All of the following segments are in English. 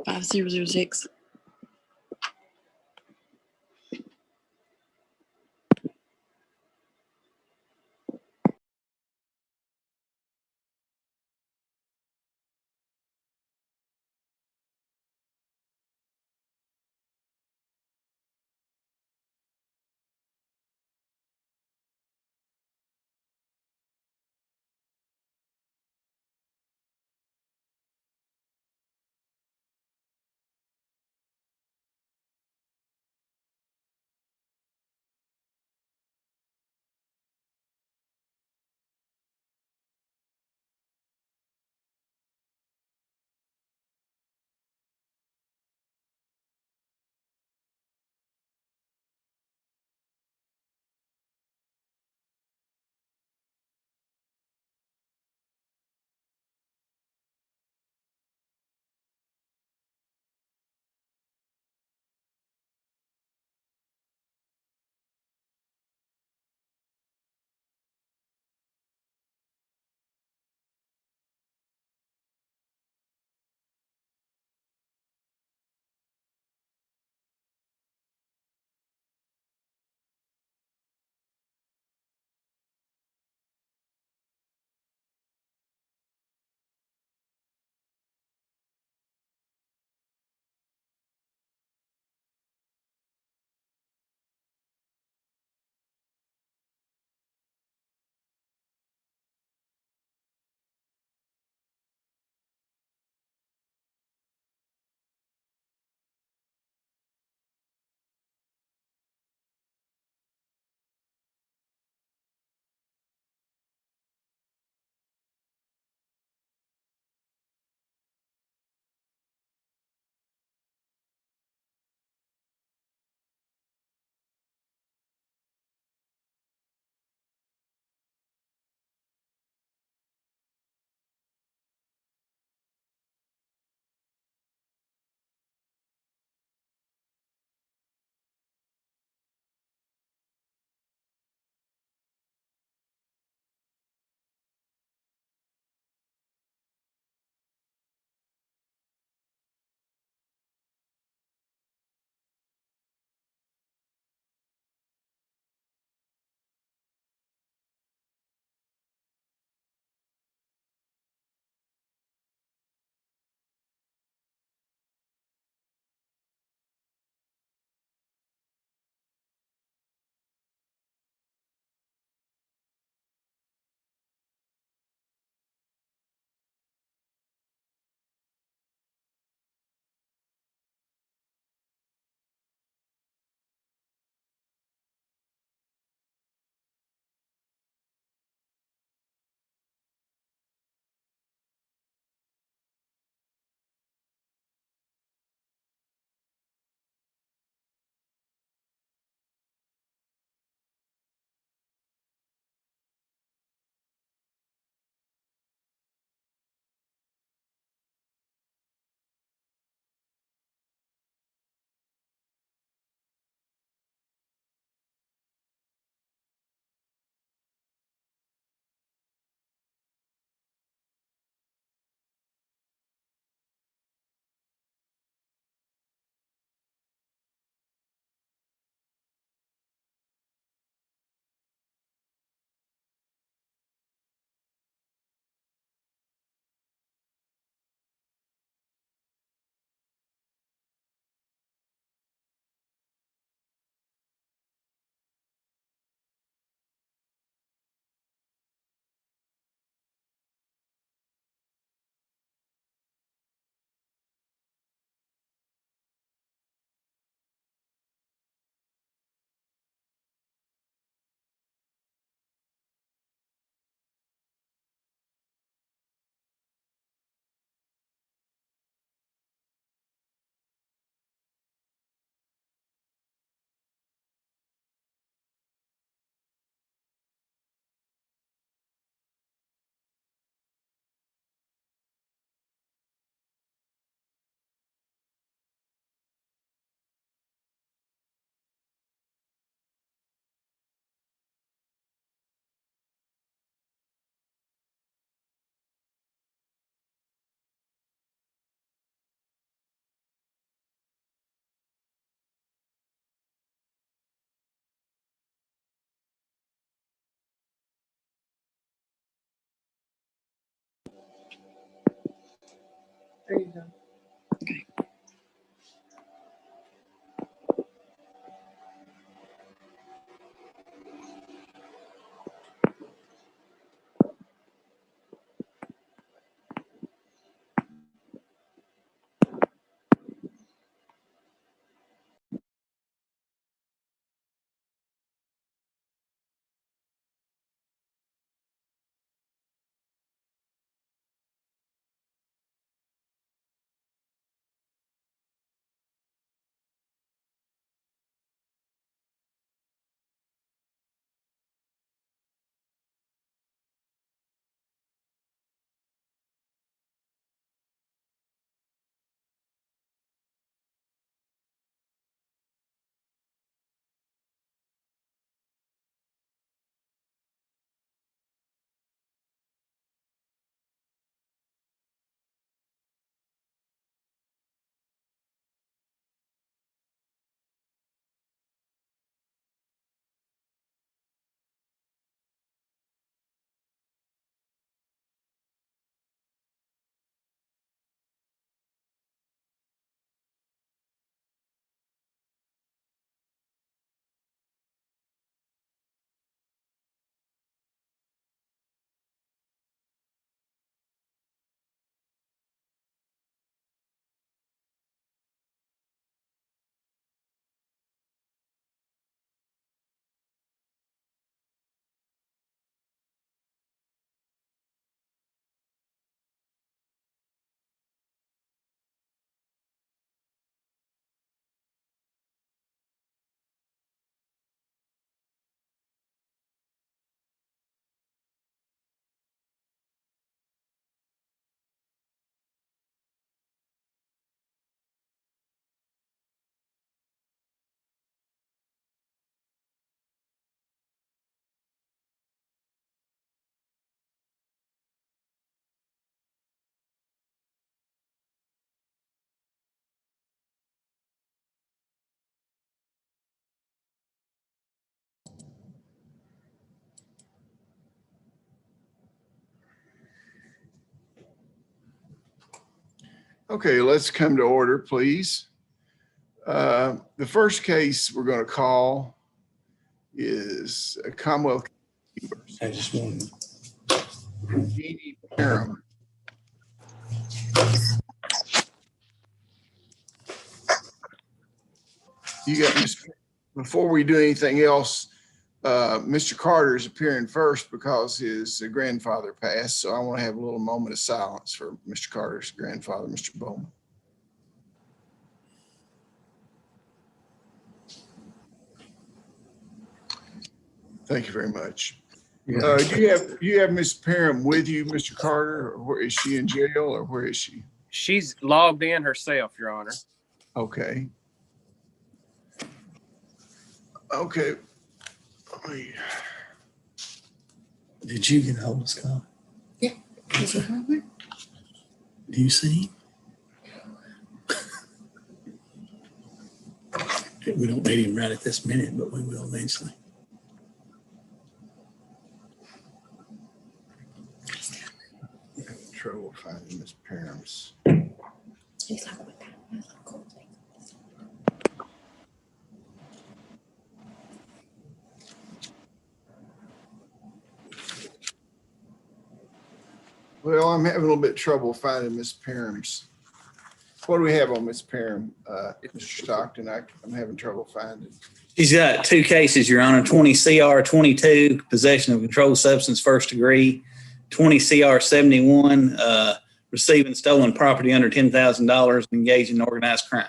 5006. There you go. Okay, let's come to order, please. The first case we're going to call is a Commonwealth I just want Jeannie Parham. You got before we do anything else, Mr. Carter is appearing first because his grandfather passed. So I want to have a little moment of silence for Mr. Carter's grandfather, Mr. Bowman. Thank you very much. Do you have Miss Parham with you, Mr. Carter? Or where is she in jail, or where is she? She's logged in herself, Your Honor. Okay. Okay. Did you get a hold of Scott? Yeah. Is it right there? Do you see him? We don't need him right at this minute, but we will eventually. Trouble finding Miss Parham's. He's like, what kind of cool thing? Well, I'm having a little bit of trouble finding Miss Parham's. What do we have on Miss Parham, Mr. Stockton? I'm having trouble finding. She's got two cases, Your Honor, 20 CR 22, possession of controlled substance, first degree, 20 CR 71, receiving stolen property under $10,000, engaged in organized crime.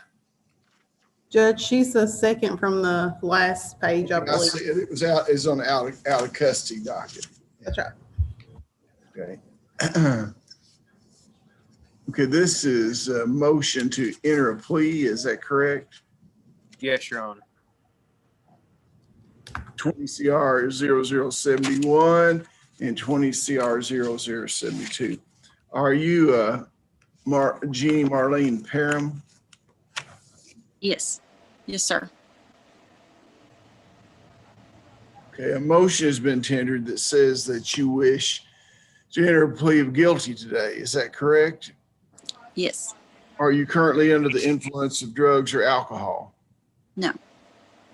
Judge, she's the second from the last page, I I believe. see it. It was out. Is on the out of custody docket. That's right. Okay. Okay. This is a motion to enter a plea. Is that correct? Yes, Your Honor. 20 CR 0071 and 20 CR 0072. Are you Jeannie Marlene Parham? Yes. Yes, sir. Okay, a motion has been tendered that says that you wish to enter a plea of guilty today. Is that correct? Yes. Are you currently under the influence of drugs or alcohol? No.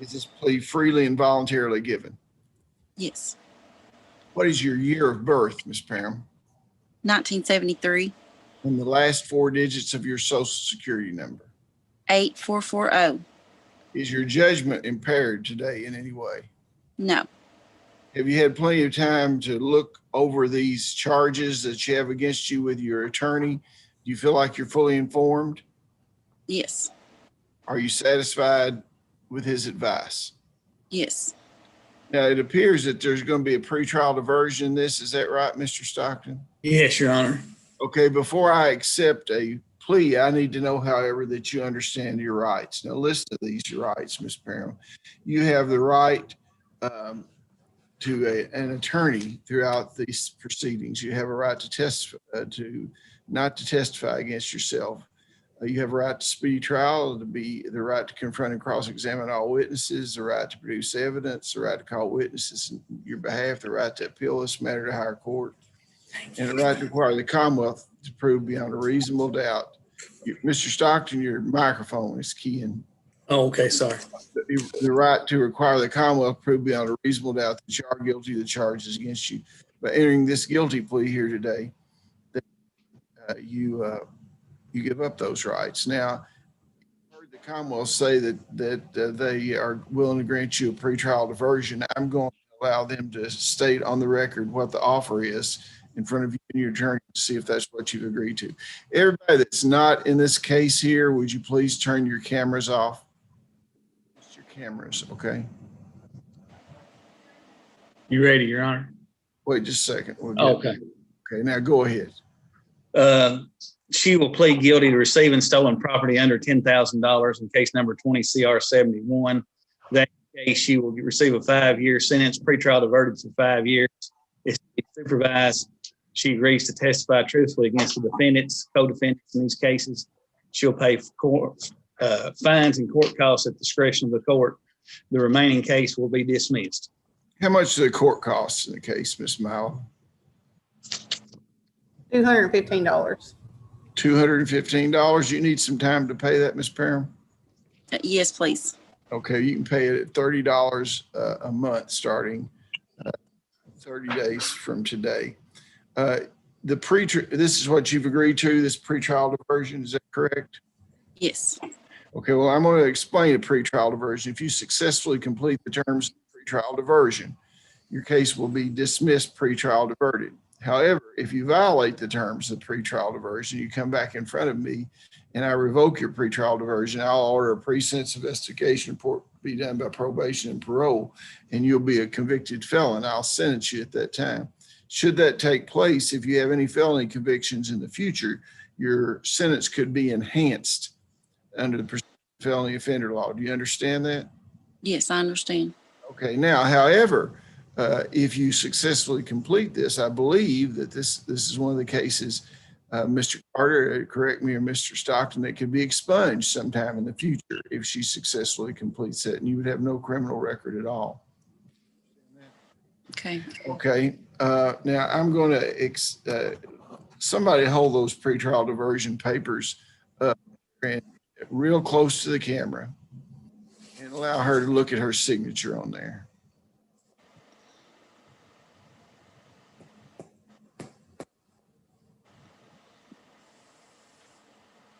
Is this plea freely and voluntarily given? Yes. What is your year of birth, Ms. Parham? 1973, And the last four digits of your social security number? 8440. Is your judgment impaired today in any way? No. Have you had plenty of time to look over these charges that you have against you with your attorney? Do you feel like you're fully informed? Yes. Are you satisfied with his advice? Yes. Now, it appears that there's going to be a pretrial diversion in this. Is that right, Mr. Stockton? Yes, Your Honor. Okay, before I accept a plea, I need to know, however, that you understand your rights. Now, listen to these rights, Ms. Parham. You have the right to an attorney throughout these proceedings. You have a right to testify, not to testify against yourself. You have a right to speedy trial, the right to confront and cross-examine all witnesses, the right to produce evidence, the right to call witnesses in your behalf, the right to appeal this matter to higher court, and the right to require the Commonwealth to prove beyond a reasonable doubt. Mr. Stockton, your microphone is keying. Oh, okay, sorry. The right to require the Commonwealth to prove beyond a reasonable doubt that you are guilty of the charges against you. By entering this guilty plea here today, that you give up those rights. Now, I heard the Commonwealth say that they are willing to grant you a pretrial diversion. I'm going to allow them to state on the record what the offer is in front of you and your attorney to see if that's what you've agreed to. Everybody that's not in this case here, would you please turn your cameras off? Just your cameras, okay? You ready, Your Honor? Wait just a second. We'll get- Okay. Okay, now go ahead. She will plead guilty to receiving stolen property under $10,000 in case number 20 CR 71. That case, she will receive a 5-year sentence, pretrial diverted for 5 years. It's supervised. She agrees to testify truthfully against the defendants, co-defendants in these cases. She'll pay fines and court costs at the discretion of the court. The remaining case will be dismissed. How much do the court costs in the case, Ms. Mile? $215. $215. You need some time to pay that, Ms. Parham? Yes, please. Okay, you can pay it at $30 a month starting 30 days from today. This is what you've agreed to, this pretrial diversion, is that correct? Yes. Okay, well, I'm going to explain a pretrial diversion. If you successfully complete the terms of pretrial diversion, your case will be dismissed pretrial diverted. However, if you violate the terms of pretrial diversion, you come back in front of me and I revoke your pretrial diversion, I'll order a pre-sentence investigation report be done by probation and parole, and you'll be a convicted felon. I'll sentence you at that time. Should that take place, if you have any felony convictions in the future, your sentence could be enhanced under the felony offender law. Do you understand that? Yes, I understand. Okay, now, however, if you successfully complete this, I believe that this is one of the cases, Mr. Carter, correct me, or Mr. Stockton, that could be expunged sometime in the future if she successfully completes it, and you would have no criminal record at all. Okay. Okay, now I'm going to, somebody hold those pretrial diversion papers up and real close to the camera and allow her to look at her signature on there.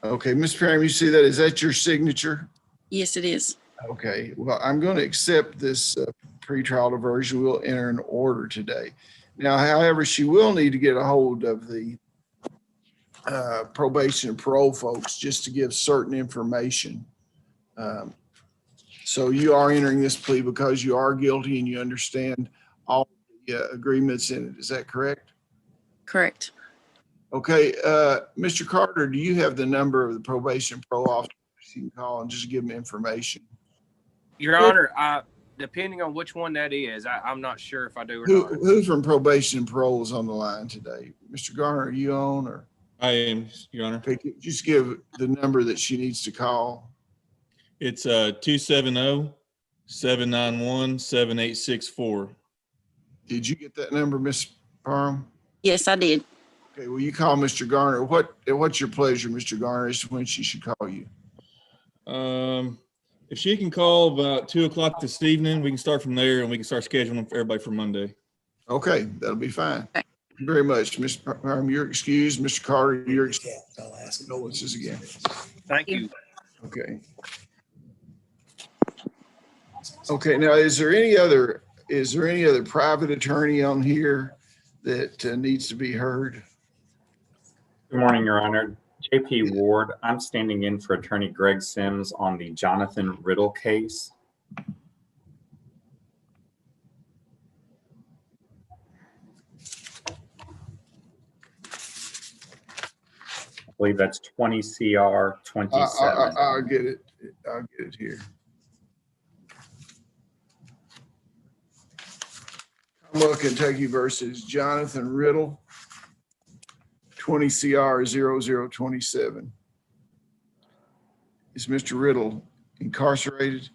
Okay, Ms. Parham, you see that? Is that your signature? Yes, it is. Okay, well, I'm going to accept this pretrial diversion. We'll enter an order today. Now, however, she will need to get a hold of the probation and parole folks just to give certain information. So you are entering this plea because you are guilty and you understand all the agreements in it. Is that correct? Correct. Okay, Mr. Carter, do you have the number of the probation and parole officer you can call and just give them information? Your Honor, depending on which one that is, I'm not sure if I do or not. Who from probation and parole is on the line today? Mr. Garner, are you on, or? I am, Your Honor. Okay, just give the number that she needs to call. It's 270-791-7864. Did you get that number, Ms. Parham? Yes, I did. Okay, well, you call Mr. Garner. What's your pleasure, Mr. Garner, as to when she should call you? If she can call about 2 o'clock this evening, we can start from there and we can start scheduling for everybody for Monday. Okay, that'll be fine. Okay. Thank you very much. Mr. Parham, you're excused. Mr. Carter, you're excused. I'll ask him. Condolences again. Thank you. Okay. Okay, now, is there any other private attorney on here that needs to be heard? Good morning, Your Honor. JP Ward. I'm standing in for Attorney Greg Sims on the Jonathan Riddle case. I believe that's 20 CR 27. I'll get it. I'll get it here. Commonwealth Kentucky versus Jonathan Riddle, 20 CR 0027. Is Mr. Riddle incarcerated?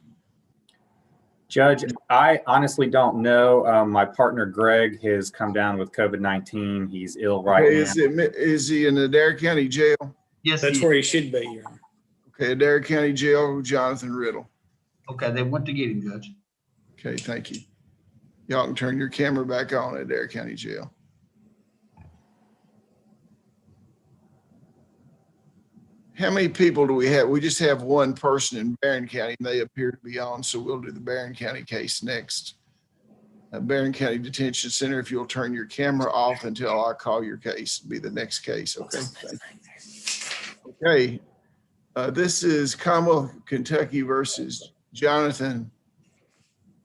Judge, I honestly don't know. My partner Greg has come down with COVID-19. He's ill right Okay, now. is he in the Adair County Jail? Yes, That's where he should be, Your Honor. Okay, Adair County Jail, Jonathan Riddle. okay, they went to get him, Judge. Okay, thank you. Y'all can turn your camera back on at Adair County Jail. How many people do we have? We just have one person in Barron County and they appear to be on, so we'll do the Barron County case next. Barron County Detention Center, if you'll turn your camera off until I call your case, be the next case, okay? Okay, this is Commonwealth Kentucky versus Jonathan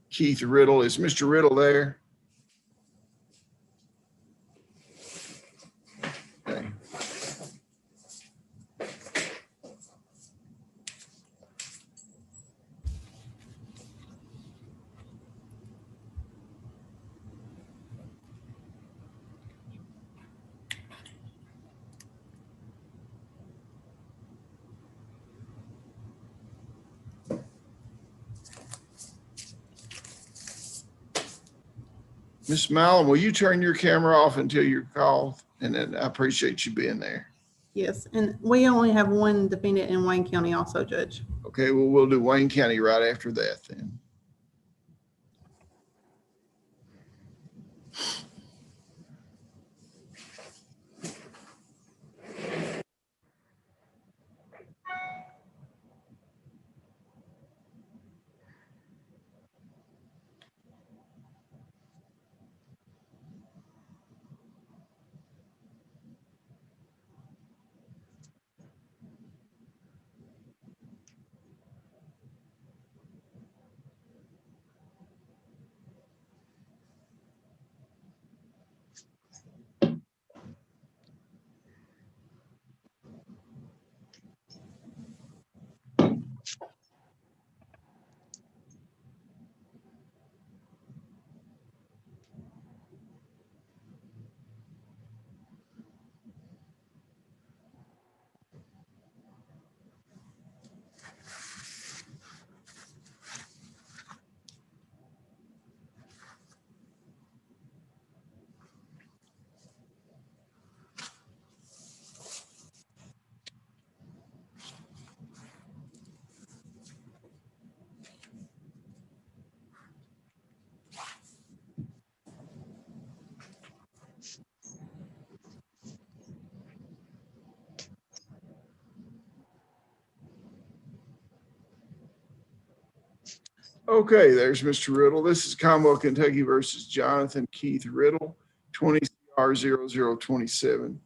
Keith Riddle. Is Mr. Riddle there? Okay. Ms. Mallon, will you turn your camera off until you're called? And then I appreciate you being there. Yes, and we only have one defendant in Wayne County also, Judge. Okay, well, we'll do Wayne County right after that then. Okay, there's Mr. Riddle. This is Commonwealth Kentucky versus Jonathan Keith Riddle, 20 CR 0027.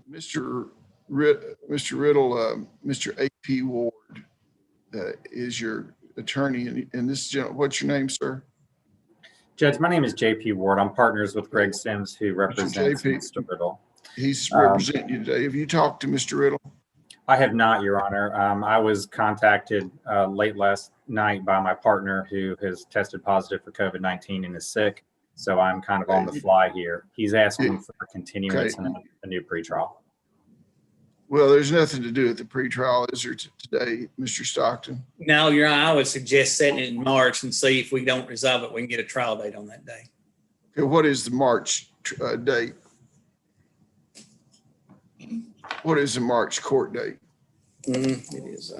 Mr. Riddle, Mr. A.P. Ward is your attorney in this. What's your name, sir? Judge, my name is JP Ward. I'm partners with Greg Sims, who represents JP. Mr. Riddle. He's representing you today. Have you talked to Mr. Riddle? I have not, Your Honor. I was contacted late last night by my partner who has tested positive for COVID-19 and is sick. So I'm kind of on the fly here. He's asking for continuance and a new pretrial. Well, there's nothing to do with the pretrial, is there, today, Mr. Stockton? No, Your Honor, I would suggest setting it in March and see if we don't resolve it, we can get a trial date on that day. Okay, what is the March date? What is the March court date? It is,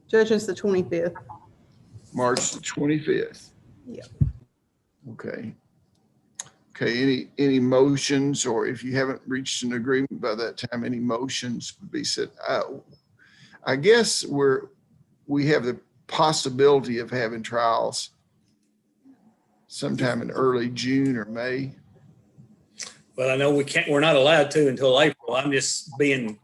Judge, it's the 25th. March the 25th. Yeah. Okay. Okay, any motions, or if you haven't reached an agreement by that time, any motions would be said? I guess we have the possibility of having trials sometime in early June or May. well, I know we're not allowed to until April. I'm just setting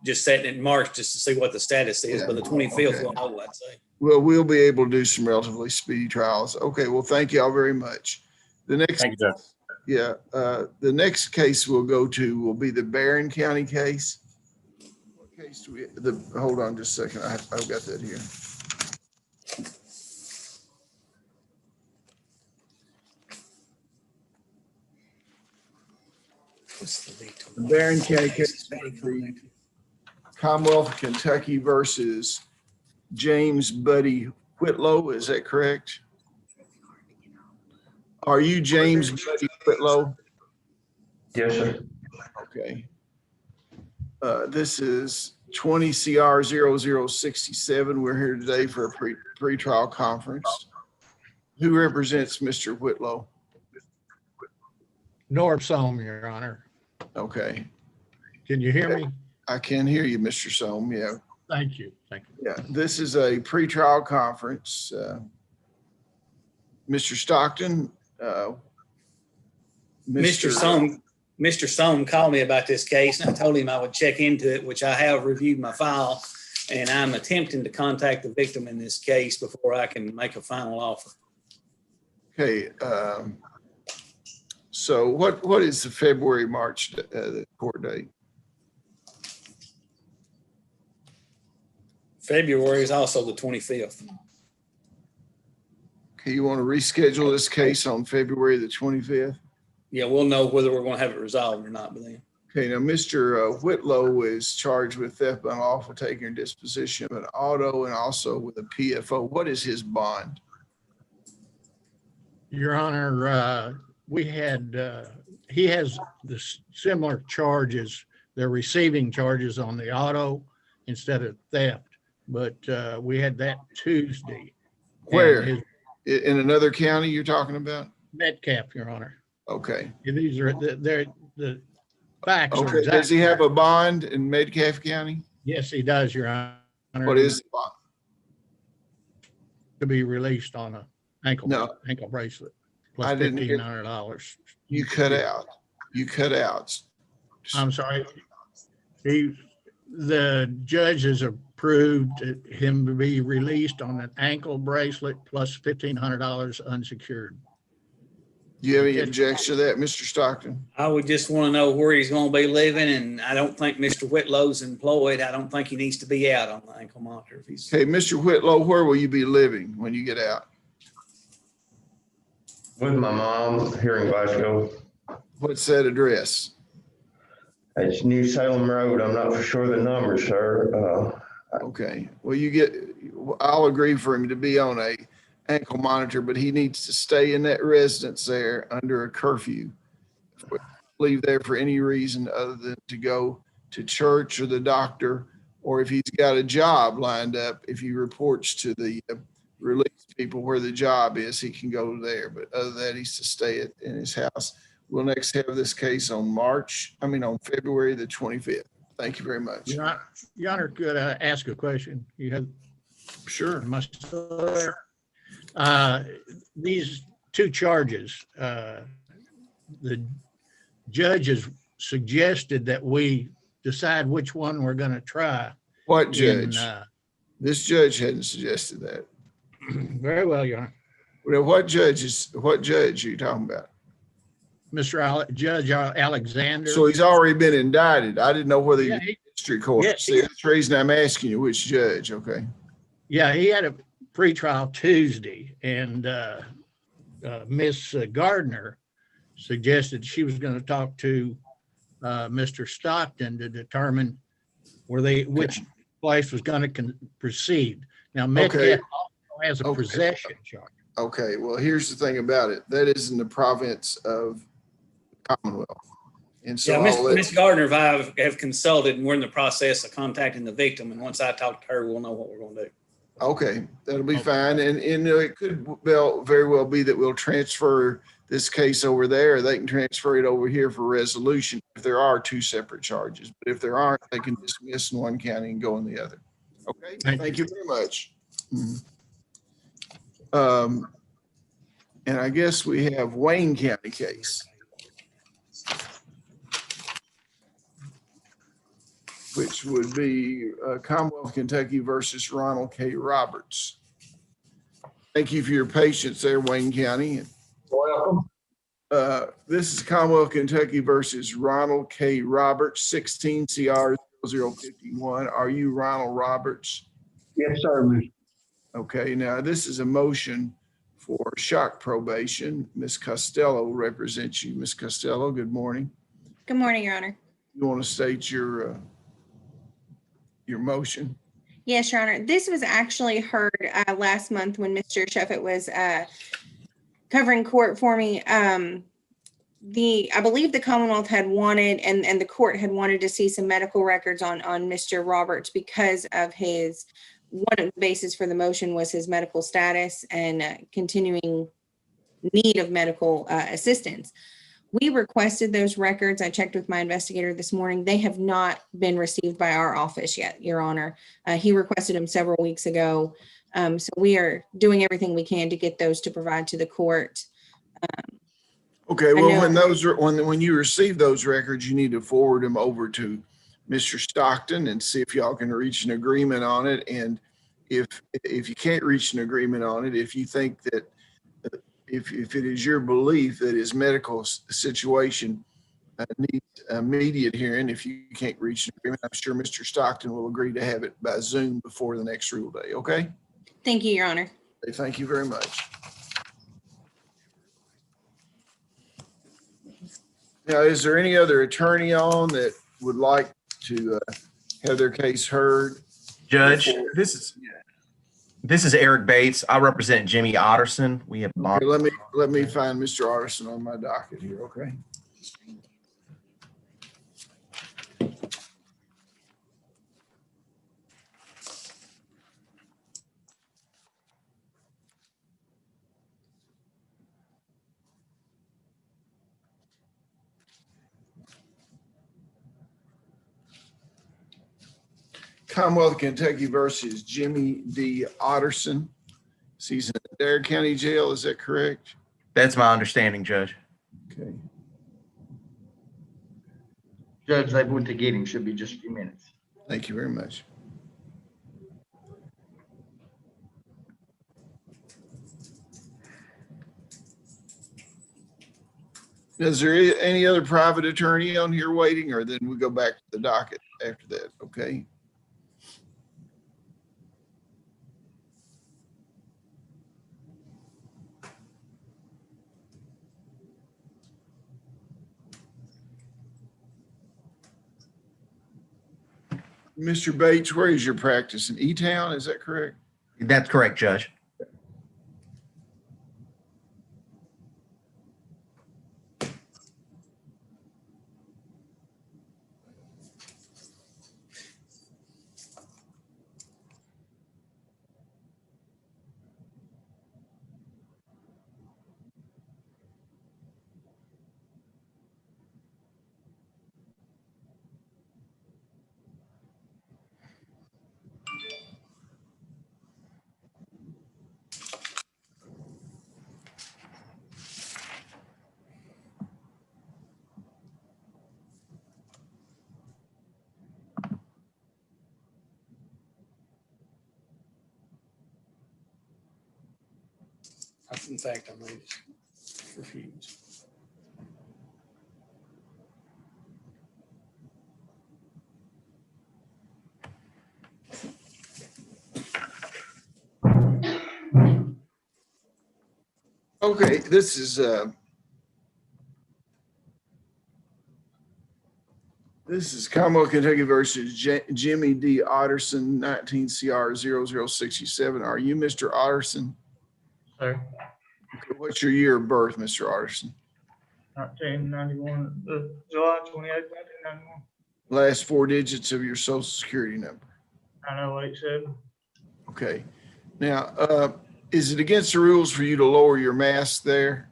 it in March just to see what the status is, but the 25th, Okay. we'll know, I'd say. Well, we'll be able to do some relatively speedy trials. Okay, well, thank you all very much. The next, Thank you, Judge. the next case we'll go to will be the Barron County case. What case do we, hold on just a second. I've got that here. What's the date? The Barron County case, the Commonwealth of Kentucky versus James Buddy Whitlow. Is that correct? Are you James Buddy Whitlow? Yes, sir. Okay. This is 20 CR 0067. We're here today for a pre-trial conference. Who represents Mr. Whitlow? Norm Soam, Your Honor. Okay. Can you hear me? I can hear you, Mr. Soam. Yeah. Thank you. Thank you. Yeah. This is a pre-trial conference. Mr. Stockton. Mr. Soam called me about this case, and I told him I would check into it, which I have reviewed my file, and I'm attempting to contact the victim in this case before I can make a final offer. Okay. So what is the February, March the court date? February is also the 25th. Okay, you want to reschedule this case on February the 25th? Yeah, we'll know whether we're going to have it resolved or not by then. Okay, now Mr. Whitlow is charged with theft by unlawful taking or disposition of an auto and also with a PFO. What is his bond? Your Honor, he has the similar charges. They're receiving charges on the auto instead of theft, but we had that Tuesday. Where? And In another county you're talking about? Metcalf, Your Honor. Okay. These are the facts. are Okay, exact does he have facts. a bond in Metcalf County? Yes, he does, Your Honor. What is the bond? To be released on a ankle No. bracelet I plus didn't hear- $1,500. You cut out. You cut out. I'm sorry. The judge has approved him to be released on an ankle bracelet plus $1,500 unsecured. Do you have any objection to that, Mr. Stockton? I would just want to know where he's going to be living, and I don't think Mr. Whitlow's employed. I don't think he needs to be out on the ankle monitor. If he's Okay, Mr. Whitlow, where will you be living when you get out? With my mom here in Glasgow. What's that address? It's New Salem Road. I'm not for sure the number, sir. Okay, well, I'll agree for him to be on a ankle monitor, but he needs to stay in that residence there under a curfew. Leave there for any reason other than to go to church or the doctor, or if he's got a job lined up, if he reports to the release people where the job is, he can go there. But other than that, he's to stay in his house. We'll next have this case on February the 25th. Thank you very much. Your Honor, could I ask a question? You have, Sure. am I still there? These two charges, the judge has suggested that we decide which one we're going to try. What in, judge? This judge hadn't suggested that. Very well, Your Honor. Well, what judge are you talking about? Judge Alexander. So he's already been indicted. I didn't know whether Yeah, you're district court. yeah, See, that's the reason I'm asking you which judge, okay? Yeah, he had a pretrial Tuesday, and Miss Gardner suggested she was going to talk to Mr. Stockton to determine which place was going to proceed. Now, Metcalf also has a Okay. possession charge. Okay, well, here's the thing about it. That is in the province of Commonwealth. And so Yeah, I'll let- Ms. Gardner and I have consulted, and we're in the process of contacting the victim. And once I talk to her, we'll know what we're going to do. okay, that'll be fine. And it could very well be that we'll transfer this case over there. They can transfer it over here for resolution if there are two separate charges. But if there aren't, they can dismiss in one county and go in the other. Okay, thank you very much. And I guess we have Wayne County case, which would be Commonwealth of Kentucky versus Ronald K. Roberts. Thank you for your patience there, Wayne County. Welcome. This is Commonwealth of Kentucky versus Ronald K. Roberts, 16 CR 0051. Are you Ronald Roberts? Yes, sir, Mr. Okay, now this is a motion for shock probation. Ms. Costello represents you. Ms. Costello, good morning. Good morning, Your Honor. You want to state your motion? Yes, Your Honor. This was actually heard last month when Mr. Shuffett was covering court for me. I believe the Commonwealth had wanted, and the court had wanted to see some medical records on Mr. Roberts because of his, one of the bases for the motion was his medical status and continuing need of medical assistance. We requested those records. I checked with my investigator this morning. They have not been received by our office yet, Your Honor. He requested them several weeks ago. So we are doing everything we can to get those to provide to the court. Okay, well, when you receive those records, you need to forward them over to Mr. Stockton and see if y'all can reach an agreement on it. And if you can't reach an agreement on it, if you think that if it is your belief that his medical situation needs immediate hearing, if you can't reach an agreement, I'm sure Mr. Stockton will agree to have it by Zoom before the next rule day. Okay? Thank you, Your Honor. Okay, thank you very much. Now, is there any other attorney on that would like to have their case heard? Judge, this is Eric Bates. I represent Jimmy Otterson. We have Okay, let me find Mr. Otterson on my docket here, okay? Commonwealth of Kentucky versus Jimmy D. Otterson. He's in Adair County Jail, is that correct? That's my understanding, Judge. Okay. Judge, they went to get him. Should be just a few minutes. Thank you very much. Is there any other private attorney on here waiting, or then we go back to the docket after that? Okay. Mr. Bates, where is your practice? In E-Town, is that correct? That's correct, Judge. In fact, I might just refuse. Okay, this is Commonwealth of Kentucky versus Jimmy D. Otterson, 19 CR 0067. Are you Mr. Otterson? Sir. Okay, what's your year of birth, Mr. Otterson? 1991, July 28, 1991, Last four digits of your social security number. 9087. Okay. Now, is it against the rules for you to lower your mask there?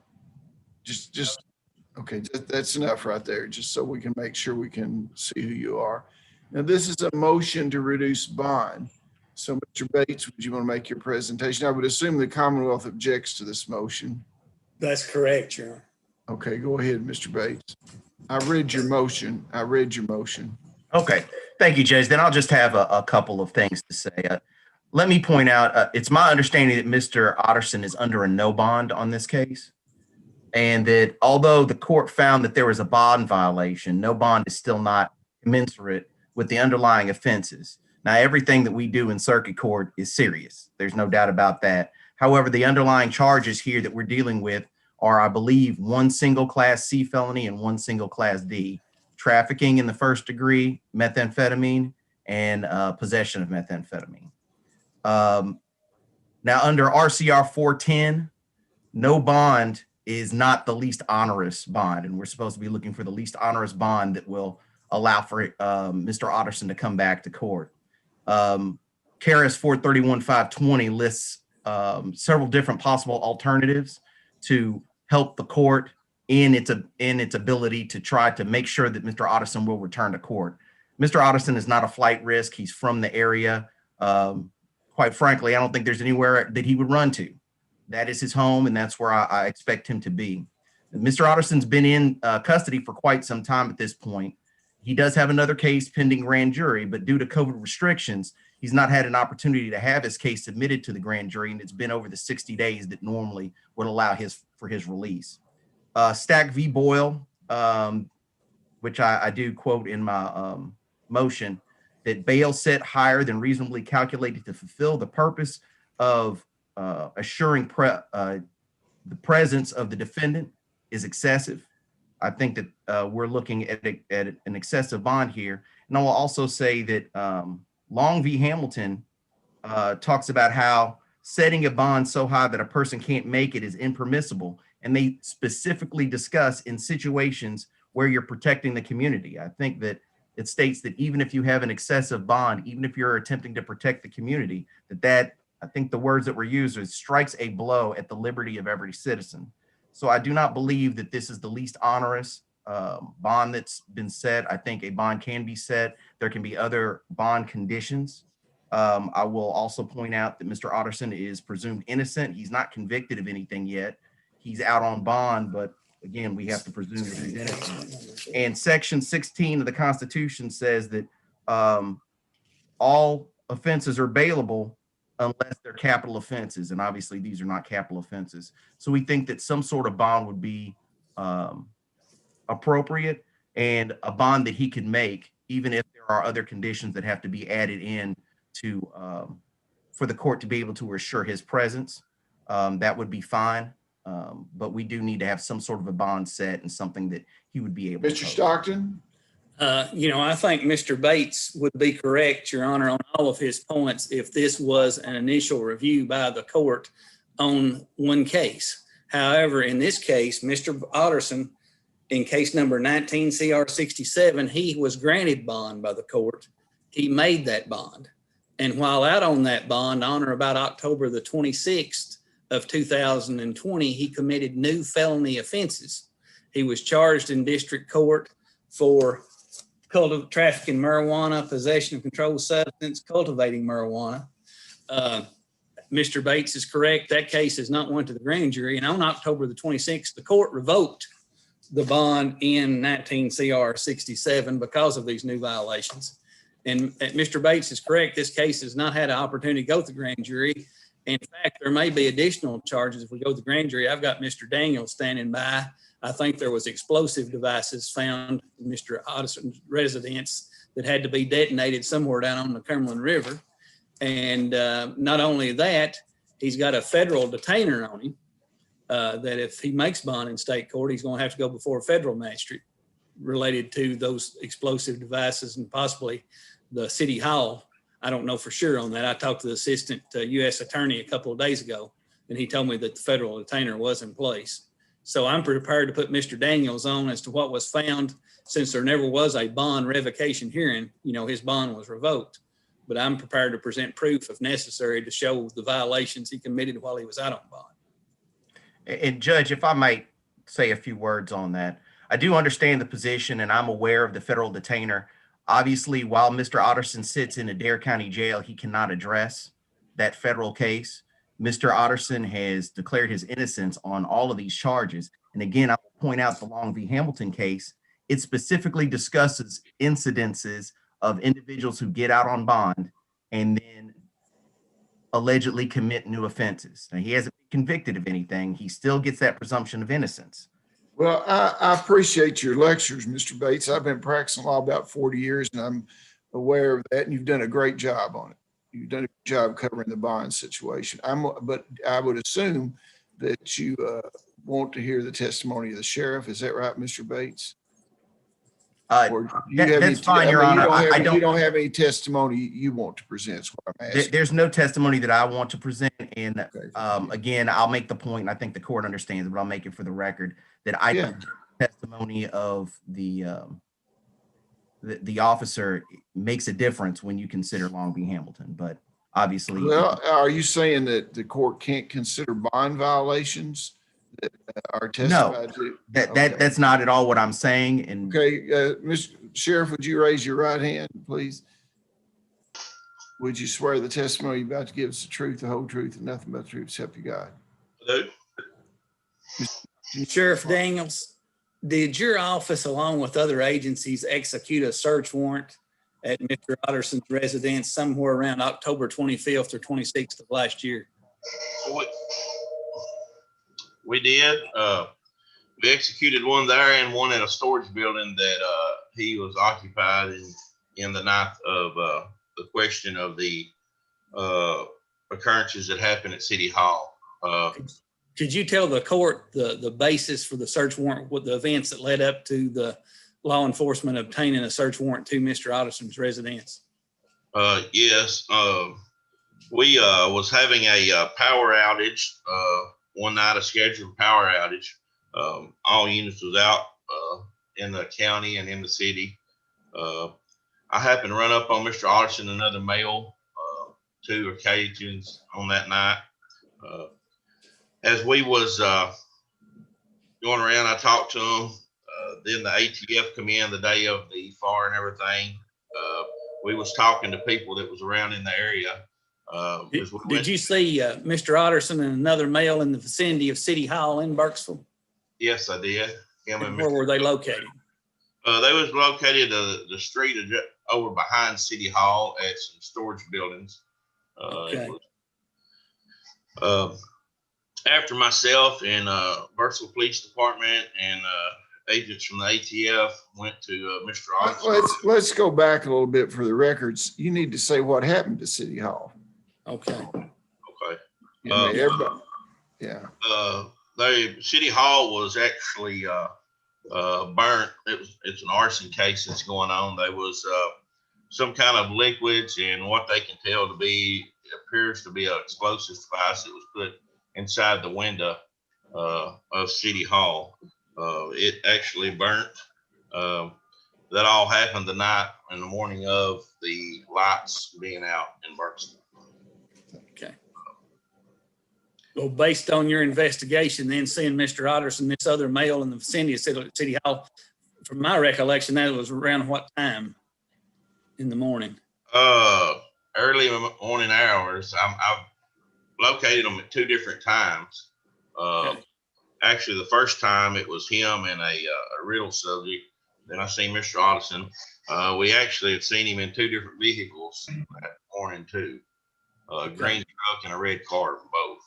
Okay, that's enough right there, just so we can make sure we can see who you are. Now, this is a motion to reduce bond. So, Mr. Bates, would you want to make your presentation? I would assume the Commonwealth objects to this motion. That's correct, Your Honor. Okay, go ahead, Mr. Bates. I read your motion. Okay, thank you, Judge. Then I'll just have a couple of things to say. Let me point out, it's my understanding that Mr. Otterson is under a no bond on this case. And that although the court found that there was a bond violation, no bond is still not commensurate with the underlying offenses. Now, everything that we do in circuit court is serious. There's no doubt about that. However, the underlying charges here that we're dealing with are, I believe, one single class C felony and one single class D, trafficking in the first degree, methamphetamine, and possession of methamphetamine. Now, under RCR 410, no bond is not the least onerous bond, and we're supposed to be looking for the least onerous bond that will allow for Mr. Otterson to come back to court. KRS 431-520 lists several different possible alternatives to help the court in its ability to try to make sure that Mr. Otterson will return to court. Mr. Otterson is not a flight risk. He's from the area. Quite frankly, I don't think there's anywhere that he would run to. That is his home, and that's where I expect him to be. Mr. Otterson's been in custody for quite some time at this point. He does have another case pending grand jury, but due to COVID restrictions, he's not had an opportunity to have his case submitted to the grand jury, and it's been over the 60 days that normally would allow for his release. Stack v. Boyle, which I do quote in my motion, that bail set higher than reasonably calculated to fulfill the purpose of assuring the presence of the defendant is excessive. I think that we're looking at an excessive bond here. And I will also say that Long v. Hamilton talks about how setting a bond so high that a person can't make it is impermissible. And they specifically discuss in situations where you're protecting the community. I think that it states that even if you have an excessive bond, even if you're attempting to protect the community, I think the words that were used is strikes a blow at the liberty of every citizen. So I do not believe that this is the least onerous bond that's been set. I think a bond can be set. There can be other bond conditions. I will also point out that Mr. Otterson is presumed innocent. He's not convicted of anything yet. He's out on bond, but again, we have to presume that he's innocent. And Section 16 of the Constitution says that all offenses are bailable unless they're capital offenses. And obviously these are not capital offenses. So we think that some sort of bond would be appropriate, and a bond that he could make, even if there are other conditions that have to be added in to for the court to be able to assure his presence, that would be fine. But we do need to have some sort of a bond set and something that he would be able to. Mr. Stockton? I think Mr. Bates would be correct, Your Honor, on all of his points if this was an initial review by the court on one case. However, in this case, Mr. Otterson, in case number 19 CR 67, he was granted bond by the court. He made that bond. And while out on that bond on or about October the 26th of 2020, he committed new felony offenses. He was charged in district court for trafficking marijuana, possession of controlled substance, cultivating marijuana. Mr. Bates is correct. That case has not went to the grand jury. And on October the 26th, the court revoked the bond in 19 CR 67 because of these new violations. And Mr. Bates is correct. This case has not had an opportunity to go to the grand jury. In fact, there may be additional charges if we go to the grand jury. I've got Mr. Daniels standing by. I think there was explosive devices found in Mr. Otterson's residence that had to be detonated somewhere down on the Cumberland River. And not only that, he's got a federal detainer on him that if he makes bond in state court, he's going to have to go before a federal magistrate related to those explosive devices and possibly the city hall. I don't know for sure on that. I talked to the assistant U.S. attorney a couple of days ago, and he told me that the federal detainer was in place. So I'm prepared to put Mr. Daniels on as to what was found, since there never was a bond revocation hearing. His bond was revoked. But I'm prepared to present proof if necessary to show the violations he committed while he was out on bond. And Judge, if I might say a few words on that, I do understand the position and I'm aware of the federal detainer. Obviously, while Mr. Otterson sits in Adair County Jail, he cannot address that federal case. Mr. Otterson has declared his innocence on all of these charges. And again, I will point out the Long v. Hamilton case. It specifically discusses incidences of individuals who get out on bond and then allegedly commit new offenses. Now, he hasn't been convicted of anything. He still gets that presumption of innocence. Well, I appreciate your lectures, Mr. Bates. I've been practicing law about 40 years and I'm aware of that, and you've done a great job on it. You've done a good job covering the bond situation. But I would assume that you want to hear the testimony of the sheriff. Is that right, Mr. Bates? That's fine, Your Honor. You don't have any testimony you want to present, is what I'm asking. There's no testimony that I want to present. And again, I'll make the point, and I think the court understands, but I'll make it for the record, that I think the testimony of the officer makes a difference when you consider Long v. Hamilton. But obviously. Well, are you saying that the court can't consider bond violations that are testified to? No, that's not at all what I'm saying. And okay, Mr. Sheriff, would you raise your right hand, please? Would you swear the testimony you're about to give us the truth, the whole truth, and nothing but the truth, so help you God? Sheriff Daniels, did your office, along with other agencies, execute a search warrant at Mr. Otterson's residence somewhere around October 25th or 26th of last year? We did. We executed one there and one at a storage building that he was occupied in the night of the question of the occurrences that happened at City Hall. Could you tell the court the basis for the search warrant, what the events that led up to the law enforcement obtaining a search warrant to Mr. Otterson's residence? Yes. We was having a power outage one night, a scheduled power outage. All units was out in the county and in the city. I happened to run up on Mr. Otterson, another male, 2 occasions on that night. As we was going around, I talked to him. Then the ATF come in the day of the fire and everything. We was talking to people that was around in the area. Did you see Mr. Otterson and another male in the vicinity of City Hall in Burkesville? Yes, I did. Where were they located? They was located the street over behind City Hall at some storage buildings. Okay. After myself and Burkesville Police Department and agents from the ATF went to Mr. Otterson. Let's go back a little bit for the records. You need to say what happened to City Hall. Okay. Okay. Everybody, yeah. The City Hall was actually burnt. It's an arson case that's going on. There was some kind of liquids, and what they can tell to be, it appears to be an explosive device that was put inside the window of City Hall. It actually burnt. That all happened the night and the morning of the lights being out in Burkesville. Okay. Well, based on your investigation, then seeing Mr. Otterson, this other male in the vicinity of City Hall, from my recollection, that was around what time in the morning? Early morning hours. I've located them at 2 different times. Okay. Actually, the first time it was him and a riddle subject. Then I seen Mr. Otterson. We actually had seen him in 2 different vehicles that morning too. A green truck and a red car, both.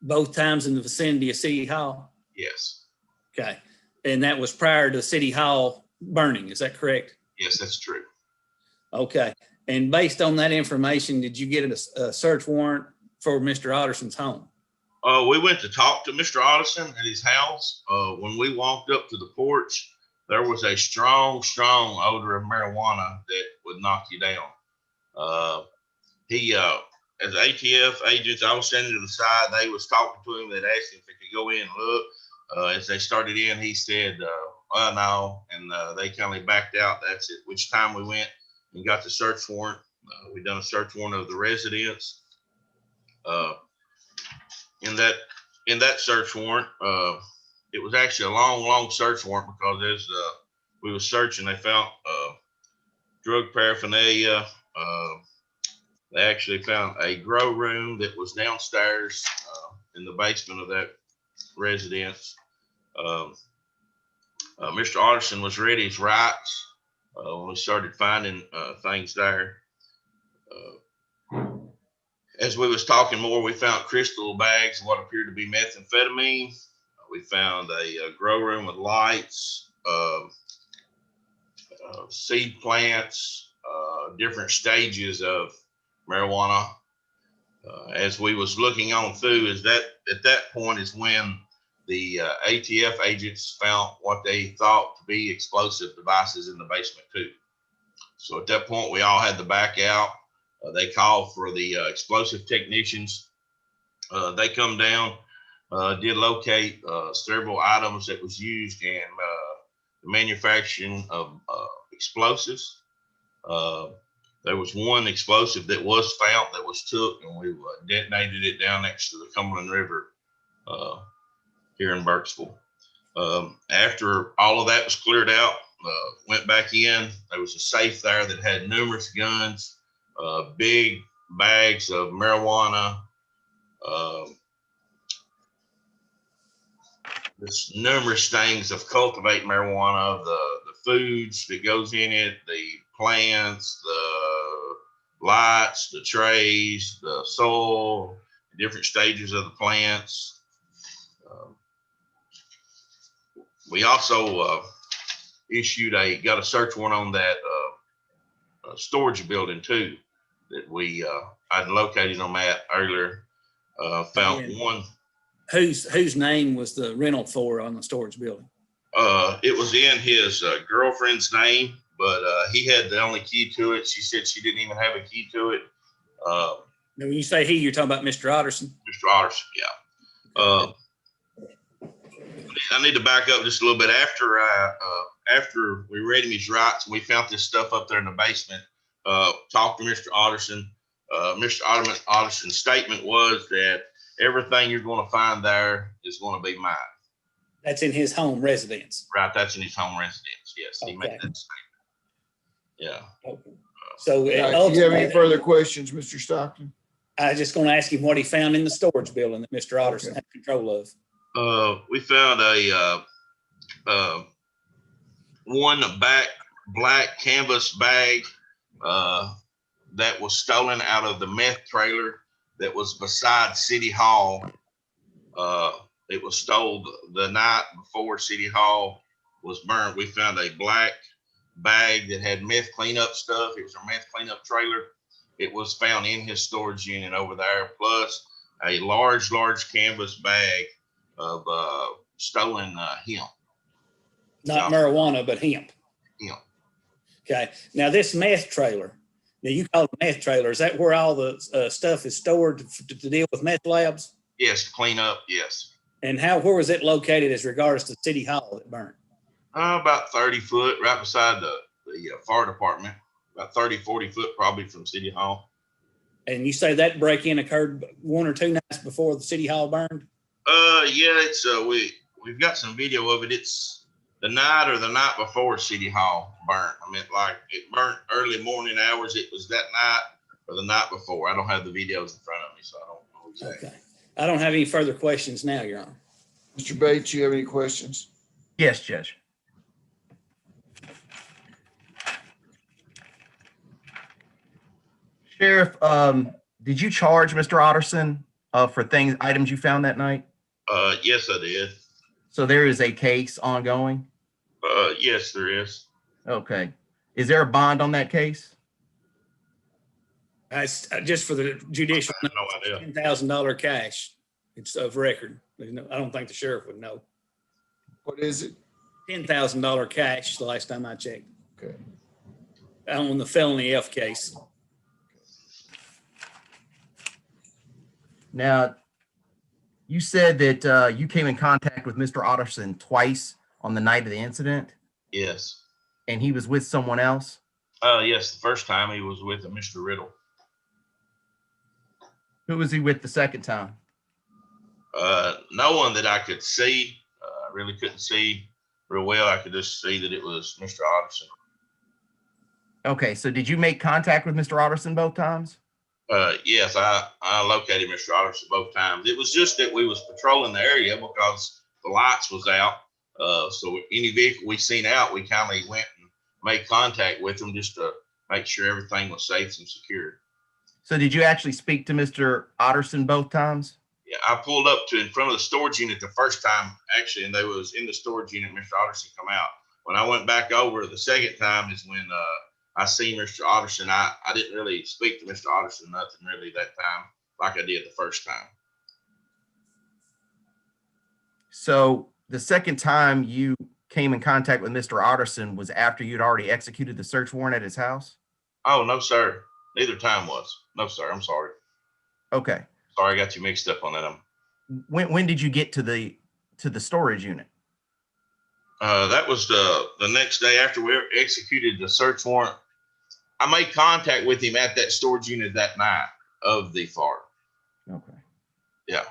Both times in the vicinity of City Hall? Yes. Okay. And that was prior to City Hall burning, is that correct? Yes, that's true. Okay. And based on that information, did you get a search warrant for Mr. Otterson's home? We went to talk to Mr. Otterson at his house. When we walked up to the porch, there was a strong odor of marijuana that would knock you down. As ATF agents, I was standing to the side. They was talking to him. They'd asked him if he could go in and look. As they started in, he said, well, no, and they kindly backed out. That's it. Which time we went and got the search warrant. We done a search warrant of the residence. In that search warrant, it was actually a long search warrant because as we were searching, they found drug paraphernalia. They actually found a grow room that was downstairs in the basement of that residence. Mr. Otterson was read his rights when we started finding things there. As we was talking more, we found crystal bags of what appeared to be methamphetamine. We found a grow room with lights, seed plants, different stages of marijuana. As we was looking on through, is that at that point is when the ATF agents found what they thought to be explosive devices in the basement too. So at that point, we all had to back out. They called for the explosive technicians. They come down, did locate several items that was used in the manufacturing of explosives. There was one explosive that was found that was took, and we detonated it down next to the Cumberland River here in Burkesville. After all of that was cleared out, went back in. There was a safe there that had numerous guns, big bags of marijuana, there's numerous things of cultivate marijuana, the foods that goes in it, the plants, the lights, the trays, the soil, the different stages of the plants. We also got a search warrant on that storage building too, that we I'd located on that earlier. Found one. Whose name was the rental for on the storage building? It was in his girlfriend's name, but he had the only key to it. She said she didn't even have a key to it. When you say he, you're talking about Mr. Otterson? Mr. Otterson, yeah. I need to back up just a little bit. After we read him his rights and we found this stuff up there in the basement, talked to Mr. Otterson. Mr. Otterson's statement was that everything you're going to find there is going to be mine. That's in his home residence. Right, that's in his home residence. Yes, he made Okay. that statement. Yeah. So Do you have any further questions, Mr. Stockton? I was just going to ask him what he found in the storage building that Mr. Otterson had control of. We found one black canvas bag that was stolen out of the meth trailer that was beside City Hall. It was stolen the night before City Hall was burned. We found a black bag that had meth cleanup stuff. It was a meth cleanup trailer. It was found in his storage unit over there, plus a large canvas bag of stolen hemp. Not marijuana, but hemp. Hemp. Okay. Now this meth trailer, now you call it a meth trailer. Is that where all the stuff is stored to deal with meth labs? Yes, to clean up, yes. And where was it located as regards to City Hall that burned? About 30 foot, right beside the fire department. About 30, 40 foot probably from City Hall. And you say that break-in occurred 1 or 2 nights before the City Hall burned? Yeah, it's we've got some video of it. It's the night or the night before City Hall burnt. I mean, like it burnt early morning hours. It was that night or the night before. I don't have the videos in front of me, so I don't know exactly. Okay. I don't have any further questions now, Your Honor. Mr. Bates, you have any questions? Yes, Judge. Sheriff, did you charge Mr. Otterson for items you found that night? Yes, I did. So there is a case ongoing? Yes, there is. Okay. Is there a bond on that case? That's just for the judicial, I have no idea. $10,000 cash. It's of record. I don't think the sheriff would know. What is it? $10,000 cash the last time I checked Okay. on the felony F case. Now, You said that you came in contact with Mr. Otterson twice on the night of the incident, Yes. and he was with someone else? Yes, the first time he was with Mr. Riddle. Who was he with the second time? No one that I could see. I really couldn't see real well. I could just see that it was Mr. Otterson. Okay, so did you make contact with Mr. Otterson both times? Yes, I located Mr. Otterson both times. It was just that we was patrolling the area because the lights was out. So any vehicle we seen out, we kind of went and made contact with them just to make sure everything was safe and secure. So did you actually speak to Mr. Otterson both times? Yeah, I pulled up to in front of the storage unit the first time, actually, and they was in the storage unit. Mr. Otterson come out. When I went back over the second time is when I seen Mr. Otterson. I didn't really speak to Mr. Otterson nothing really that time like I did the first time. So the second time you came in contact with Mr. Otterson was after you'd already executed the search warrant at his house? Oh, no, sir. Neither time was. No, sir. I'm sorry. Okay. Sorry, I got you mixed up on that. When did you get to the storage unit? That was the next day after we executed the search warrant. I made contact with him at that storage unit that night of the FAR. Okay. Yeah.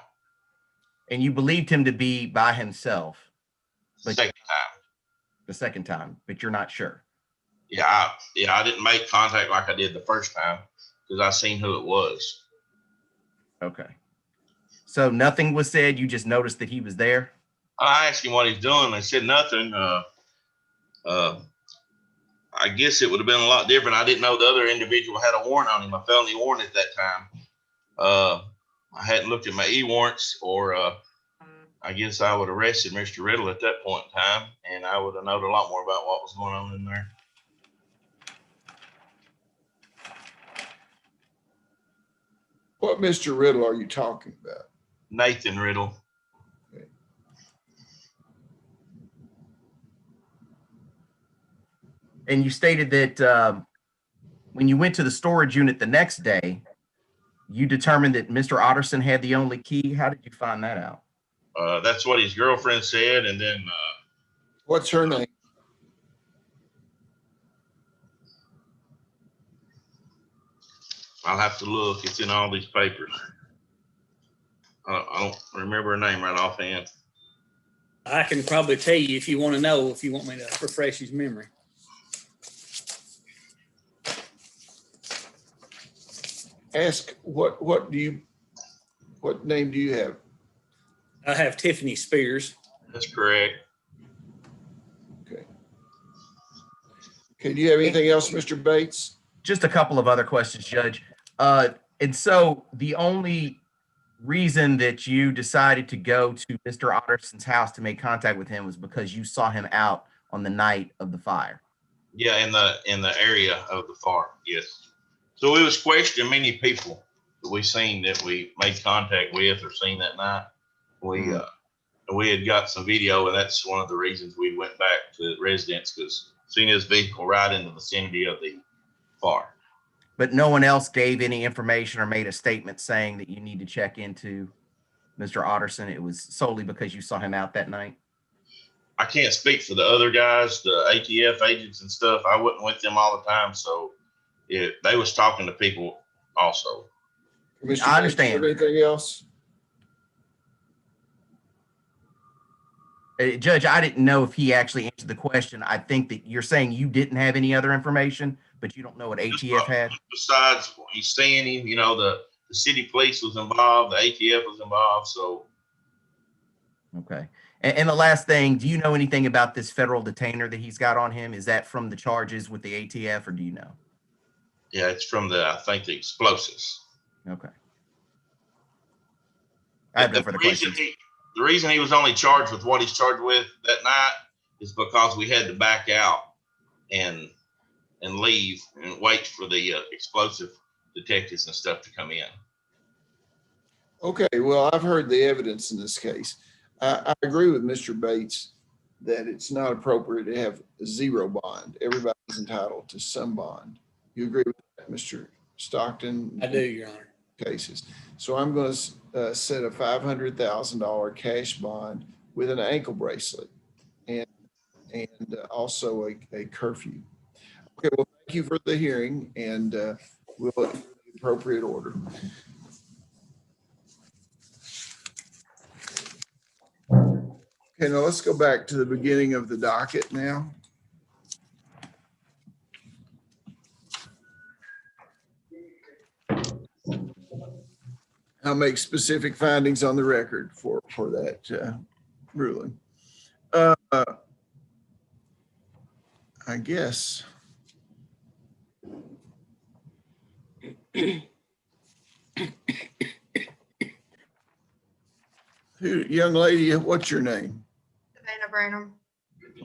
And you believed him to be by himself? But Second time. The second time, but you're not sure? Yeah, I didn't make contact like I did the first time because I seen who it was. Okay. So nothing was said, you just noticed that he was there? I asked him what he's doing. They said nothing. I guess it would have been a lot different. I didn't know the other individual had a warrant on him, a felony warrant at that time. I hadn't looked at my e-warrants, or I guess I would have arrested Mr. Riddle at that point in time, and I would have known a lot more about what was going on in there. What Mr. Riddle are you talking about? Nathan Riddle. And you stated that when you went to the storage unit the next day, you determined that Mr. Otterson had the only key. How did you find that out? That's what his girlfriend said, and then what's her name? I'll have to look. It's in all these papers. I don't remember her name right offhand. I can probably tell you if you want to know, if you want me to refresh his memory. Ask what name do you have? I have Tiffany Spears. That's correct. Okay. Okay, do you have anything else, Mr. Bates? Just a couple of other questions, Judge. And so the only reason that you decided to go to Mr. Otterson's house to make contact with him was because you saw him out on the night of the fire? Yeah, in the area of the farm, yes. So we was questioning many people that we seen that we made contact with or seen that night. We had got some video, and that's one of the reasons we went back to the residence, because seen his vehicle right in the vicinity of the farm. But no one else gave any information or made a statement saying that you need to check into Mr. Otterson? It was solely because you saw him out that night? I can't speak for the other guys, the ATF agents and stuff. I wasn't with them all the time, so they was talking to people also. Mr. I understand. Bates, anything else? Judge, I didn't know if he actually answered the question. I think that you're saying you didn't have any other information, but you don't know what ATF had? Besides, he's seeing him, the city police was involved, the ATF was involved, so. Okay. And the last thing, do you know anything about this federal detainer that he's got on him? Is that from the charges with the ATF, or do you know? Yeah, it's from I think the explosives. Okay. I have no further questions. The reason he was only charged with what he's charged with that night is because we had to back out and leave and wait for the explosive detectives and stuff to come in. Okay, well, I've heard the evidence in this case. I agree with Mr. Bates that it's not appropriate to have zero bond. Everybody's entitled to some bond. You agree with that, Mr. Stockton? I do, Your Honor. cases. So I'm going to set a $500,000 cash bond with an ankle bracelet and also a curfew. Okay, well, thank you for the hearing, and we'll do the appropriate order. Okay, now let's go back to the beginning of the docket now. I'll make specific findings on the record for that ruling. I guess. Young lady, what's your name? Savannah Branham.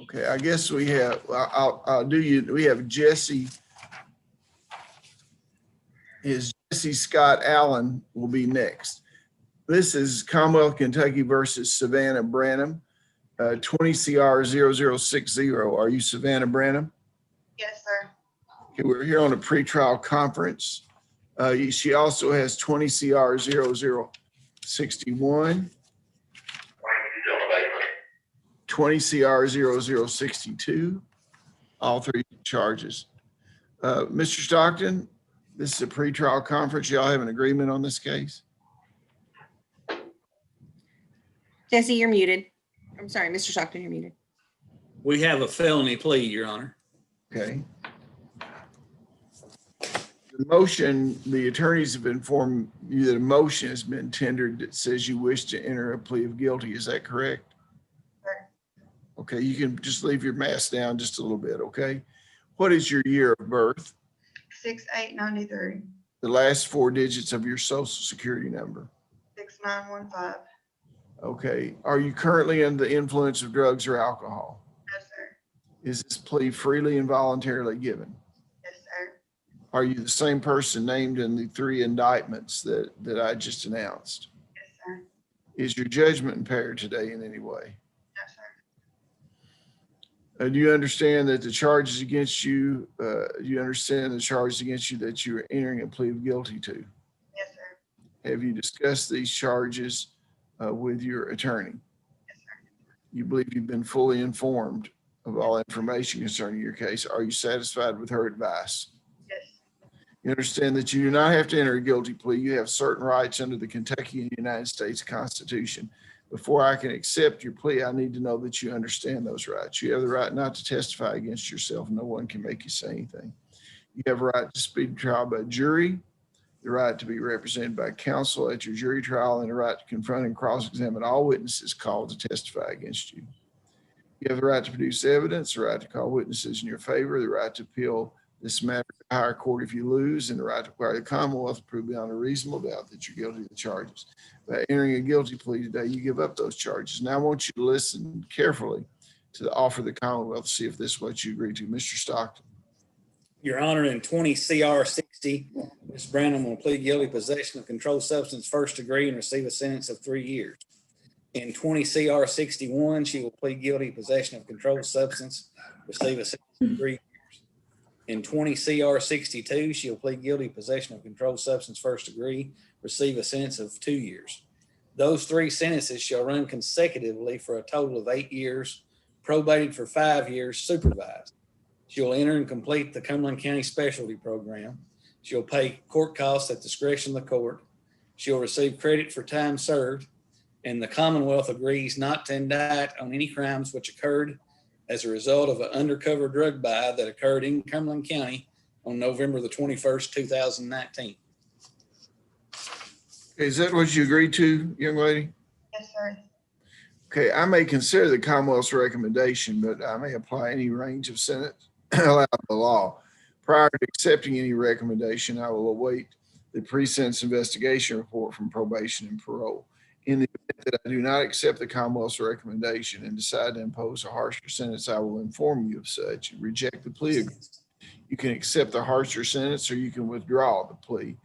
Okay, I guess we have, I'll do you, we have Jesse. Is Jesse Scott Allen will be next. This is Commonwealth Kentucky versus Savannah Branham, 20 CR 0060. Are you Savannah Branham? Yes, sir. Okay, we're here on a pretrial conference. She also has 20 CR 0061. 20 CR 0062, all three charges. Mr. Stockton, this is a pretrial conference. Y'all have an agreement on this case? Jesse, you're muted. I'm sorry, Mr. Stockton, you're muted. We have a felony plea, Your Honor. Okay. The motion, the attorneys have informed you that a motion has been tendered that says you wish to enter a plea of guilty. Is that correct? Okay, you can just leave your mask down just a little bit, okay? What is your year of birth? 6893. The last four digits of your social security number? 6915. Okay, are you currently under the influence of drugs or alcohol? No, sir. Is this plea freely and voluntarily given? Yes, sir. Are you the same person named in the three indictments that I just announced? Yes, sir. Is your judgment impaired today in any way? No, sir. Do you understand that the charges against you, that you are entering a plea of guilty to? Yes, sir. Have you discussed these charges with your attorney? Yes, sir. You believe you've been fully informed of all information concerning your case. Are you satisfied with her advice? Yes. You understand that you do not have to enter a guilty plea. You have certain rights under the Kentucky and United States Constitution. Before I can accept your plea, I need to know that you understand those rights. You have the right not to testify against yourself. No one can make you say anything. You have a right to speedy trial by jury, the right to be represented by counsel at your jury trial, and the right to confront and cross-examine all witnesses called to testify against you. You have the right to produce evidence, the right to call witnesses in your favor, the right to appeal this matter to the higher court if you lose, and the right to require the Commonwealth to prove beyond a reasonable doubt that you're guilty of the charges. By entering a guilty plea today, you give up those charges. Now I want you to listen carefully to the offer of the Commonwealth to see if this is what you agree to. Mr. Stockton. Your Honor, in 20 CR 60, Ms. Branham will plead guilty possession of controlled substance first degree and receive a sentence of 3 years. In 20 CR 61, she will plead guilty possession of controlled substance, receive a sentence of 3 years. In 20 CR 62, she will plead guilty possession of controlled substance first degree, receive a sentence of 2 years. Those three sentences shall run consecutively for a total of 8 years, probated for 5 years, supervised. She'll enter and complete the Cumberland County Specialty Program. She'll pay court costs at discretion of the court. She'll receive credit for time served, and the Commonwealth agrees not to indict on any crimes which occurred as a result of an undercover drug buy that occurred in Cumberland County on November the 21st, 2019. Is that what you agreed to, young lady? Yes, sir. Okay, I may consider the Commonwealth's recommendation, but I may apply any range of sentence allowed by the law. Prior to accepting any recommendation, I will await the pre-sentence investigation report from probation and parole. In the event that I do not accept the Commonwealth's recommendation and decide to impose a harsher sentence, I will inform you of such and reject the plea agreement. You can accept the harsher sentence or you can withdraw the plea.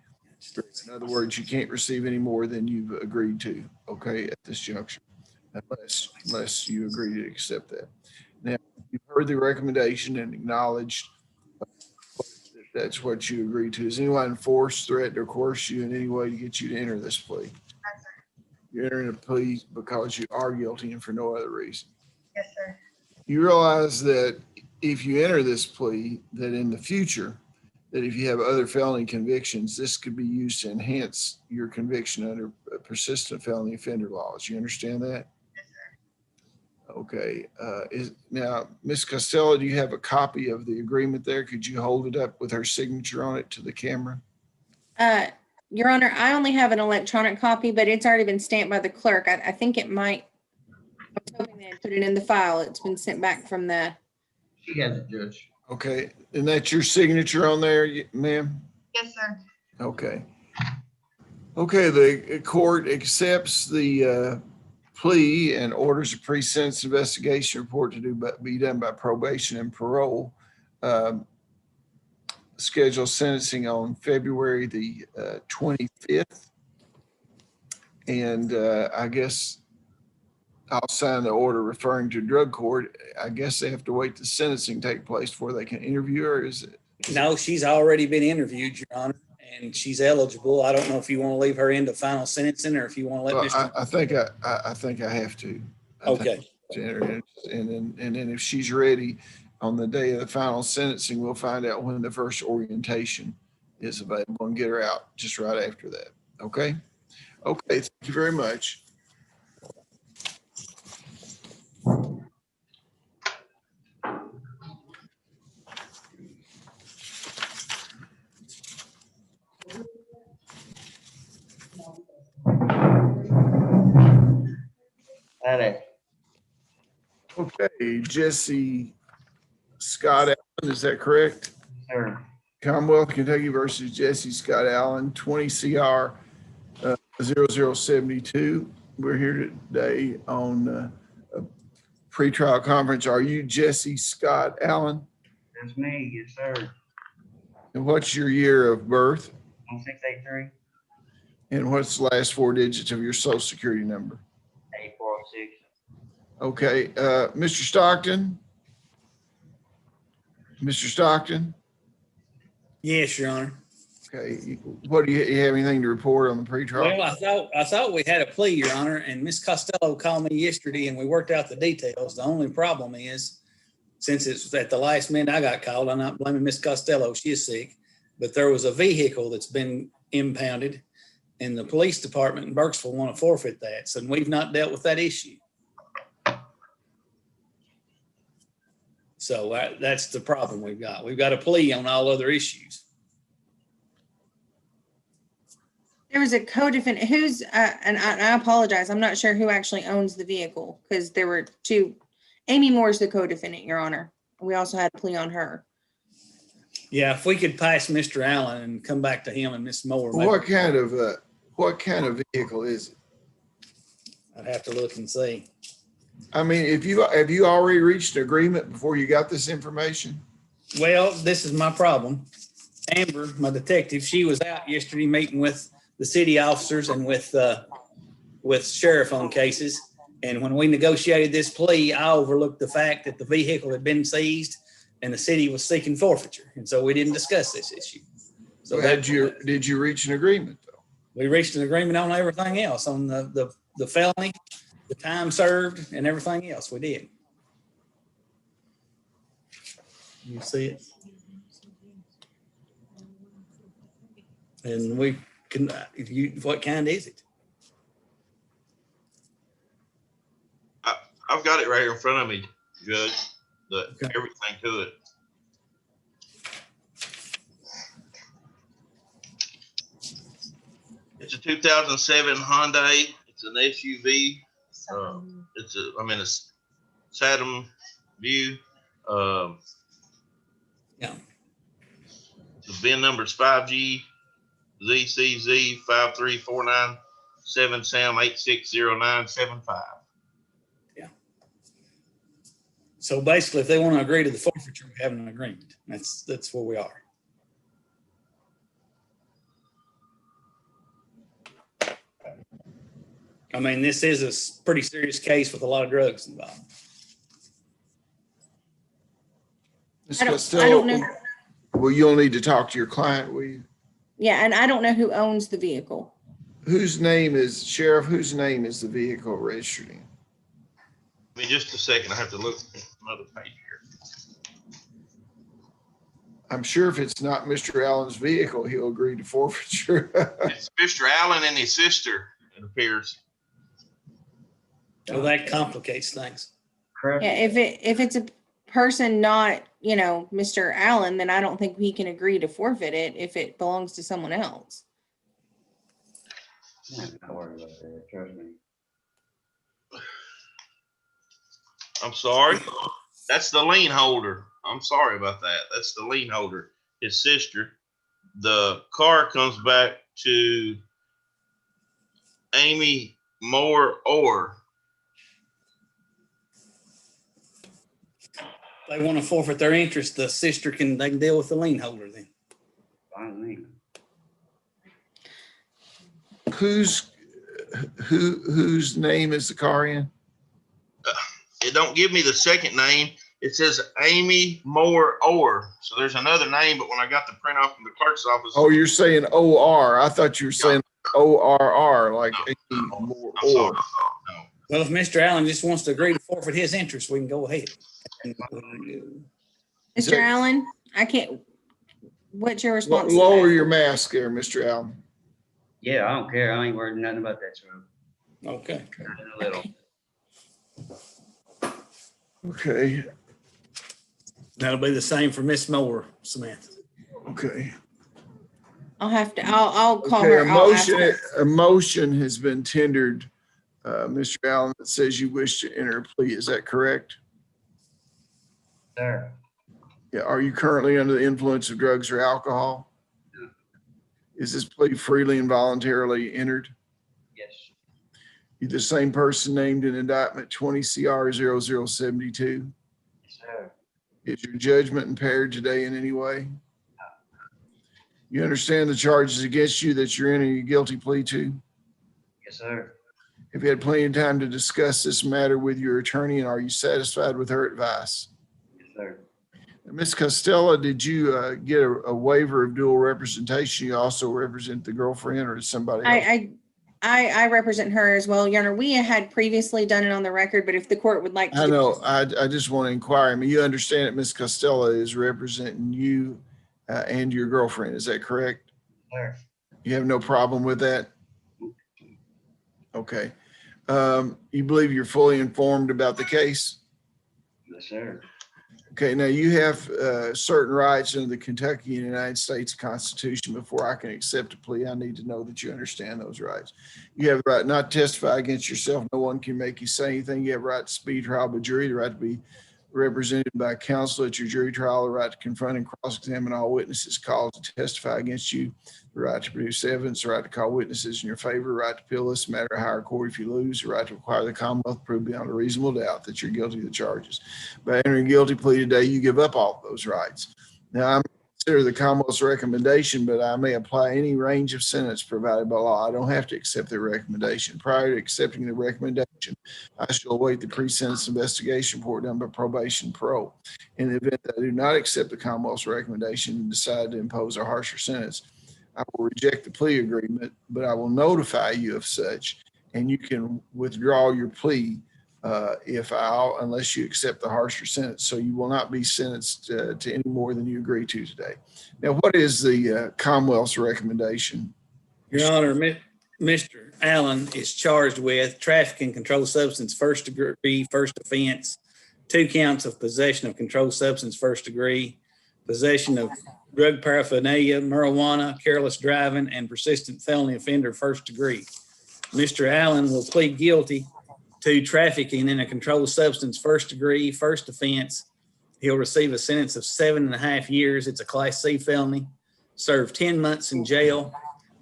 In other words, you can't receive any more than you've agreed to, okay, at this juncture, unless you agree to accept that. Now, you've heard the recommendation and acknowledged what the That's what you agreed to. Is anyone force, threaten, or coerce you in any way to get you to enter this plea? No, sir. You're entering a plea because you are guilty and for no other reason. Yes, sir. You realize that if you enter this plea, that in the future, that if you have other felony convictions, this could be used to enhance your conviction under persistent felony offender laws. You understand that? Yes, sir. Okay. Now, Ms. Costello, do you have a copy of the agreement there? Could you hold it up with her signature on it to the camera? Your Honor, I only have an electronic copy, but it's already been stamped by the clerk. I think it might, I was hoping they had put it in the file. It's been sent back from the, She has it, Judge. Okay. And that's your signature on there, ma'am? Yes, sir. Okay. Okay, the court accepts the plea and orders a pre-sentence investigation report to be done by probation and parole. Scheduled sentencing on February the 25th. And I guess I'll sign the order referring to drug court. I guess they have to wait the sentencing take place before they can interview her, is it? No, she's already been interviewed, Your Honor, and she's eligible. I don't know if you want to leave her into final sentencing or if you want to let Well, Mr. I think I have to. Okay. And then if she's ready on the day of the final sentencing, we'll find out when the first orientation is available and get her out just right after that. Okay? Okay, thank you very much. Okay, Jesse Scott Allen, is that correct? Sir. Commonwealth of Kentucky versus Jesse Scott Allen, 20 CR 0072. We're here today on a pretrial conference. Are you Jesse Scott Allen? That's me, yes, sir. And what's your year of birth? 1683, And what's the last four digits of your social security number? 8406. Okay, Mr. Stockton? Mr. Stockton? Yes, Your Honor. Okay, what do you have anything to report on the pretrial? Well, I thought we had a plea, Your Honor, and Miss Costello called me yesterday and we worked out the details. The only problem is, since it's at the last minute I got called, I'm not blaming Miss Costello, she is sick, but there was a vehicle that's been impounded and the police department in Burkesville want to forfeit that. So we've not dealt with that issue. So that's the problem we've got. We've got a plea on all other issues. there was a co-defendant who's, and I apologize, I'm not sure who actually owns the vehicle because there were two. Amy Moore's the co-defendant, Your Honor. We also had a plea on her. Yeah, if we could pass Mr. Allen and come back to him and Miss Moore. maybe- What kind of vehicle is it? I'd have to look and see. I mean, have you already reached an agreement before you got this information? Well, this is my problem. Amber, my detective, she was out yesterday meeting with the city officers and with sheriff on cases. And when we negotiated this plea, I overlooked the fact that the vehicle had been seized and the city was seeking forfeiture. And so we didn't discuss this issue. So did you reach an agreement though? We reached an agreement on everything else, on the felony, the time served and everything else. We did. You see it? And we can, what kind is it? I've got it right here in front of me, Judge, everything to it. It's a 2007 Hyundai. It's an SUV. It's a Saturn View. Yeah. The VIN number is 5G ZCZ 53497 Sam 860975. So basically, if they want to agree to the forfeiture, we have an agreement. That's where we are. I mean, this is a pretty serious case with a lot of drugs involved. Ms. I don't Costello, know. Well, you'll need to talk to your client, will you? Yeah, and I don't know who owns the vehicle. Whose name is the vehicle registered in? Give me just a second. I have to look at another page here. I'm sure if it's not Mr. Allen's vehicle, he'll agree to forfeiture. It's Mr. Allen and his sister, it appears. Well, that complicates things. Correct. Yeah, if it's a person not, Mr. Allen, then I don't think he can agree to forfeit it if it belongs to someone else. Yeah, don't worry about that, trust me. I'm sorry. That's the lien holder. I'm sorry about that. That's the lien holder, his sister. The car comes back to Amy Moore Orr. They want to forfeit their interest, the sister they can deal with the lien holder then. Fine with me. Whose name is the car in? It don't give me the second name. It says Amy Moore Orr. So there's another name, but when I got the print off from the clerk's office. Oh, you're saying OR. I thought you were saying ORR, like Amy Moore I'm sorry. Orr. No. Well, if Mr. Allen just wants to agree to forfeit his interest, we can go ahead. Mr. Allen, I can't, what's your response? to Lower that? your mask there, Mr. Allen. Yeah, I don't care. I ain't worried nothing about that, so. Okay. Not in a little. Okay, That'll be the same for Miss Moore, Samantha. okay. I'll call Okay, her. I'll ask her. a motion has been tendered, Mr. Allen, that says you wish to enter a plea. Is that correct? Sir. Yeah. Are you currently under the influence of drugs or alcohol? No. Is this plea freely and voluntarily entered? Yes. You the same person named in indictment 20 CR 0072? Yes, sir. Is your judgment impaired today in any way? You understand the charges against you that you're entering a guilty plea to? Yes, sir. Have you had plenty of time to discuss this matter with your attorney, and are you satisfied with her advice? Yes, sir. Ms. Costello, did you get a waiver of dual representation? You also represent the girlfriend, or is somebody else? I represent her as well, Your Honor. We had previously done it on the record, but if the court would like to. I know. I just want to inquire. I mean, you understand that Ms. Costello is representing you and your girlfriend. Is that correct? Sir. You have no problem with that? Okay. You believe you're fully informed about the case? Yes, sir. Okay, now you have certain rights under the Kentucky and United States Constitution. Before I can accept a plea, I need to know that you understand those rights. You have the right not to testify against yourself. No one can make you say anything. You have the right to speed trial by jury, the right to be represented by counsel at your jury trial, the right to confront and cross-examine all witnesses called to testify against you, the right to produce evidence, the right to call witnesses in your favor, the right to appeal this matter to higher court if you lose, the right to require the Commonwealth to prove beyond a reasonable doubt that you're guilty of the charges. By entering a guilty plea today, you give up all of those rights. Now, I'm consider the Commonwealth's recommendation, but I may apply any range of sentence provided by law. I don't have to accept their recommendation. Prior to accepting the recommendation, I shall await the pre-sentence investigation report done by probation parole. In the event that I do not accept the Commonwealth's recommendation and decide to impose a harsher sentence, I will reject the plea agreement, but I will notify you of such, and you can withdraw your plea unless you accept the harsher sentence. So you will not be sentenced to any more than you agree to today. Now, what is the Commonwealth's recommendation? Your Honor, Mr. Allen is charged with traffic and controlled substance, first degree, first offense, 2 counts of possession of controlled substance, first degree, possession of drug paraphernalia, marijuana, careless driving, and persistent felony offender, first degree. Mr. Allen will plead guilty to trafficking in a controlled substance, first degree, first offense. He'll receive a sentence of 7.5 years. It's a Class C felony. Serve 10 months in jail.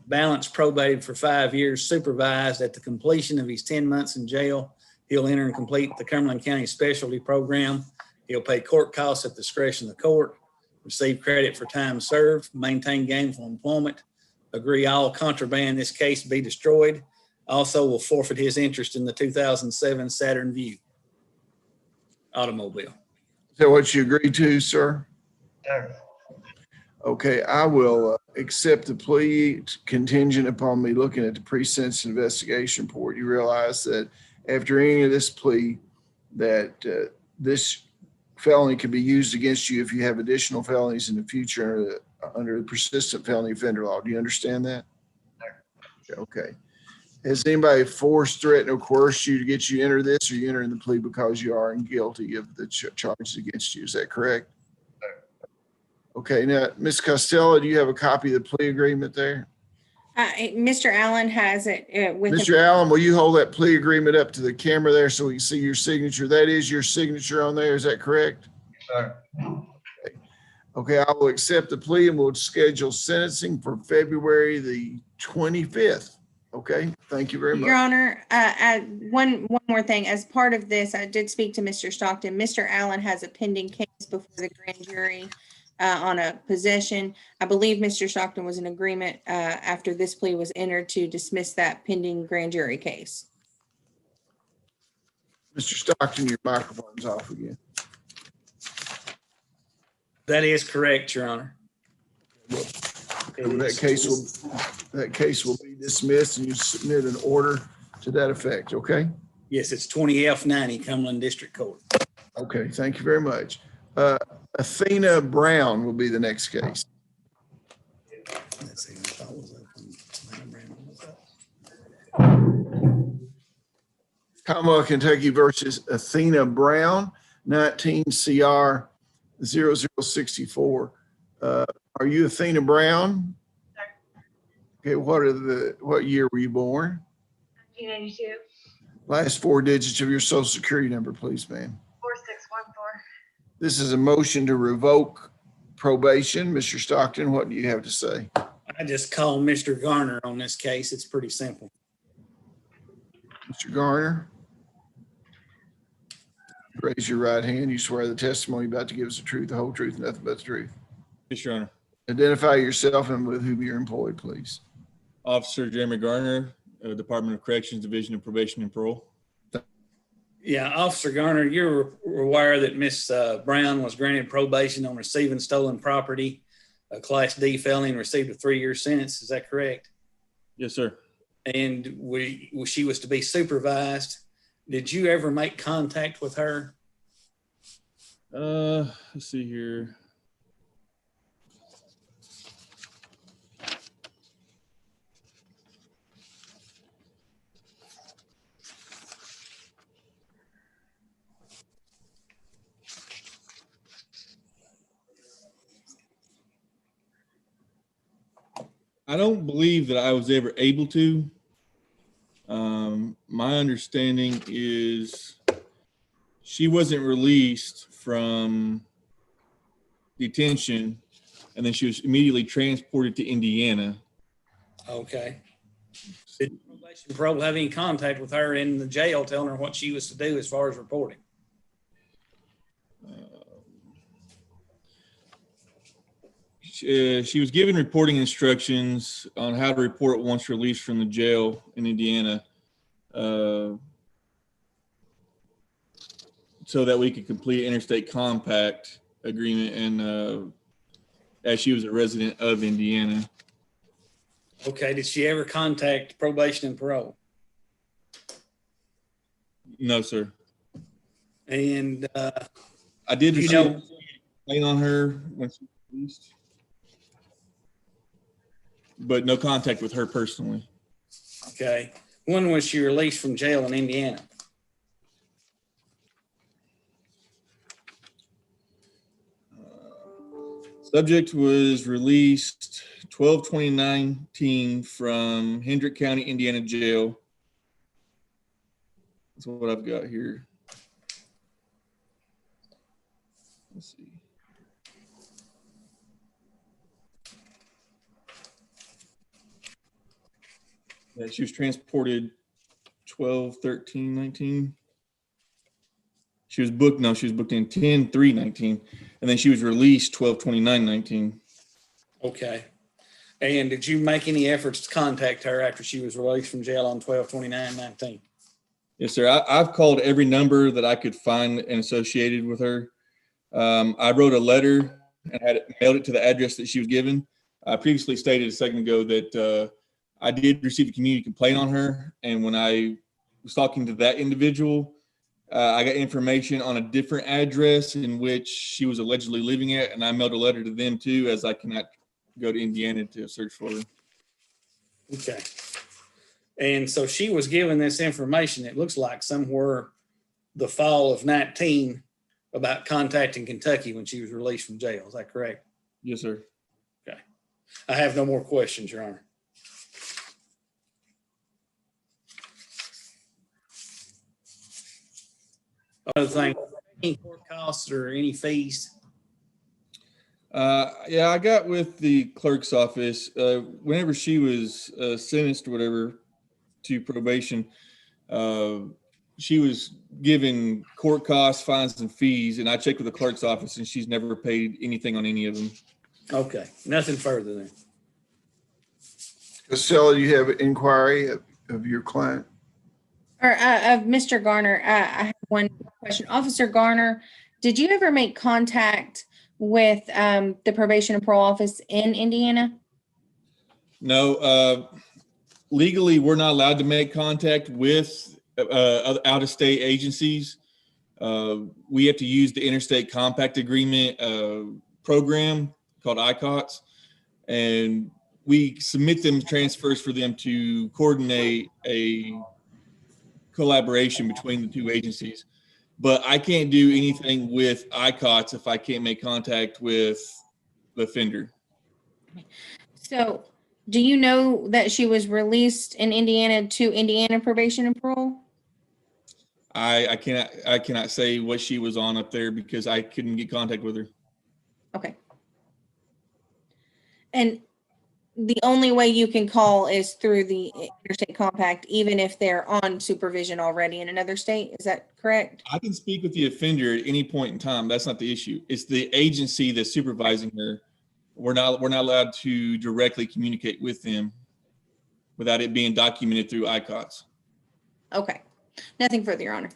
Balance probated for 5 years. Supervised. At the completion of his 10 months in jail, he'll enter and complete the Cumberland County Specialty Program. He'll pay court costs at the discretion of the court. Receive credit for time served. Maintain gainful employment. Agree all contraband in this case be destroyed. Also will forfeit his interest in the 2007 Saturn Vue automobile. Is that what you agreed to, sir? Sir. Okay, I will accept the plea contingent upon me looking at the pre-sentence investigation report. You realize that after any of this plea, that this felony can be used against you if you have additional felonies in the future under the persistent felony offender law. Do you understand that? Okay. Has anybody forced, threatened, or coerced you to get you to enter this, or you enter in the plea because you are guilty of the charges against you? Is that correct? Okay. Now, Ms. Costello, do you have a copy of the plea agreement there? Mr. Allen has it with him. Mr. Allen, will you hold that plea agreement up to the camera there so we can see your signature? That is your signature on there. Is that correct? Sir. Okay, I will accept the plea and we'll schedule sentencing for February the 25th. Okay, thank you very much. Your Honor, one more thing. As part of this, I did speak to Mr. Stockton. Mr. Allen has a pending case before the grand jury on a possession. I believe Mr. Stockton was in agreement after this plea was entered to dismiss that pending grand jury case. Mr. Stockton, your microphone's off again. That is correct, Your Honor. That case will be dismissed and you submit an order to that effect, okay? Yes, it's 20F90 Cumberland District Court. Okay, thank you very much. Athena Brown will be the next case. Let's see, I thought it was Athena Brown was up. Commonwealth of Kentucky versus Athena Brown, 19 CR 0064. Are you Athena Brown? Okay, what year were you born? 1982. Last four digits of your social security number, please, ma'am. 4614. This is a motion to revoke probation. Mr. Stockton, what do you have to say? I just call Mr. Garner on this case. It's pretty simple. Mr. Garner? Raise your right hand. You swear the testimony you're about to give us the truth, the whole truth, and nothing but the truth. Yes, Your Honor. Identify yourself and with whom you're employed, please. Officer Jeremy Garner, Department of Corrections, Division of Probation and Parole. Yeah, Officer Garner, you're aware that Miss Brown was granted probation on receiving stolen property, a Class D felony, and received a 3-year sentence. Is that correct? Yes, sir. And she was to be supervised. Did you ever make contact with her? Let's see here. I don't believe that I was ever able to. My understanding is she wasn't released from detention and then she was immediately transported to Indiana. Okay. Did probation parole have any contact with her in the jail telling her what she was to do as far as reporting? She was given reporting instructions on how to report once released from the jail in Indiana, so that we could complete interstate compact agreement, and as she was a resident of Indiana. Okay. Did she ever contact probation and parole? No, sir. And I did you receive know, a complaint on her when she was released, but no contact with her personally. okay. When was she released from jail in Indiana? Subject was released 12/20/19 from Hendrick County, Indiana jail. That's what I've got here. Let's see. Yeah, she was transported 12/13/19. She was booked in 10/3/19, and then she was released 12/29/19. Okay. And did you make any efforts to contact her after she was released from jail on 12/29/19? Yes, sir. I've called every number that I could find and associated with her. I wrote a letter and had mailed it to the address that she was given. I previously stated a second ago that I did receive a community complaint on her, and when I was talking to that individual, I got information on a different address in which she was allegedly living at, and I mailed a letter to them too, as I cannot go to Indiana to search for her. Okay. And so she was given this information, it looks like somewhere the fall of 19 about contacting Kentucky when she was released from jail. Is that correct? Yes, sir. Okay. I have no more questions, Your Honor. Other thing, any court costs or any fees? Yeah, I got with the clerk's office, whenever she was sentenced or whatever to probation, she was given court costs, fines, and fees, and I checked with the clerk's office, and she's never paid anything on any of them. Okay, nothing further then. Costello, you have an inquiry of your client? Or of Mr. Garner, I have one question. Officer Garner, did you ever make contact with the probation and parole office in Indiana? No, legally, we're not allowed to make contact with out-of-state agencies. We have to use the Interstate Compact Agreement program called ICOTS, and we submit them transfers for them to coordinate a collaboration between the two agencies. But I can't do anything with ICOTS if I can't make contact with the offender. So do you know that she was released in Indiana to Indiana probation and parole? I cannot say what she was on up there because I couldn't get contact with her. Okay. And the only way you can call is through the Interstate Compact, even if they're on supervision already in another state. Is that correct? I can speak with the offender at any point in time. That's not the issue. It's the agency that's supervising her. We're not allowed to directly communicate with them without it being documented through ICOTS. Okay. Nothing further, Your Honor.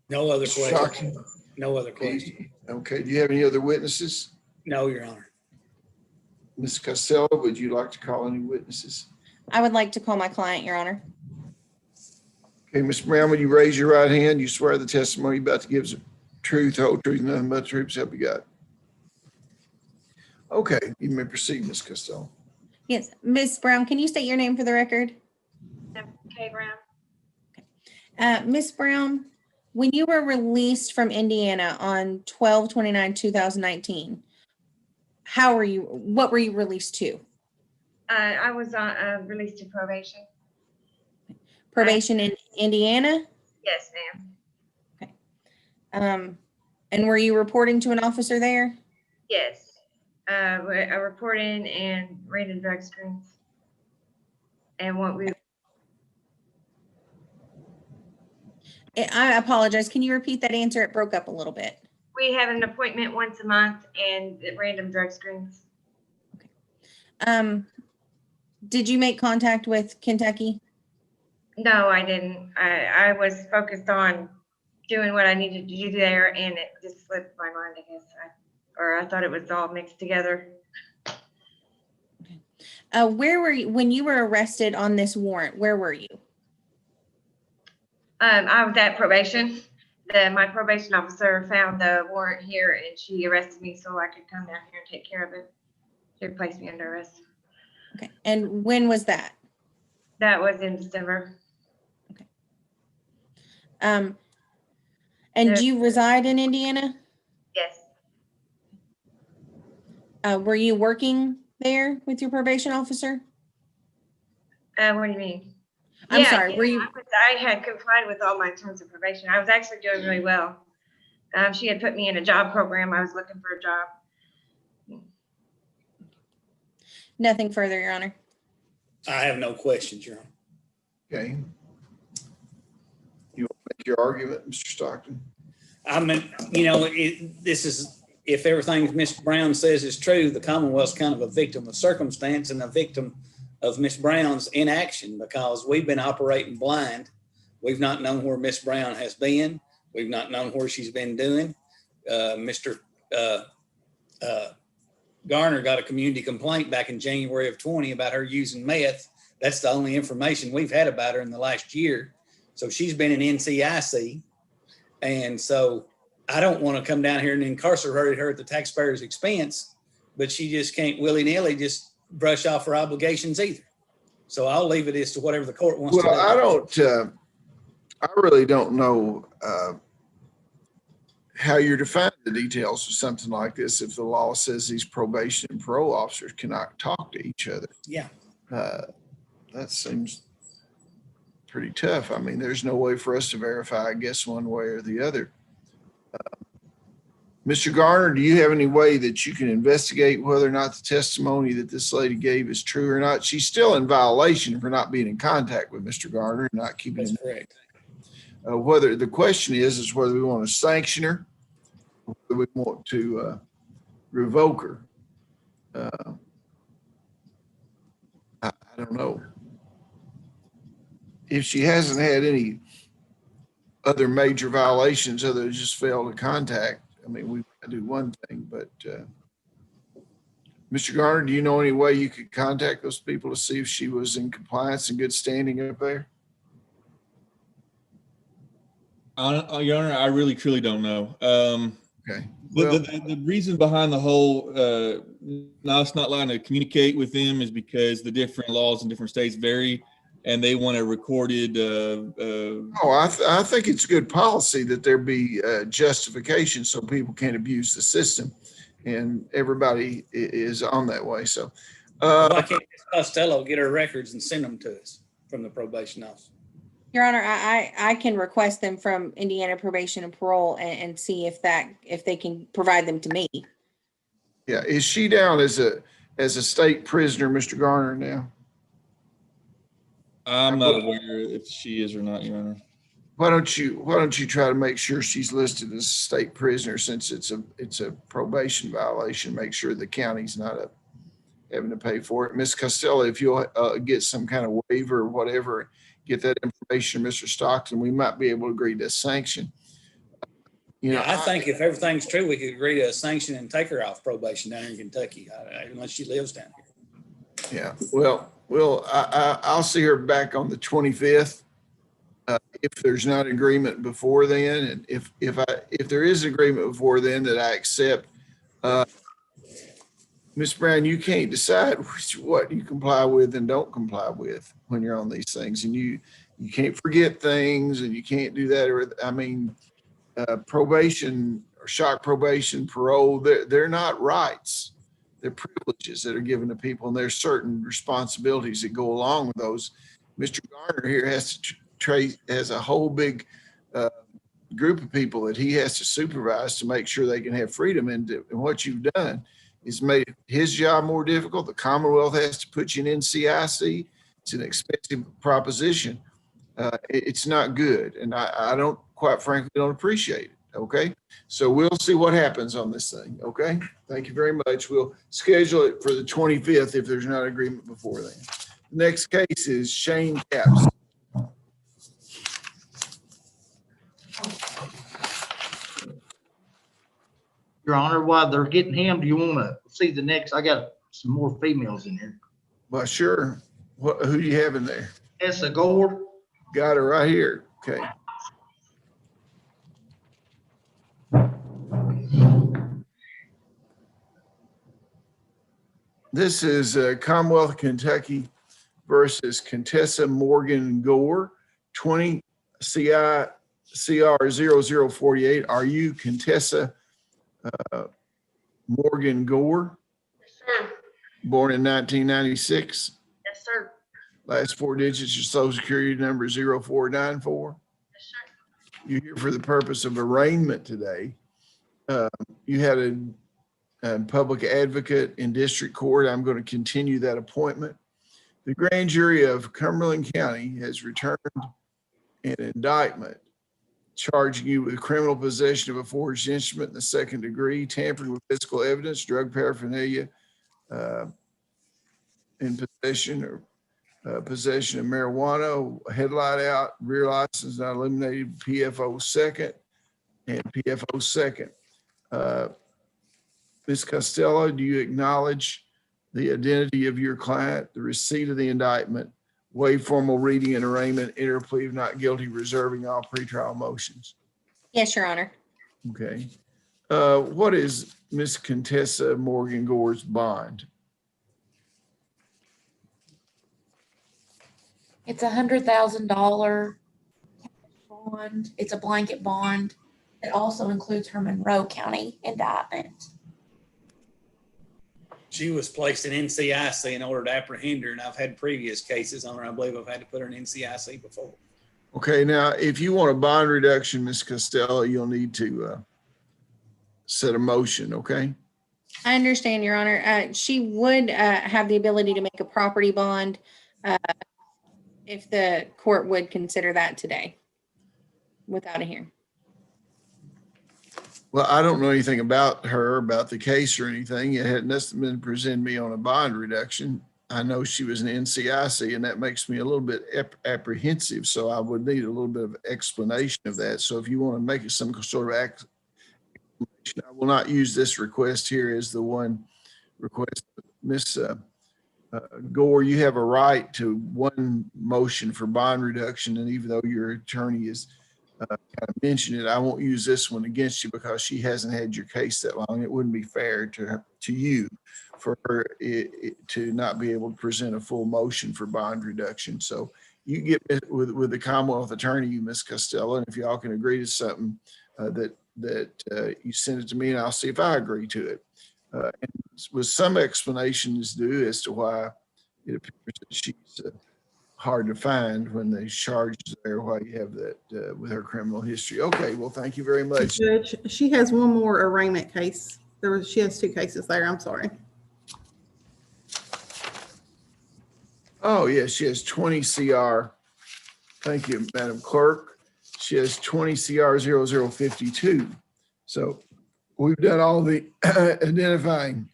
No other questions. Shocking. No other questions. Okay, do you have any other witnesses? No, Your Honor. Ms. Costello, would you like to call any witnesses? I would like to call my client, Your Honor. Okay, Mr. Brown, would you raise your right hand? You swear the testimony you're about to give is the truth, whole truth, nothing but the truth, so help you God. Okay, you may proceed, Ms. Costello. Yes. Ms. Brown, can you state your name for the record? Kay Brown. Ms. Brown, when you were released from Indiana on 12/29/2019, what were you released to? I was released to probation. Probation in Indiana? Yes, ma'am. And were you reporting to an officer there? Yes. I reported and rated drug screens. And what I apologize. Can you repeat that answer? It broke up a little bit. we have an appointment once a month and random drug screens. Did you make contact with Kentucky? No, I didn't. I was focused on doing what I needed to do there, and it just slipped my mind, I guess. I thought it was all mixed together. Where were you when you were arrested on this warrant? Where were you? I was at probation. My probation officer found the warrant here, and she arrested me so I could come down here and take care of it. She placed me under arrest. Okay. And when was that? That was in December. Okay. And do you reside in Indiana? Yes. Were you working there with your probation officer? What do you mean? I'm sorry. Were you? I had complied with all my terms of probation. I was actually doing really well. She had put me in a job program. I was looking for a job. Nothing further, Your Honor. I have no questions, Your Honor. Okay. You want to make your argument, Mr. Stockton? I mean, this is, if everything Mr. Brown says is true, the Commonwealth's kind of a victim of circumstance and a victim of Miss Brown's inaction, because we've been operating blind. We've not known where Miss Brown has been. We've not known where she's been doing. Mr. Garner got a community complaint back in January of 20 about her using meth. That's the only information we've had about her in the last year. So she's been in NCIC. And so I don't want to come down here and incarcerate her at the taxpayer's expense, but she just can't willy-nilly just brush off her obligations either. So I'll leave it as to whatever the court wants to do. Well, I really don't know how you're defining the details of something like this if the law says these probation and parole officers cannot talk to each other. Yeah. That seems pretty tough. I mean, there's no way for us to verify, I guess, one way or the other. Mr. Garner, do you have any way that you can investigate whether or not the testimony that this lady gave is true or not? She's still in violation for not being in contact with Mr. Garner and not keeping him. That's correct. Whether the question is whether we want to sanction her, or whether we want to revoke her. I don't know. If she hasn't had any other major violations other than just failed to contact, I mean, we do one thing, but Mr. Garner, do you know any way you could contact those people to see if she was in compliance and good standing up there? Your Honor, I really truly don't know. Okay. Well, the reason behind the whole us not allowing to communicate with them is because the different laws in different states vary, and they want a recorded. I think it's good policy that there be justification so people can't abuse the system, and everybody is on that way. So, why can't Costello get her records and send them to us from the probation office? Your Honor, I can request them from Indiana Probation and Parole and see if they can provide them to me. Yeah, is she down as a state prisoner, Mr. Garner, now? I'm not aware if she is or not, Your Honor. Why don't you try to make sure she's listed as a state prisoner, since it's a probation violation? Make sure the county's not having to pay for it. Ms. Costello, if you'll get some kind of waiver or whatever, get that information, Mr. Stockton, we might be able to agree to a sanction. I think if everything's true, we could agree to a sanction and take her off probation down here in Kentucky, unless she lives down here. Yeah, well, I'll see her back on the 25th. If there's not agreement before then, and if there is agreement before then that I accept, Ms. Brown, you can't decide what you comply with and don't comply with when you're on these things, and you can't forget things, and you can't do that. Or I mean, probation or shock probation, parole, they're not rights. They're privileges that are given to people, and there's certain responsibilities that go along with those. Mr. Garner here has a whole big group of people that he has to supervise to make sure they can have freedom. And what you've done is made his job more difficult. The Commonwealth has to put you in NCIC. It's an expensive proposition. It's not good, and I don't, quite frankly, don't appreciate it. Okay, so we'll see what happens on this thing. Okay, thank you very much. We'll schedule it for the 25th if there's not agreement before then. Next case is Shane Capps. Your Honor, while they're getting him, do you want to see the next? I got some more females in here. Well, sure. Who do you have in there? Tessa Gore. Got her right here. Okay. This is Commonwealth of Kentucky versus Contessa Morgan Gore, 20 CR 0048. Are you Contessa Morgan Gore? Yes, sir. Born in 1996. Yes, sir. Last four digits, your social security number 0494. Yes, sir. You're here for the purpose of arraignment today. You had a public advocate in district court. I'm going to continue that appointment. The grand jury of Cumberland County has returned an indictment charging you with criminal possession of a forged instrument in the second degree, tampering with physical evidence, drug paraphernalia, in possession or possession of marijuana, headlight out, rear license not eliminated, PFO second, and PFO second. Ms. Costello, do you acknowledge the identity of your client, the receipt of the indictment, waive formal reading and arraignment, enter plea of not guilty, reserving all pretrial motions? Yes, Your Honor. Okay. What is Ms. Contessa Morgan Gore's bond? It's $100,000 bond. It's a blanket bond. It also includes her Monroe County indictment. She was placed in NCIC in order to apprehend her, and I've had previous cases on her. I believe I've had to put her in NCIC before. Okay, now, if you want a bond reduction, Ms. Costello, you'll need to set a motion, okay? I understand, Your Honor. She would have the ability to make a property bond if the court would consider that today without a hearing. Well, I don't know anything about her, about the case or anything. It hadn't been presented to me on a bond reduction. I know she was an NCIC, and that makes me a little bit apprehensive. So I would need a little bit of explanation of that. So if you want to make it some sort of explanation, I will not use this request here as the one request. Ms. Gore, you have a right to one motion for bond reduction. And even though your attorney is kind of mentioned it, I won't use this one against you because she hasn't had your case that long. It wouldn't be fair to you for her to not be able to present a full motion for bond reduction. So you get with the Commonwealth attorney, Ms. Costello, and if y'all can agree to something that you send it to me, and I'll see if I agree to it. And with some explanations due as to why it appears that she's hard to find when the charge is there, why you have that with her criminal history. Okay, well, thank you very much. Judge, she has one more arraignment case. She has 2 cases there. I'm sorry. Oh, yes, she has 20 CR. Thank you, Madam Clerk. She has 20 CR 0052. So we've done all the identifying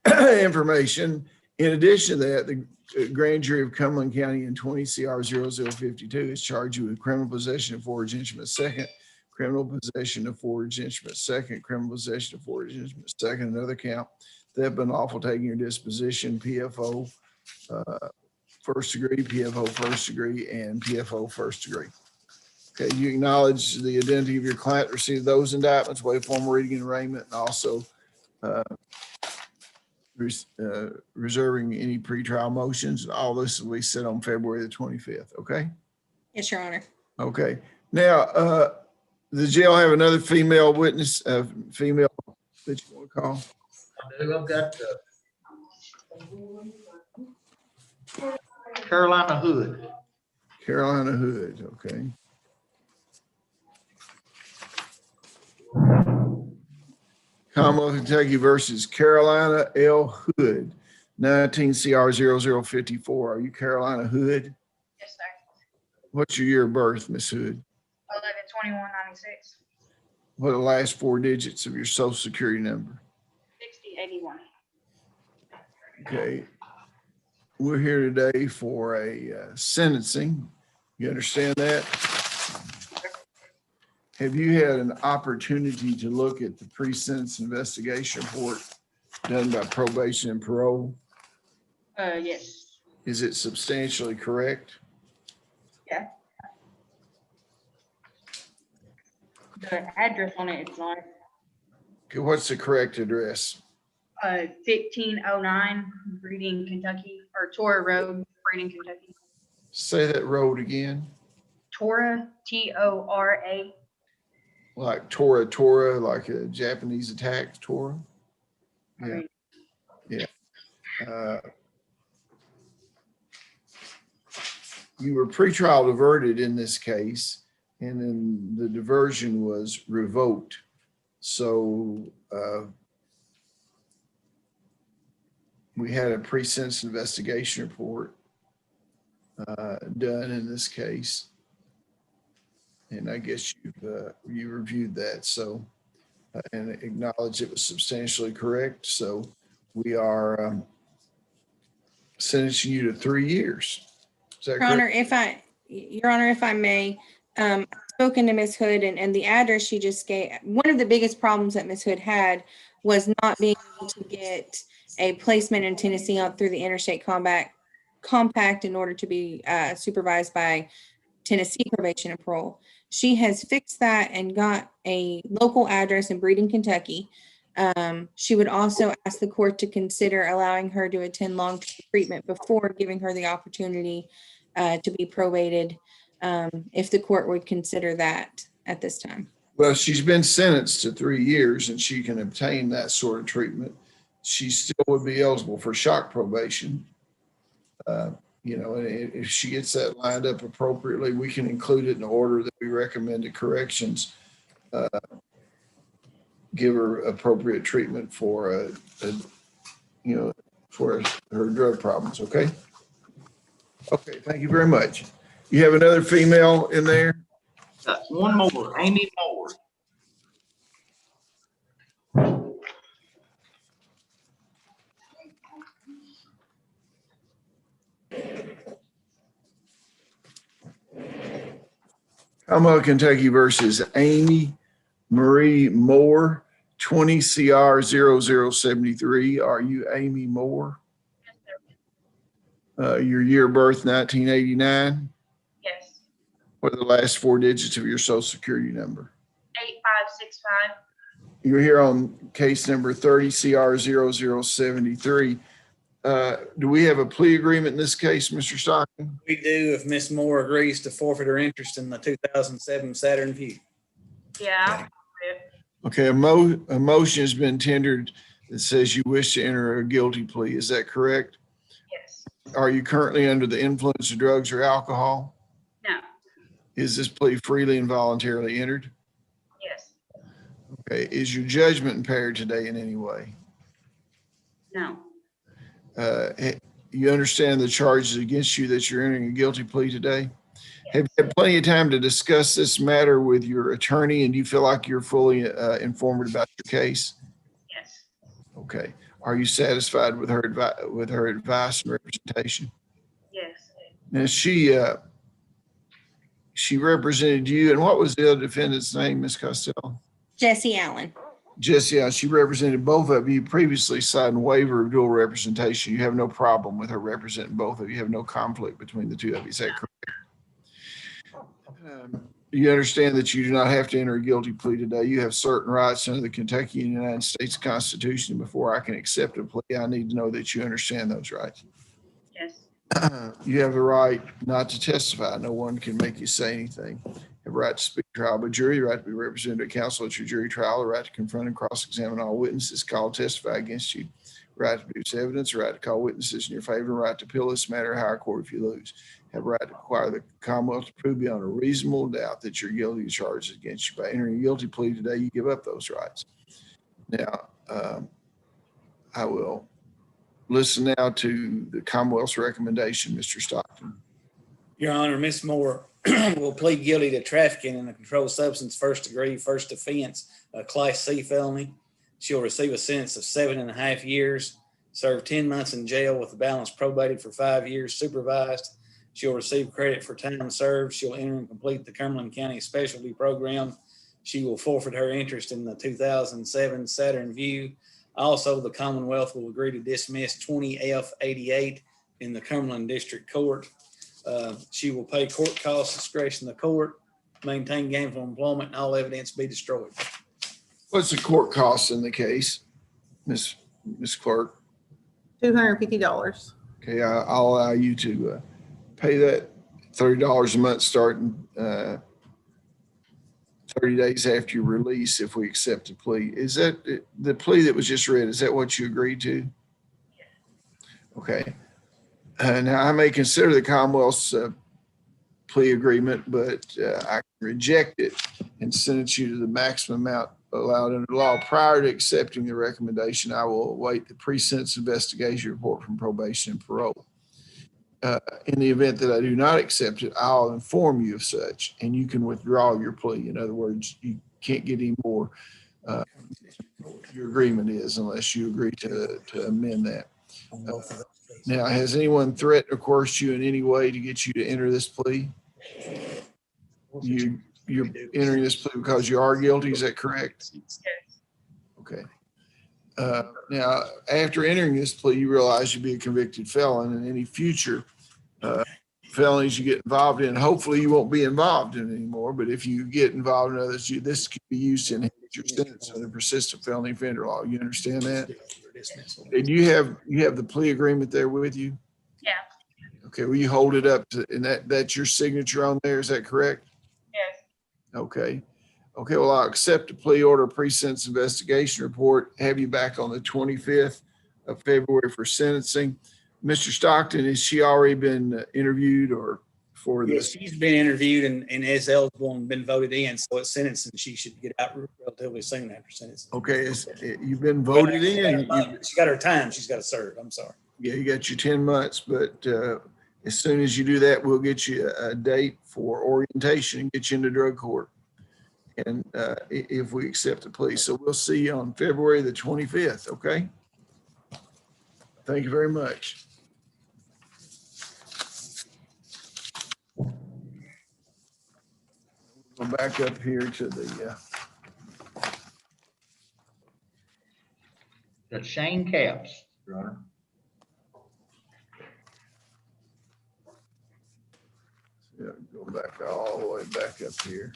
information. In addition to that, the grand jury of Cumberland County in 20 CR 0052 is charged you with criminal possession of forged instrument second, criminal possession of forged instrument second, criminal possession of forged instrument second, another count, theft, unlawful taking or disposition, PFO first degree, PFO first degree, and PFO first degree. Okay, you acknowledge the identity of your client, receive those indictments, waive formal reading and arraignment, and also reserving any pretrial motions. All this will be set on February the 25th, okay? Yes, Your Honor. Okay. Now, the jail have another female witness, female that you want to call? I do. I've got Carolina Hood. Carolina Hood, okay. Commonwealth of Kentucky versus Carolina L. Hood, 19 CR 0054. Are you Carolina Hood? Yes, sir. What's your year of birth, Miss Hood? 11/21/96. What are the last 4 digits of your social security number? 6081. Okay. We're here today for a sentencing. You understand that? Have you had an opportunity to look at the pre-sentence investigation report done by probation and parole? Yes. Is it substantially correct? Yeah. The address on it is not. Okay, what's the correct address? 1509 Breeding, Kentucky, or Tora Road, Breeding, Kentucky. Say that road again. Tora, Tora. Like Tora, like a Japanese attack, Tora? Yeah. Yeah. You were pretrial diverted in this case, and then the diversion was revoked. So we had a pre-sentence investigation report done in this case. And I guess you reviewed that, so and acknowledged it was substantially correct. So we are sentencing you to 3 years. Is that Your correct? Honor, if I may, I've spoken to Ms. Hood, and the address she just gave, one of the biggest problems that Ms. Hood had was not being able to get a placement in Tennessee through the interstate compact in order to be supervised by Tennessee probation and parole. She has fixed that and got a local address in Breeden, Kentucky. She would also ask the court to consider allowing her to attend long-term treatment before giving her the opportunity to be probated, if the court would consider that at this time. Well, she's been sentenced to 3 years and she can obtain that sort of treatment. She still would be eligible for shock probation. You know, and if she gets that lined up appropriately, we can include it in the order that we recommend to corrections. Give her appropriate treatment for you know, for her drug problems. Okay. Okay. Thank you very much. You have another female in there? Got one more, Amy Moore. Commonwealth of Kentucky versus Amy Marie Moore, 20 CR 0073. Are you Amy Moore? Your year of birth, 1989? Yes, What are the last 4 digits of your social security number? 8565. You're here on case number 30 CR 0073. Do we have a plea agreement in this case, Mr. Stockton? We do if Miss Moore agrees to forfeit her interest in the 2007 Saturn View. Yeah. Okay, a motion has been tendered that says you wish to enter a guilty plea. Is that correct? Yes. Are you currently under the influence of drugs or alcohol? No. Is this plea freely and voluntarily entered? Yes. Okay, is your judgment impaired today in any way? No. You understand the charges against you that you're entering a guilty plea today? Have you had plenty of time to discuss this matter with your attorney, and do you feel like you're fully informed about your case? Yes. Okay. Are you satisfied with her advice and representation? Yes. Now, she represented you, and what was the other defendant's name, Ms. Costello? Jesse Allen. Jesse, she represented both of you, previously signed a waiver of dual representation. You have no problem with her representing both of you. You have no conflict between the two of you. Is that correct? You understand that you do not have to enter a guilty plea today. You have certain rights under the Kentucky and United States Constitution. Before I can accept a plea, I need to know that you understand those rights. Yes. You have the right not to testify. No one can make you say anything. You have a right to speak trial by jury, the right to be represented at counsel at your jury trial, the right to confront and cross-examine all witnesses called to testify against you, the right to produce evidence, the right to call witnesses in your favor, the right to appeal this matter to higher court if you lose. You have a right to require the Commonwealth to prove beyond a reasonable doubt that you're guilty of charges against you. By entering a guilty plea today, you give up those rights. Now, I will listen now to the Commonwealth's recommendation, Mr. Stockton. Your Honor, Miss Moore will plead guilty to trafficking in a controlled substance, first degree, first offense, a Class C felony. She'll receive a sentence of 7.5 years, serve 10 months in jail with the balance probated for 5 years, supervised. She'll receive credit for time served. She'll enter and complete the Cumberland County Specialty Program. She will forfeit her interest in the 2007 Saturn View. Also, the Commonwealth will agree to dismiss 20F88 in the Cumberland District Court. She will pay court costs, discretion of the court, maintain gainful employment, and all evidence be destroyed. What's the court cost in the case, Miss Clerk? $250. Okay, I'll allow you to pay that $30 a month starting 30 days after your release if we accept the plea. Is that the plea that was just read? Is that what you agreed to? Okay. Now, I may consider the Commonwealth's plea agreement, but I can reject it and sentence you to the maximum amount allowed under the law. Prior to accepting the recommendation, I will await the pre-sentence investigation report from probation and parole. In the event that I do not accept it, I'll inform you of such, and you can withdraw your plea. In other words, you can't get any more. Your agreement is unless you agree to amend that. Now, has anyone threatened or coerced you in any way to get you to enter this plea? You're entering this plea because you are guilty, is that correct? Yes. Okay. Now, after entering this plea, you realize you'll be a convicted felon, and any future felonies you get involved in, hopefully you won't be involved in anymore. But if you get involved in others, this could be used to enhance your sentence under persistent felony offender law. You understand that? And you have the plea agreement there with you? Yeah. Okay, will you hold it up and that's your signature on there? Is that correct? Yes. Okay. Okay, well, I'll accept the plea order pre-sentence investigation report, have you back on the 25th of February for sentencing. Mr. Stockton, has she already been interviewed or for Yes, this? she's been interviewed and is eligible and been voted in, so it's sentenced and she should get out relatively soon after sentencing. Okay, you've been voted in. She got her time she's got to serve. I'm sorry. Yeah, you got your 10 months, but as soon as you do that, we'll get you a date for orientation and get you into drug court. And if we accept the plea. So we'll see you on February the 25th, okay? Thank you very much. Go back up here to That's Shane Caps, Your Honor. Yeah, go back all the way back up here.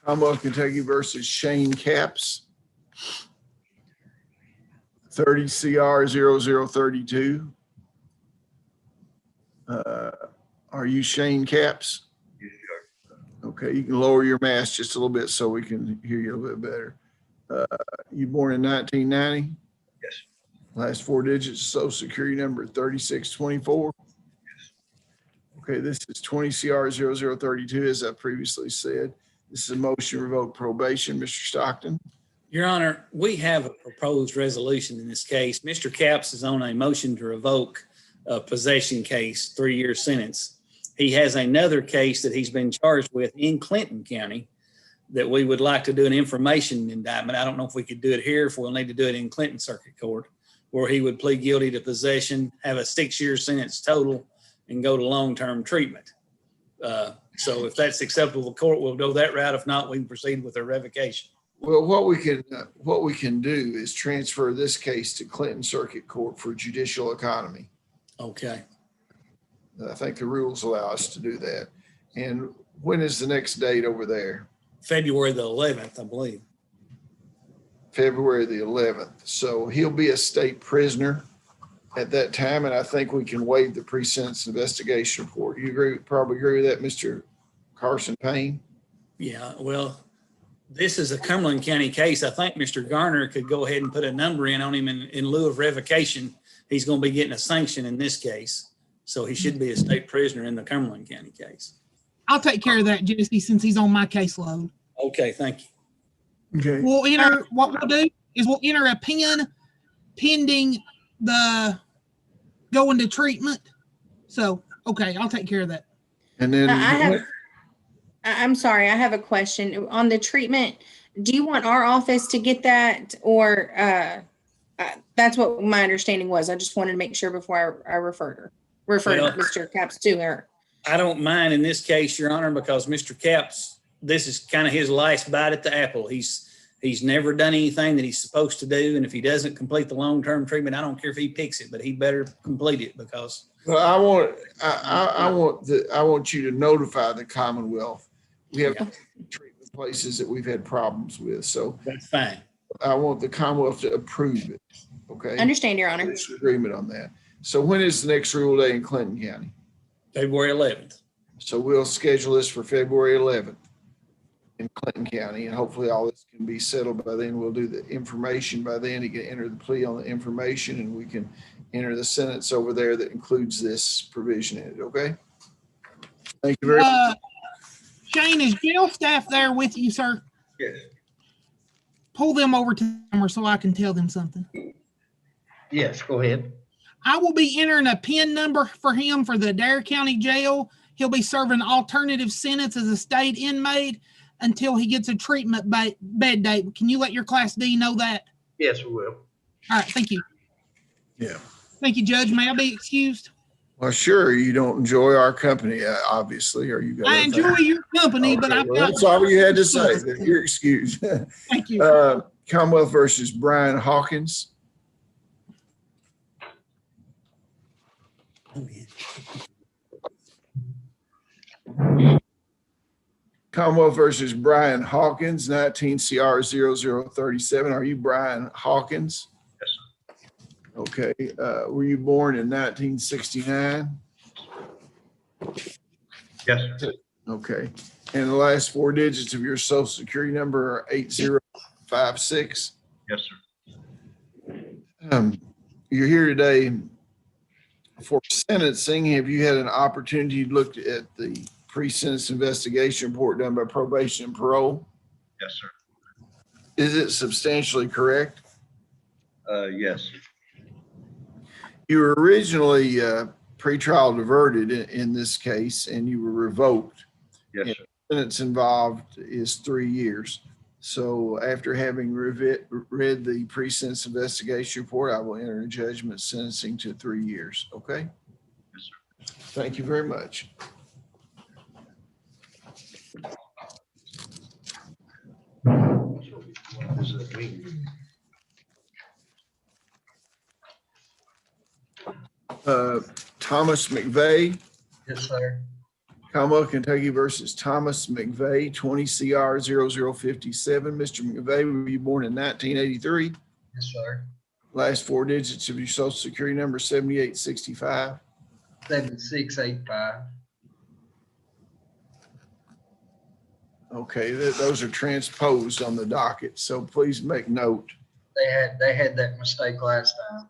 Commonwealth Kentucky versus Shane Caps. 30 CR 0032. Are you Shane Caps? Okay, you can lower your mask just a little bit so we can hear you a little bit better. You born in 1990? Yes. Last four digits, social security number 3624. Yes. Okay, this is 20 CR 0032, as I previously said. This is a motion to revoke probation. Mr. Stockton? Your Honor, we have a proposed resolution in this case. Mr. Capps is on a motion to revoke a possession case, 3-year sentence. He has another case that he's been charged with in Clinton County that we would like to do an information indictment. I don't know if we could do it here, if we'll need to do it in Clinton Circuit Court, where he would plead guilty to possession, have a 6-year sentence total, and go to long-term treatment. So if that's acceptable to court, we'll go that route. If not, we can proceed with a revocation. Well, what we can do is transfer this case to Clinton Circuit Court for judicial economy. Okay. I think the rules allow us to do that. And when is the next date over there? February the 11th, I believe. February the 11th. So he'll be a state prisoner at that time, and I think we can waive the pre-sentence investigation report. You agree? Probably agree with that, Mr. Carson Payne? Yeah, well, this is a Cumberland County case. I think Mr. Garner could go ahead and put a number in on him in lieu of revocation. He's going to be getting a sanction in this case. So he should be a state prisoner in the Cumberland County case. I'll take care of that, Jesse, since he's on my caseload. Okay, thank you. Okay. What we'll do is we'll enter a pin pending the going to treatment. So, okay, I'll take care of that. And then I'm sorry, I have a question on the treatment. Do you want our office to get that, or that's what my understanding was? I just wanted to make sure before I referred Mr. Capps to her. I don't mind in this case, Your Honor, because Mr. Capps, this is kind of his last bite at the apple. He's never done anything that he's supposed to do, and if he doesn't complete the long-term treatment, I don't care if he picks it, but he better complete it because. Well, I want you to notify the Commonwealth. We have treatment places that we've had problems with, so that's fine. I want the Commonwealth to approve it. Okay. Understand, Your Honor. There's agreement on that. So when is the next rule day in Clinton County? February 11th. So we'll schedule this for February 11th in Clinton County, and hopefully all this can be settled by then. We'll do the information by then. He can enter the plea on the information, and we can enter the sentence over there that includes this provision in it. Okay. Thank you very much. Shane, is jail staff there with you, sir? Yes. Pull them over to the camera so I can tell them something. Yes, go ahead. I will be entering a PIN number for him for the Adair County Jail. He'll be serving an alternative sentence as a state inmate until he gets a treatment bed date. Can you let your Class D know that? Yes, we will. All right, thank you. Yeah. Thank you, Judge. May I be excused? Well, sure, you don't enjoy our company, obviously, or you got. I enjoy your company, but I've got. That's all you had to say. You're excused. Thank you. Commonwealth versus Brian Hawkins. Commonwealth versus Brian Hawkins, 19 CR 0037. Are you Brian Hawkins? Yes, sir. Okay. Were you born in 1969? Yes, sir. Okay. And the last four digits of your social security number are 8056. Yes, sir. You're here today for sentencing. Have you had an opportunity to look at the pre-sentence investigation report done by probation and parole? Yes, sir. Is it substantially correct? Yes. You were originally pretrial diverted in this case, and you were revoked. Yes, and sir. the sentence involved is 3 years. So after having read the pre-sentence investigation report, I will enter a judgment sentencing to 3 years. Okay? Yes, sir. Thank you very much. What does that mean? Thomas McVeigh, Yes, sir. Commonwealth Kentucky versus Thomas McVeigh, 20 CR 0057. Mr. McVeigh, were you born in 1983? Yes, sir. Last four digits of your social security number, 7865. 7685. Okay, those are transposed on the docket, so please make note. They had that mistake last time.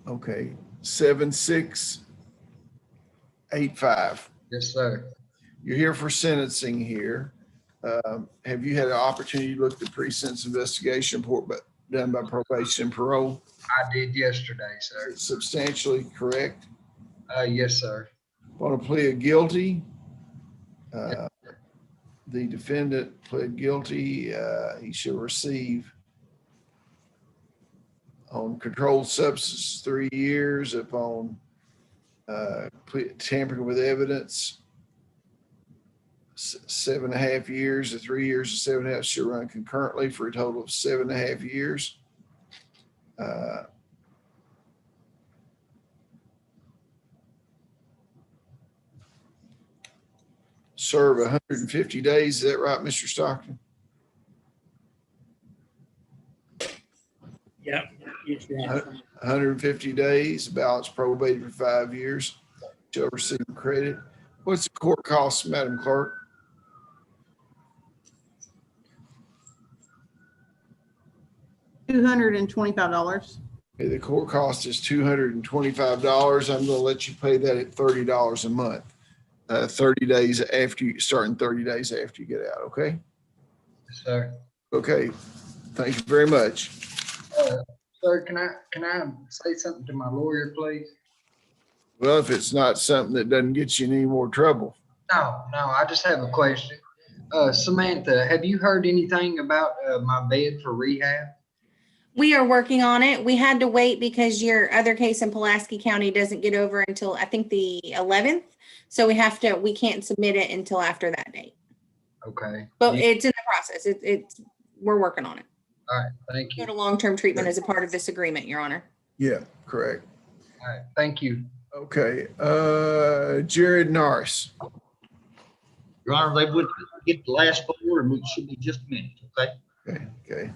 Okay, 7685. Yes, sir. You're here for sentencing here. Have you had an opportunity to look at the pre-sentence investigation report done by probation and parole? I did yesterday, sir. Substantially correct? Yes, sir. On a plea of guilty, the defendant pled guilty. He shall receive on controlled substance 3 years, upon tampering with evidence 7.5 years. The 3 years and 7.5 shall run concurrently for a total of 7.5 years. Serve 150 days. Is that right, Mr. Stockton? Yep. 150 days, balance probated for 5 years, shall receive credit. What's the court cost, Madam Clerk? $225. Okay, the court cost is $225. I'm gonna let you pay that at $30 a month. 30 days after you, starting 30 days after you get out, okay? Yes, sir. Okay, thank you very much. Sir, can I say something to my lawyer, please? Well, if it's not something that doesn't get you in any more trouble. No, I just have a question. Samantha, have you heard anything about my bed for rehab? We are working on it. We had to wait because your other case in Pulaski County doesn't get over until I think the 11th. So we can't submit it until after that date. Okay. But it's in the process. We're working on it. All right, thank you. Go to long-term treatment as a part of this agreement, Your Honor. Yeah, correct. All right, thank you. Okay, Jared Norris. Your Honor, they would get the last four and it should be just minutes, okay? Okay.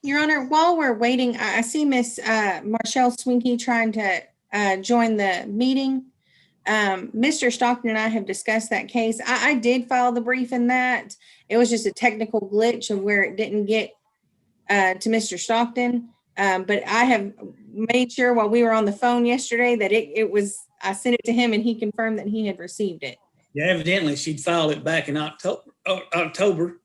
Your Honor, while we're waiting, I see Miss Marshall Swinky trying to join the meeting. Mr. Stockton and I have discussed that case. I did file the brief in that. It was just a technical glitch of where it didn't get to Mr. Stockton. But I have made sure while we were on the phone yesterday that I sent it to him and he confirmed that he had received it. Yeah, evidently she'd filed it back in October.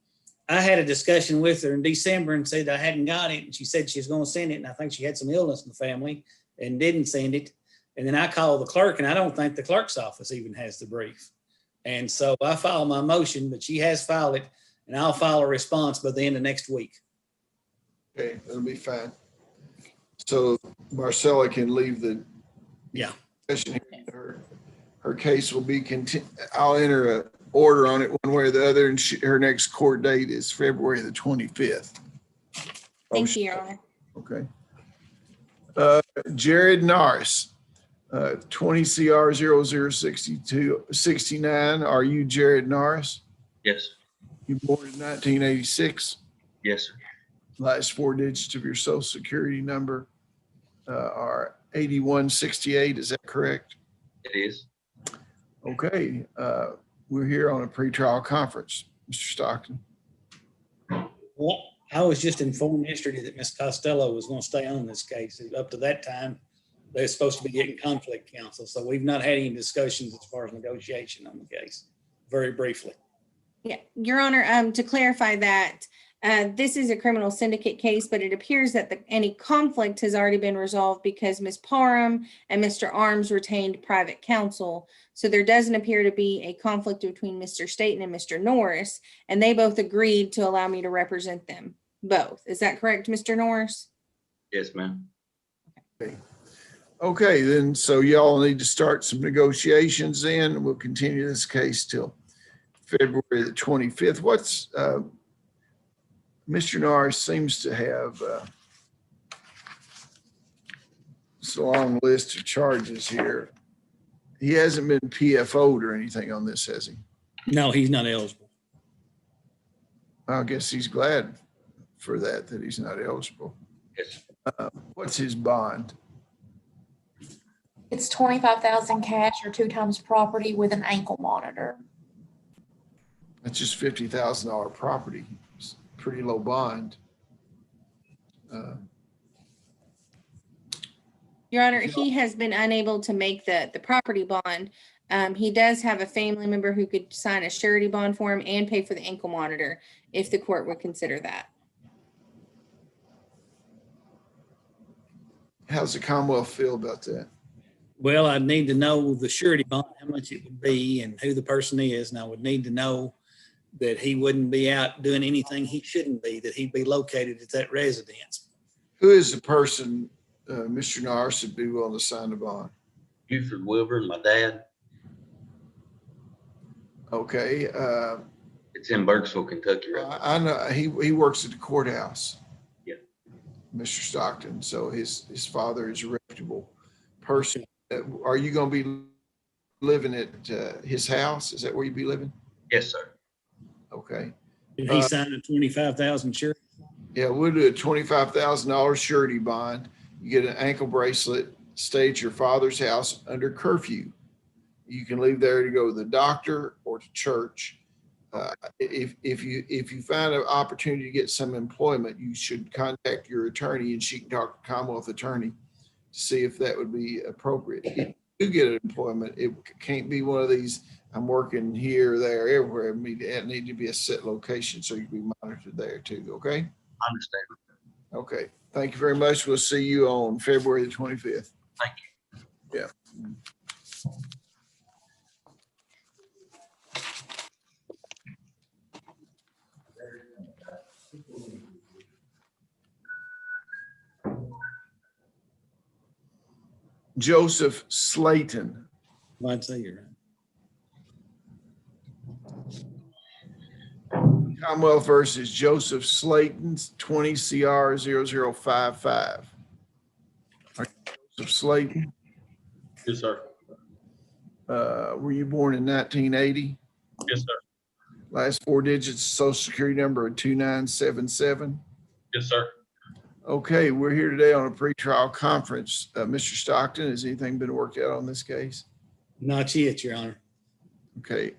I had a discussion with her in December and said I hadn't got it. And she said she was going to send it. And I think she had some illness in the family and didn't send it. And then I called the clerk, and I don't think the clerk's office even has the brief. And so I filed my motion, but she has filed it, and I'll file a response by the end of next week. Okay, that'll be fine. So Marcella can leave the session here. Her case will be I'll enter an order on it one way or the other, and her next court date is February the 25th. Thank you, Your Honor. Okay. Jared Norris, 20 CR 006269. Are you Jared Norris? Yes. You born in 1986? Yes, sir. Last 4 digits of your social security number are 8168. Is that correct? It is. Okay. We're here on a pretrial conference, Mr. Stockton. Well, I was just informed yesterday that Ms. Costello was going to stay on this case. Up to that time, they're supposed to be getting conflict counsel. So we've not had any discussions as far as negotiation on the case. Very briefly. Yeah, Your Honor, to clarify that, this is a criminal syndicate case, but it appears that any conflict has already been resolved because Ms. Parham and Mr. Arms retained private counsel. So there doesn't appear to be a conflict between Mr. Staten and Mr. Norris, and they both agreed to allow me to represent them both. Is that correct, Mr. Norris? Yes, ma'am. Okay, then, so y'all need to start some negotiations then. We'll continue this case till February the 25th. What's, Mr. Norris seems to have it's a long list of charges here. He hasn't been PFO'd or anything on this, has he? No, he's not eligible. I guess he's glad for that he's not eligible. Yes. What's his bond? It's 25,000 cash or 2 times property with an ankle monitor. That's just $50,000 property. It's pretty low bond. Your Honor, he has been unable to make the property bond. He does have a family member who could sign a surety bond for him and pay for the ankle monitor if the court would consider that. How's the Commonwealth feel about that? Well, I'd need to know the surety bond, how much it would be and who the person is. And I would need to know that he wouldn't be out doing anything he shouldn't be, that he'd be located at that residence. Who is the person Mr. Norris would be willing to sign the bond? Buford Wilbur and my dad. Okay. It's in Burkesville, Kentucky, right? I know he works at the courthouse. Yeah. Mr. Stockton. So his father is a reputable person. Are you going to be living at his house? Is that where you be living? Yes, sir. Okay. Did he sign a 25,000 surety? Yeah, we'll do a $25,000 surety bond. You get an ankle bracelet, stay at your father's house under curfew. You can leave there to go to the doctor or to church. If you find an opportunity to get some employment, you should contact your attorney and she can talk to Commonwealth attorney to see if that would be appropriate. If you get an employment, it can't be one of these, I'm working here, there, everywhere. It need to be a set location so you can be monitored there too, okay? I understand. Okay, thank you very much. We'll see you on February the 25th. Thank you. Yeah. Joseph Slayton. I'd say you're right. Commonwealth versus Joseph Slayton, 20 CR 0055. Joseph Slayton. Yes, sir. Were you born in 1980? Yes, sir. Last 4 digits, social security number 2977. Yes, sir. Okay, we're here today on a pretrial conference. Mr. Stockton, has anything been worked out on this case? Not yet, Your Honor. Okay.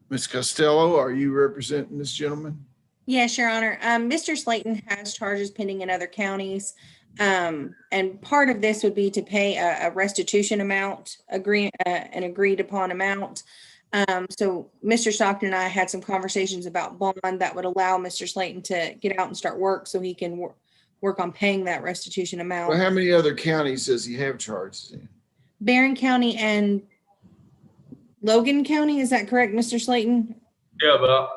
Ms. Costello, are you representing this gentleman? Yes, Your Honor. Mr. Slayton has charges pending in other counties. And part of this would be to pay a restitution amount, an agreed upon amount. So Mr. Stockton and I had some conversations about bond that would allow Mr. Slayton to get out and start work so he can work on paying that restitution amount. Well, how many other counties does he have charges in? Barron County and Logan County, is that correct, Mr. Slayton? Yeah, but I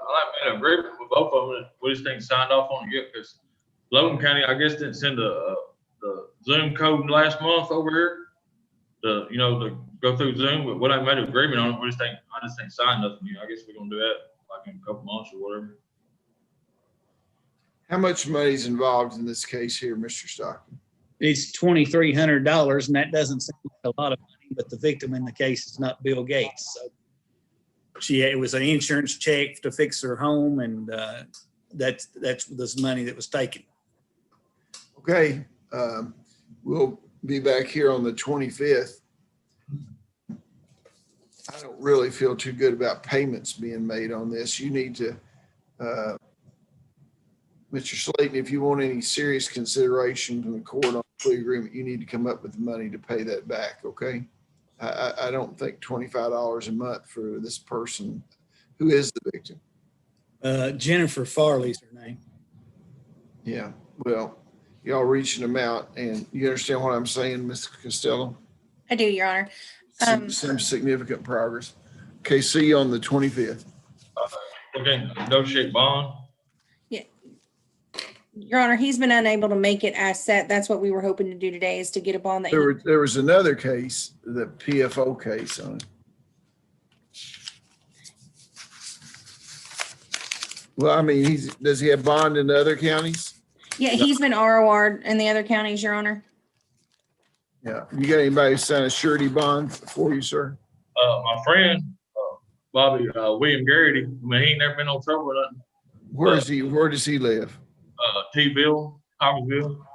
made an agreement with both of them. We just ain't signed off on it yet because Logan County, I guess, didn't send the Zoom code last month over here. To go through Zoom, but I made an agreement on it. I just ain't signed nothing yet. I guess we're gonna do that like in a couple months or whatever. How much money is involved in this case here, Mr. Stockton? It's $2,300, and that doesn't sound like a lot of money, but the victim in the case is not Bill Gates. So it was an insurance check to fix her home, and that's this money that was taken. Okay, we'll be back here on the 25th. I don't really feel too good about payments being made on this. You need to, Mr. Slayton, if you want any serious consideration from the court on the plea agreement, you need to come up with the money to pay that back, okay? I don't think $25 a month for this person. Who is the victim? Jennifer Farley's her name. Yeah, well, y'all reach an amount, and you understand what I'm saying, Mr. Costello? I do, Your Honor. Some significant progress. Okay, see you on the 25th. Okay, negotiate bond. Yeah. Your Honor, he's been unable to make it as set. That's what we were hoping to do today, is to get a bond that. There was another case, the PFO case on it. Well, I mean, does he have bond in the other counties? Yeah, he's been ROR'd in the other counties, Your Honor. Yeah. You got anybody sign a surety bond for you, sir? My friend, Bobby, William Garrity, I mean, he ain't never been no trouble or nothing. Where does he live? T-Ville, Hopkinsville.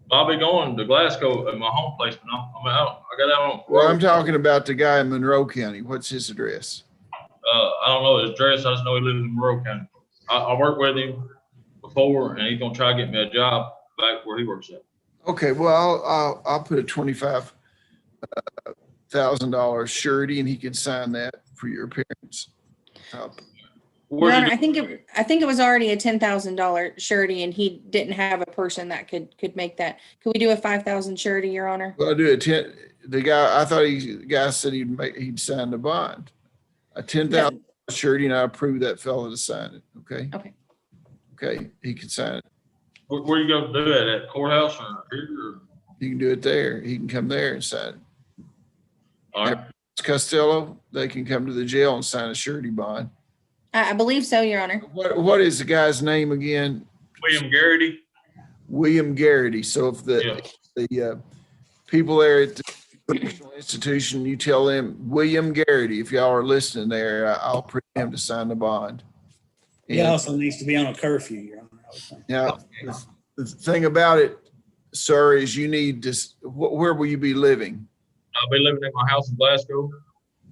Bobby going to Glasgow at my home place, but I got out on. Well, I'm talking about the guy in Monroe County. What's his address? I don't know his address. I just know he lives in Monroe County. I worked with him before, and he's gonna try to get me a job back where he works at. Okay, well, I'll put a $25,000 surety, and he can sign that for your appearance. Your Honor, I think it was already a $10,000 surety, and he didn't have a person that could make that. Could we do a $5,000 surety, Your Honor? Well, I do the guy. I thought the guy said he'd sign the bond, a $10,000 surety, and I approved that fellow to sign it. Okay. Okay, he can sign it. Where you go do that, at courthouse or here? Or? You can do it there. He can come there and sign it. All right. Costello, they can come to the jail and sign a surety bond. I believe so, Your Honor. What is the guy's name again? William Garrity. William Garrity. So if the people there at the institution, you tell them William Garrity, if y'all are listening there, I'll put him to sign the bond. He also needs to be on a curfew, Your Honor. Now, the thing about it, sir, is you need to, where will you be living? I'll be living in my house in Glasgow.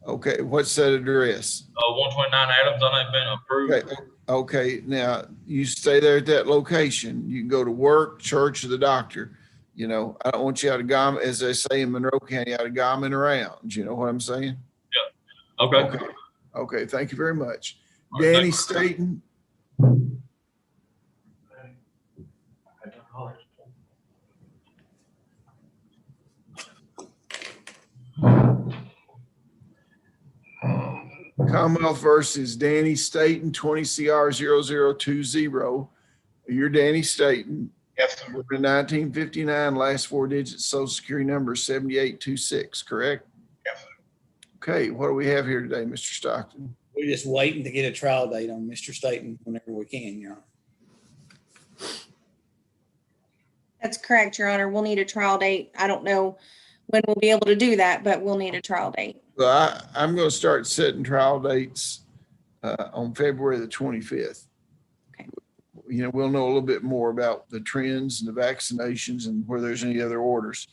Okay, what's that address? 129 Adams, I ain't been approved. Okay, now you stay there at that location. You can go to work, church, or the doctor. You know, I don't want you out of Gom, as they say in Monroe County, out of Gomming around. You know what I'm saying? Yeah. Okay. Okay, thank you very much. Danny Staten. Commonwealth versus Danny Staten, 20 CR 0020. You're Danny Staten. Yes, sir. 1959, last four digits, social security number 7826, correct? Yes, sir. Okay, what do we have here today, Mr. Stockton? We're just waiting to get a trial date on Mr. Staten whenever we can, Your Honor. That's correct, Your Honor. We'll need a trial date. I don't know when we'll be able to do that, but we'll need a trial date. Well, I'm going to start setting trial dates on February the 25th. Okay. You know, we'll know a little bit more about the trends and the vaccinations and where there's any other orders.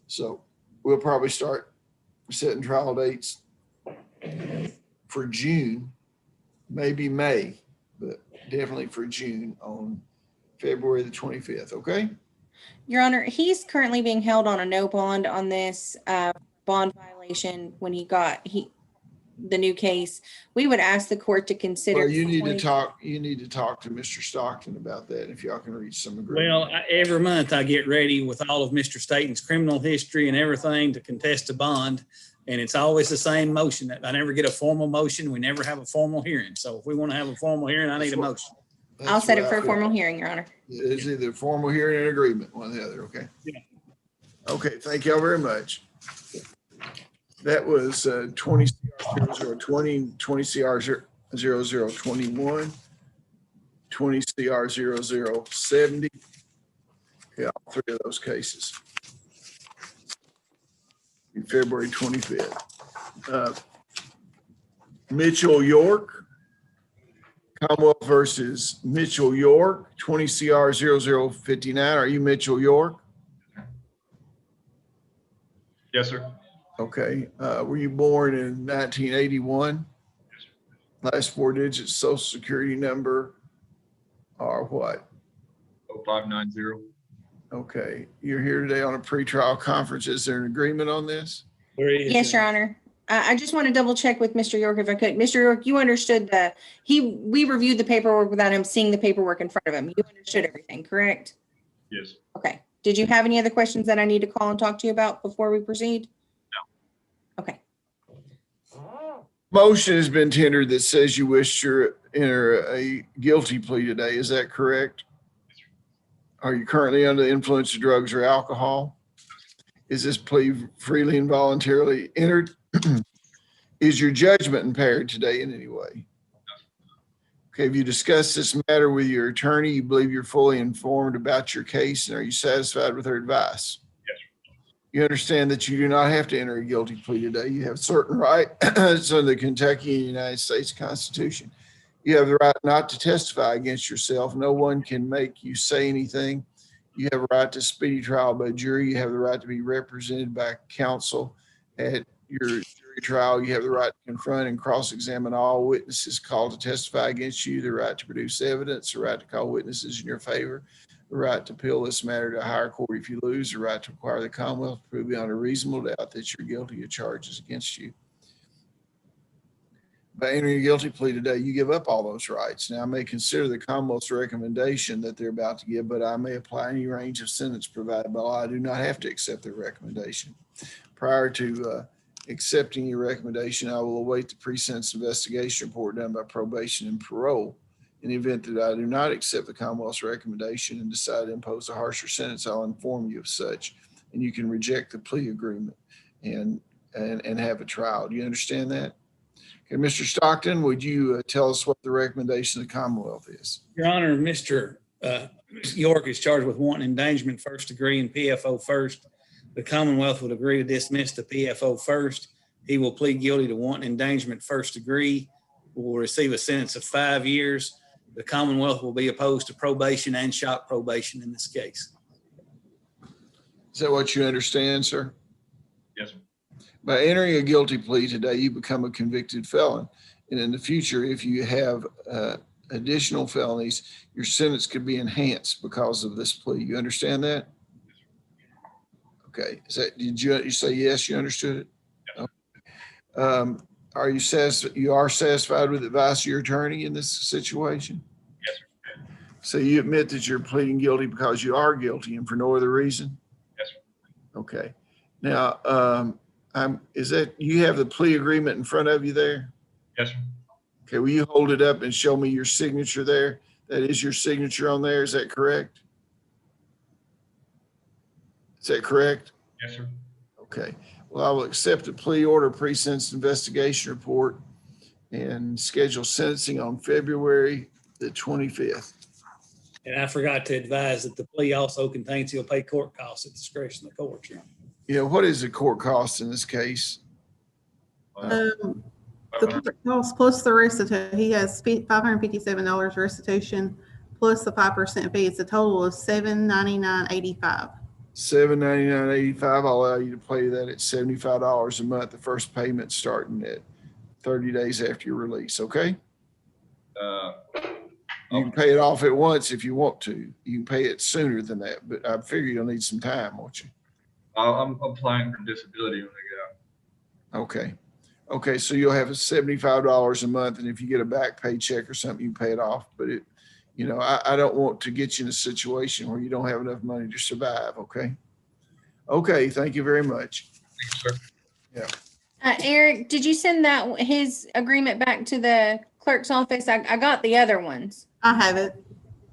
So we'll probably start setting trial dates for June, maybe May. but definitely for June on February the 25th, okay? Your Honor, he's currently being held on a no bond on this bond violation when he got the new case. We would ask the court to consider. Well, you need to talk to Mr. Stockton about that if y'all can reach some agreement. Well, every month I get ready with all of Mr. Staten's criminal history and everything to contest a bond. And it's always the same motion. I never get a formal motion. We never have a formal hearing. So if we want to have a formal hearing, I need a motion. I'll set it for a formal hearing, Your Honor. It's either formal hearing and agreement, one or the other, okay? Yeah. Okay, thank y'all very much. That was 20 CR 0020, 20 CR 0021, 20 CR 0070. Yeah, all three of those cases. February 25th. Mitchell York, Commonwealth versus Mitchell York, 20 CR 0059. Are you Mitchell York? Yes, sir. Okay. Were you born in 1981? Last four digits, social security number are what? 0590. Okay. You're here today on a pretrial conference. Is there an agreement on this? Yes, Your Honor. I just want to double check with Mr. York if I could. Mr. York, you understood we reviewed the paperwork without him seeing the paperwork in front of him. You understood everything, correct? Yes. Okay. Did you have any other questions that I need to call and talk to you about before we proceed? No. Okay. Motion has been tendered that says you wish to enter a guilty plea today. Is that correct? Are you currently under the influence of drugs or alcohol? Is this plea freely and voluntarily entered? Is your judgment impaired today in any way? Okay, have you discussed this matter with your attorney? You believe you're fully informed about your case, and are you satisfied with her advice? Yes. You understand that you do not have to enter a guilty plea today. You have certain rights under the Kentucky and United States Constitution. You have the right not to testify against yourself. No one can make you say anything. You have a right to speedy trial by jury. You have the right to be represented by counsel at your jury trial. You have the right to confront and cross-examine all witnesses called to testify against you, the right to produce evidence, the right to call witnesses in your favor, the right to appeal this matter to a higher court if you lose, the right to require the Commonwealth to prove beyond a reasonable doubt that you're guilty of charges against you. By entering a guilty plea today, you give up all those rights. Now, I may consider the Commonwealth's recommendation that they're about to give, but I may apply any range of sentence provided by law. I do not have to accept their recommendation. Prior to accepting your recommendation, I will await the pre-sentence investigation report done by probation and parole. In the event that I do not accept the Commonwealth's recommendation and decide to impose a harsher sentence, I'll inform you of such, and you can reject the plea agreement and have a trial. Do you understand that? Okay, Mr. Stockton, would you tell us what the recommendation of the Commonwealth is? Your Honor, Mr. York is charged with wanton endangerment first degree and PFO first. The Commonwealth would agree to dismiss the PFO first. He will plead guilty to wanton endangerment first degree, will receive a sentence of 5 years. The Commonwealth will be opposed to probation and shock probation in this case. Is that what you understand, sir? Yes, sir. By entering a guilty plea today, you become a convicted felon. And in the future, if you have additional felonies, your sentence could be enhanced because of this plea. You understand that? Okay. Did you say yes, you understood it? Yes. Okay. Are you satisfied with the advice of your attorney in this situation? Yes, sir. So you admit that you're pleading guilty because you are guilty and for no other reason? Yes, sir. Okay. Now, you have the plea agreement in front of you there? Yes, sir. Okay, will you hold it up and show me your signature there? That is your signature on there, is that correct? Is that correct? Yes, sir. Okay, well, I will accept the plea order pre-sentence investigation report and schedule sentencing on February the 25th. And I forgot to advise that the plea also contains he'll pay court costs at the discretion of the court. Yeah, what is the court cost in this case? The court cost plus the restitution, he has $557 restitution plus the 5% fee. It's a total of $799.85. $799.85. I'll allow you to pay that at $75 a month. The first payment starting at 30 days after your release. Okay. You can pay it off at once if you want to. You can pay it sooner than that, but I figure you'll need some time, won't you? I'm applying for disability when I get out. Okay. Okay, so you'll have $75 a month, and if you get a back paycheck or something, you can pay it off. But it, you know, I don't want to get you in a situation where you don't have enough money to survive, okay? Okay, thank you very much. Thanks, sir. Yeah. Eric, did you send his agreement back to the clerk's office? I got the other ones. I have it.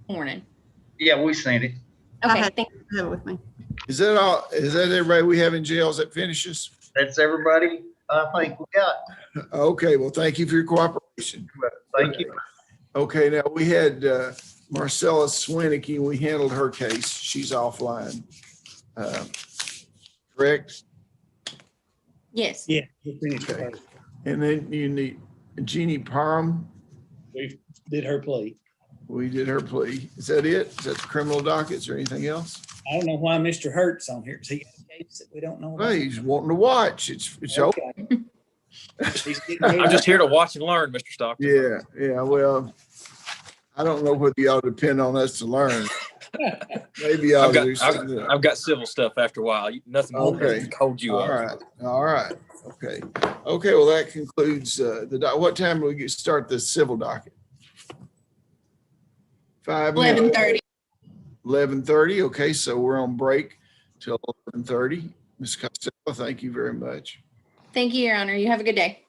Morning. Yeah, we seen it. I Okay, have thank I have it with me. Is that all? Is that everybody we have in jails that finishes? That's everybody I think we got. Okay, well, thank you for your cooperation. Thank you. Okay, now we had Marcella Swinicky. We handled her case. She's offline. Correct? Yes. Yeah, he finished Okay. her. And then you need Jeannie Parham. We did her plea. We did her plea. Is that it? Is that the criminal dockets or anything else? I don't know why Mr. Hurt's on here. Is he got a case that we don't know Well, about? he's wanting to watch. It's open. Okay. He's getting I'm just here to watch and learn, Mr. Stockton. Yeah. Well, I don't know whether y'all depend on us to learn. Maybe y'all I've got, do something. I've got civil stuff after a while. Nothing more Okay. than hold you All up. right. All right. Okay. Okay. Well, that concludes what time do we start the civil docket? 5 minutes. 11:30. 11:30. Okay. So we're on break till 11:30. Ms. Costello, thank you very much. Thank you, Your Honor. You have a good day.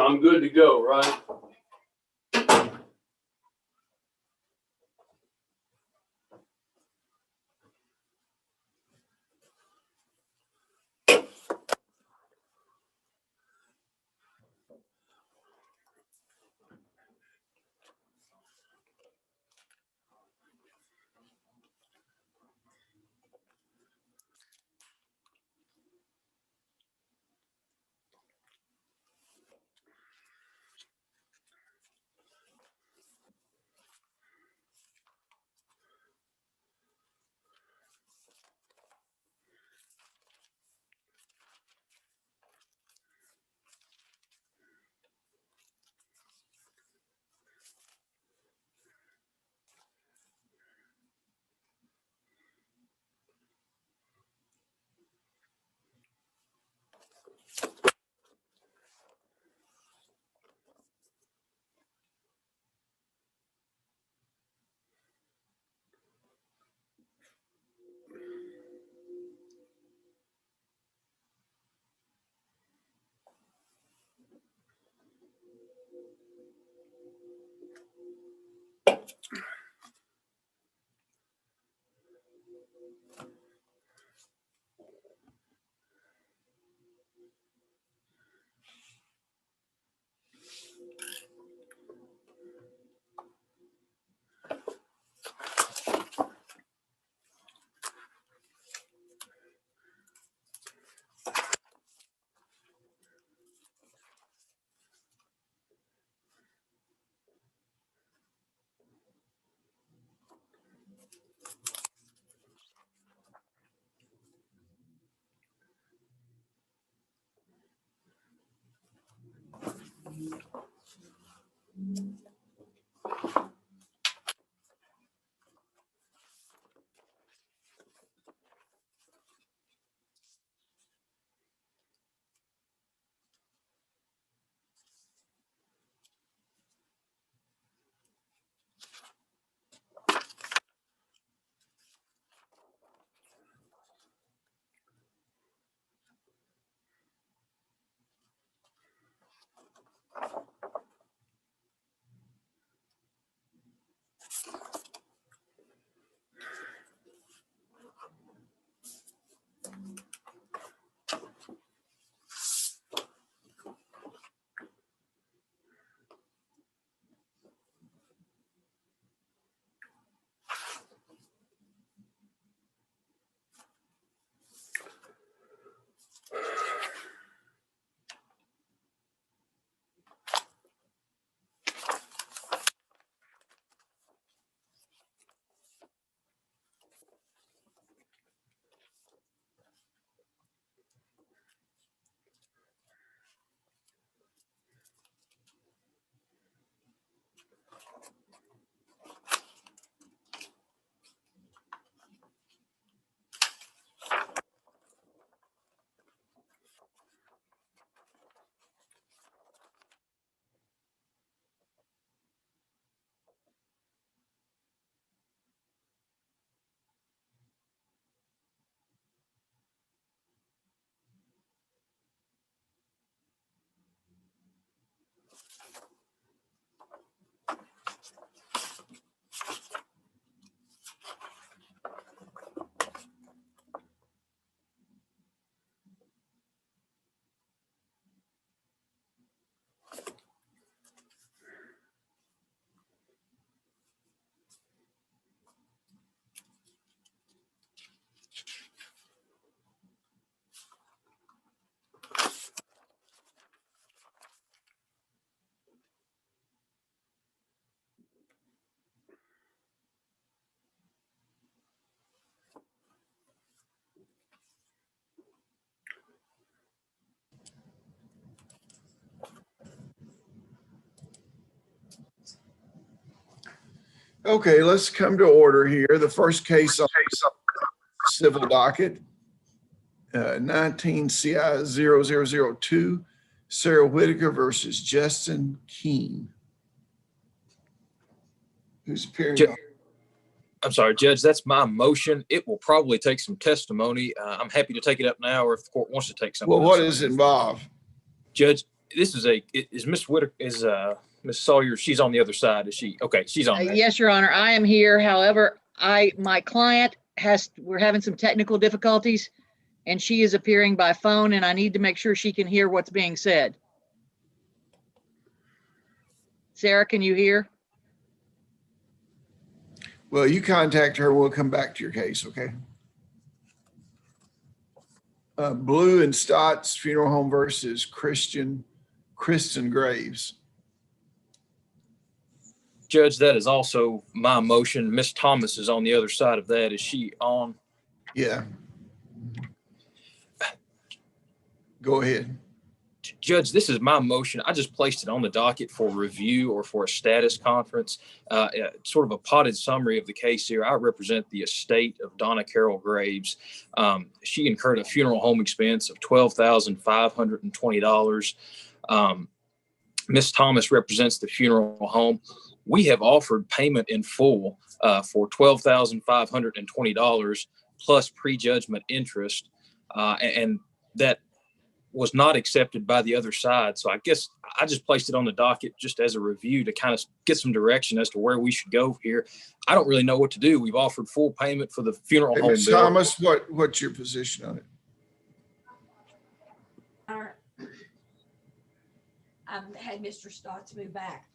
I'm good to go, right? Okay, let's come to order here. The first case on the civil docket, 19 CI 0002, Sarah Whitaker versus Justin Keene. Who's appearing? I'm sorry, Judge, that's my motion. It will probably take some testimony. I'm happy to take it up now, or if the court wants to take something. Well, what else. does it involve? Judge, this is is Miss Whitaker, is Miss Sawyer, she's on the other side. Is she? Okay, she's on there. Yes, Your Honor, I am here. However, my client we're having some technical difficulties and she is appearing by phone and I need to make sure she can hear what's being said. Sarah, can you hear? Well, you contact her. We'll come back to your case, okay? Blue and Stott's Funeral Home versus Kristen Graves. Judge, that is also my motion. Miss Thomas is on the other side of that. Is she on? Yeah. Go ahead. Judge, this is my motion. I just placed it on the docket for review or for a status conference. Sort of a potted summary of the case here. I represent the estate of Donna Carol Graves. She incurred a funeral home expense of $12,520. Miss Thomas represents the funeral home. We have offered payment in full for $12,520 plus prejudgment interest, and that was not accepted by the other side. So I guess I just placed it on the docket just as a review to kind of get some direction as to where we should go here. I don't really know what to do. We've offered full payment for the funeral home Ms. bill. Thomas, what's your position on it? I've had Mr. Stotts move back.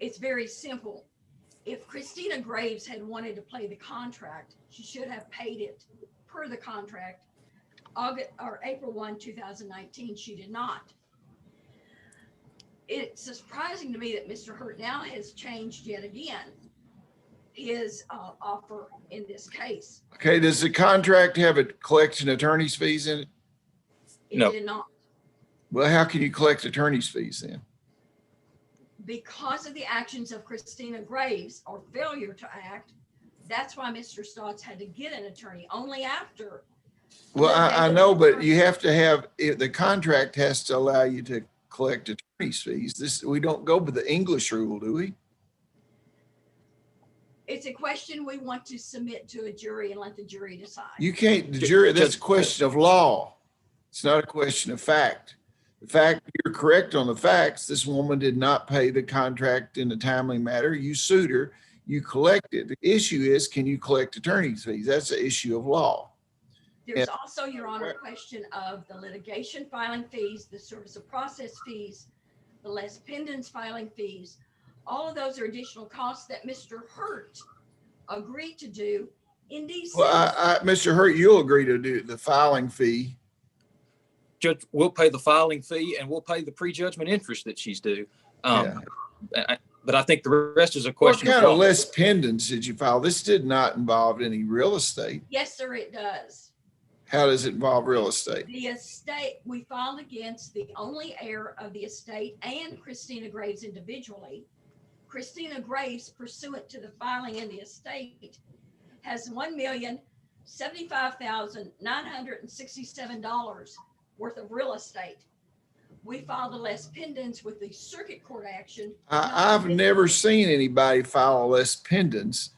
It's very simple. If Christina Graves had wanted to play the contract, she should have paid it per the contract. April 1, 2019, she did not. It's surprising to me that Mr. Hurt now has changed yet again his offer in this case. Okay, does the contract have a collection attorney's fees in it? It did not. Well, how can you collect attorney's fees then? Because of the actions of Christina Graves or failure to act, that's why Mr. Stotts had to get an attorney only after. Well, I know, but you have to have, the contract has to allow you to collect attorney's fees. We don't go by the English rule, do we? It's a question we want to submit to a jury and let the jury decide. You can't, the jury, that's a question of law. It's not a question of fact. The fact, you're correct on the facts. This woman did not pay the contract in a timely manner. You sued her, you collected. The issue is, can you collect attorney's fees? That's an issue of law. There's also, Your Honor, a question of the litigation filing fees, the service of process fees, the Les Pendens filing fees. All of those are additional costs that Mr. Hurt agreed to do in December. Well, Mr. Hurt, you'll agree to do the filing fee. Judge, we'll pay the filing fee and we'll pay the prejudgment interest that she's due. But I think the rest is a question. What kind of Les Pendens did you file? This did not involve any real estate. Yes, sir, it does. How does it involve real estate? The estate, we filed against the only heir of the estate and Christina Graves individually. Christina Graves, pursuant to the filing in the estate, has $1,075,967 worth of real estate. We filed the Les Pendens with the circuit court action. I've never seen anybody file a Les Pendens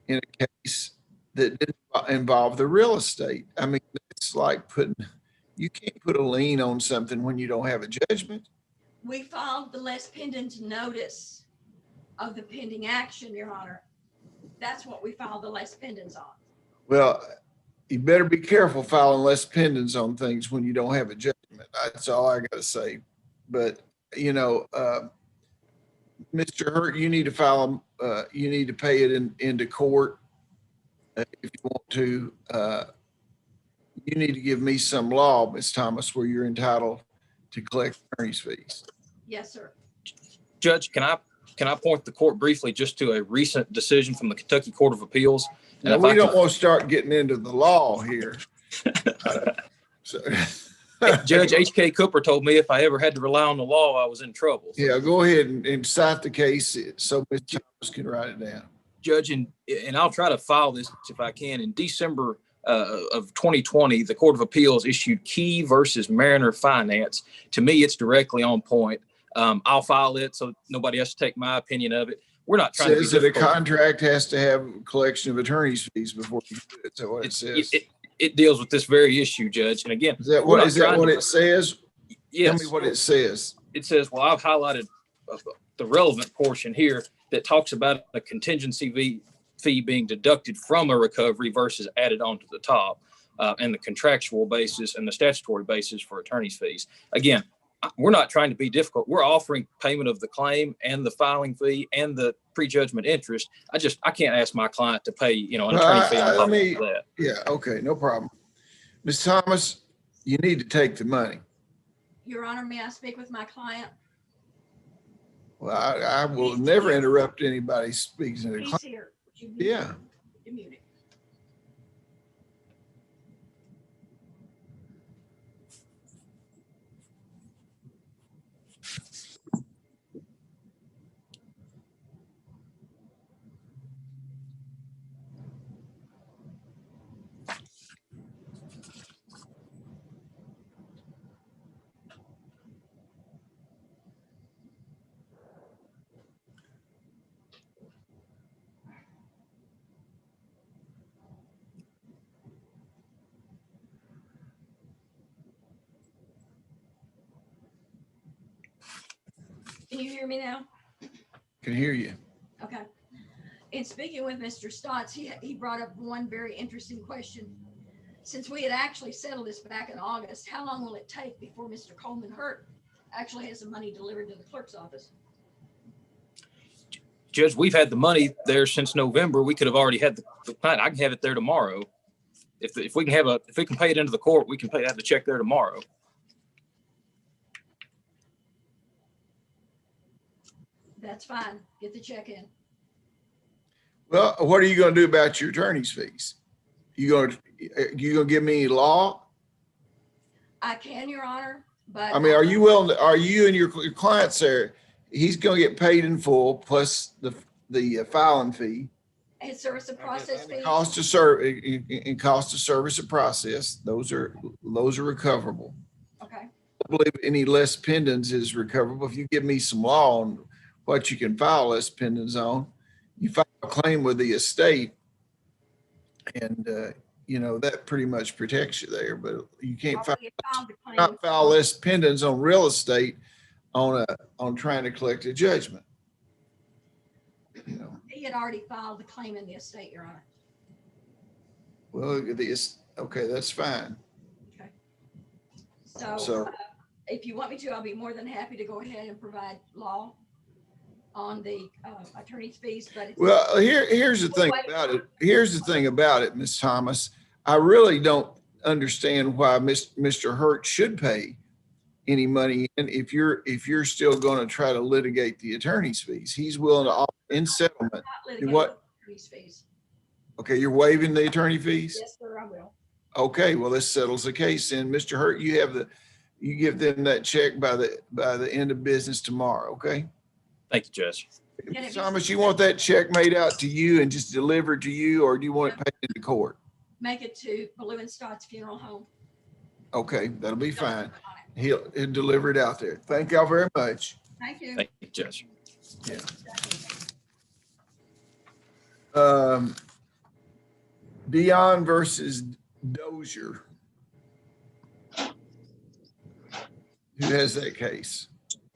in a case that didn't involve the real estate. I mean, it's like you can't put a lien on something when you don't have a judgment. We filed the Les Pendens notice of the pending action, Your Honor. That's what we filed the Les Pendens on. Well, you better be careful filing Les Pendens on things when you don't have a judgment. That's all I got to say. But, you know, Mr. Hurt, you need to file them. You need to pay it into court. If you want to, you need to give me some law, Ms. Thomas, where you're entitled to collect attorney's fees. Yes, sir. Judge, can I point the court briefly just to a recent decision from the Kentucky Court of Appeals? Now, we don't want to start getting into the law here. Judge H.K. Cooper told me if I ever had to rely on the law, I was in trouble. Yeah, go ahead and cite the case so Ms. Thomas can write it down. Judge, and I'll try to file this if I can. In December of 2020, the Court of Appeals issued Key versus Mariner Finance. To me, it's directly on point. I'll file it so nobody has to take my opinion of it. We're not trying to be difficult. That a contract has to have a collection of attorney's fees before you do it. So what it says. It deals with this very issue, Judge. And again, is that what it says? Yes. Tell me what it says. it says, well, I've highlighted the relevant portion here that talks about a contingency fee being deducted from a recovery versus added onto the top, and the contractual basis and the statutory basis for attorney's fees. Again, we're not trying to be difficult. We're offering payment of the claim and the filing fee and the prejudgment interest. I can't ask my client to pay, an attorney fee on top of that. Yeah, okay, no problem. Ms. Thomas, you need to take the money. Your Honor, may I speak with my client? Well, I will never interrupt anybody speaking to the He's client. here. Would you Yeah. mute it? Can you hear me now? Can hear you. Okay. In speaking with Mr. Stotts, he brought up one very interesting question. Since we had actually settled this back in August, how long will it take before Mr. Coleman Hurt actually has the money delivered to the clerk's office? Judge, we've had the money there since November. We could have already had the client. I can have it there tomorrow. If we can pay it into the court, we can have the check there tomorrow. That's fine. Get the check in. Well, what are you going to do about your attorney's fees? You going to give me law? I can, Your Honor, but. I mean, are you willing to, are you and your clients there? He's going to get paid in full plus the filing fee. And service of process fee. Cost to serve and cost of service of process. Those are recoverable. Okay. I believe any less pendants is recoverable. If you give me some law on what you can file less pendants on, you file a claim with the estate, and that pretty much protects you there. But you can't file less pendants on real estate on trying to collect a judgment. He had already filed the claim in the estate, Your Honor. Well, okay, that's fine. Okay. So if you want me to, I'll be more than happy to go ahead and provide law on the attorney's fees. But well, here's the thing about it. Here's the thing about it, Ms. Thomas. I really don't understand why Mr. Hurt should pay any money in if you're still going to try to litigate the attorney's fees. He's willing to offer in settlement. What? Fees. Okay, you're waiving the attorney fees? Yes, sir, I will. Okay, well, this settles the case. And Mr. Hurt, you give them that check by the end of business tomorrow. Okay. Thank you, Judge. Thomas, you want that check made out to you and just delivered to you, or do you want it paid into court? Make it to Blue and Stott's Funeral Home. Okay, that'll be fine. He'll deliver it out there. Thank y'all very much. Thank you. Thank you, Judge. Yeah. Dion versus Dozier. Who has that case?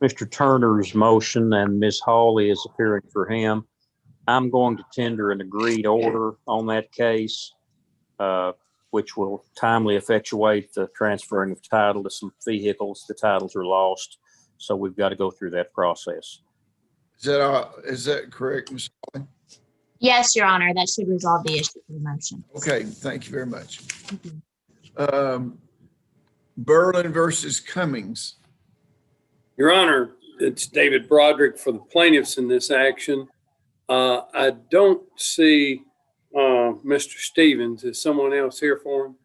Mr. Turner's motion, and Ms. Hawley is appearing for him. I'm going to tender an agreed order on that case, which will timely effectuate the transferring of title to some vehicles. The titles are lost, so we've got to go through that process. Is that correct, Ms. Hawley? Yes, Your Honor, that should resolve the issue for the motion. Okay, thank you very much. Berlin versus Cummings. Your Honor, it's David Broderick for the plaintiffs in this action. I don't see Mr. Stevens. Is someone else here for him?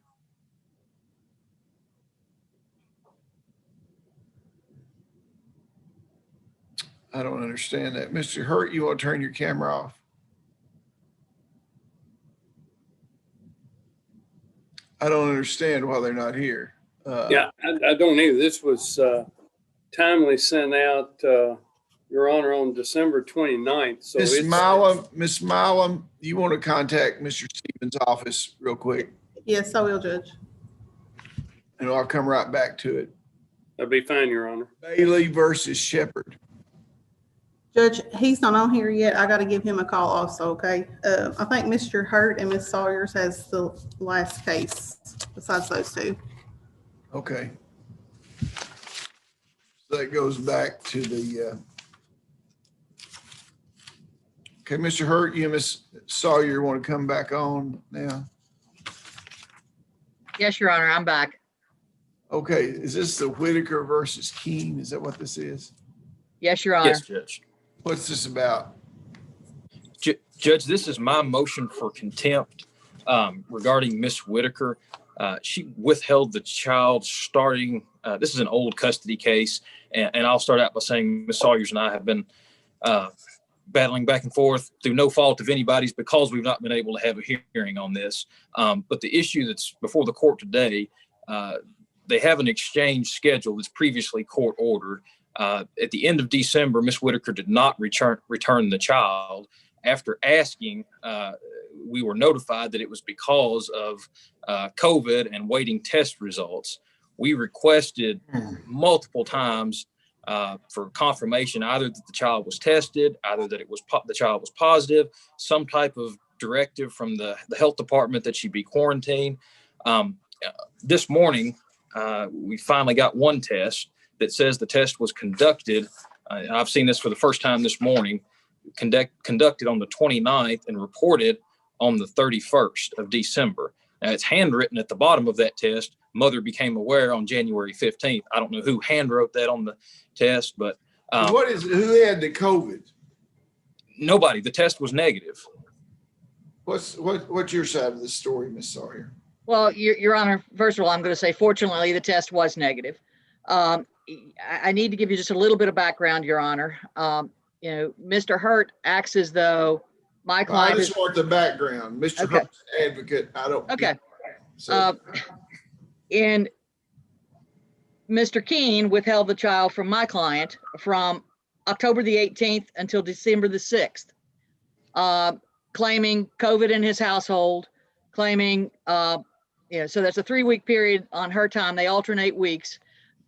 I don't understand that. Mr. Hurt, you want to turn your camera off? I don't understand why they're not here. Yeah, I don't either. This was timely sent out, Your Honor, on December 29th. So Miss Milam, you want to contact Mr. Stevens' office real quick? Yes, I will, Judge. And I'll come right back to it. That'd be fine, Your Honor. Bailey versus Shepherd. Judge, he's not on here yet. I got to give him a call also, okay? I think Mr. Hurt and Ms. Sawyers has the last case besides those two. Okay. So that goes back to the, okay, Mr. Hurt, you and Ms. Sawyer want to come back on now? Yes, Your Honor, I'm back. Okay, is this the Whitaker versus Keene? Is that what this is? Yes, Your Honor. Yes, Judge. What's this about? Judge, this is my motion for contempt regarding Miss Whitaker. She withheld the child starting, this is an old custody case, and I'll start out by saying Ms. Sawyers and I have been battling back and forth through no fault of anybody's because we've not been able to have a hearing on this. But the issue that's before the court today, they have an exchange schedule that's previously court ordered. At the end of December, Ms. Whitaker did not return the child. After asking, we were notified that it was because of COVID and waiting test results. We requested multiple times for confirmation, either that the child was tested, either that it was the child was positive, some type of directive from the health department that she be quarantined. This morning, we finally got one test that says the test was conducted. I've seen this for the first time this morning, conducted on the 29th and reported on the 31st of December. Now it's handwritten at the bottom of that test. Mother became aware on January 15th. I don't know who handwrote that on the test, but who had the COVID? Nobody. The test was negative. What's your side of the story, Ms. Sawyer? Well, Your Honor, first of all, I'm going to say, fortunately, the test was negative. I need to give you just a little bit of background, Your Honor. You know, Mr. Hurt acts as though my client. I just want the background. Mr. Okay. Hurt's an advocate. I don't. Okay. So, And Mr. Keene withheld the child from my client from October the 18th until December the 6th, claiming COVID in his household, claiming, so that's a 3-week period on her time. They alternate weeks.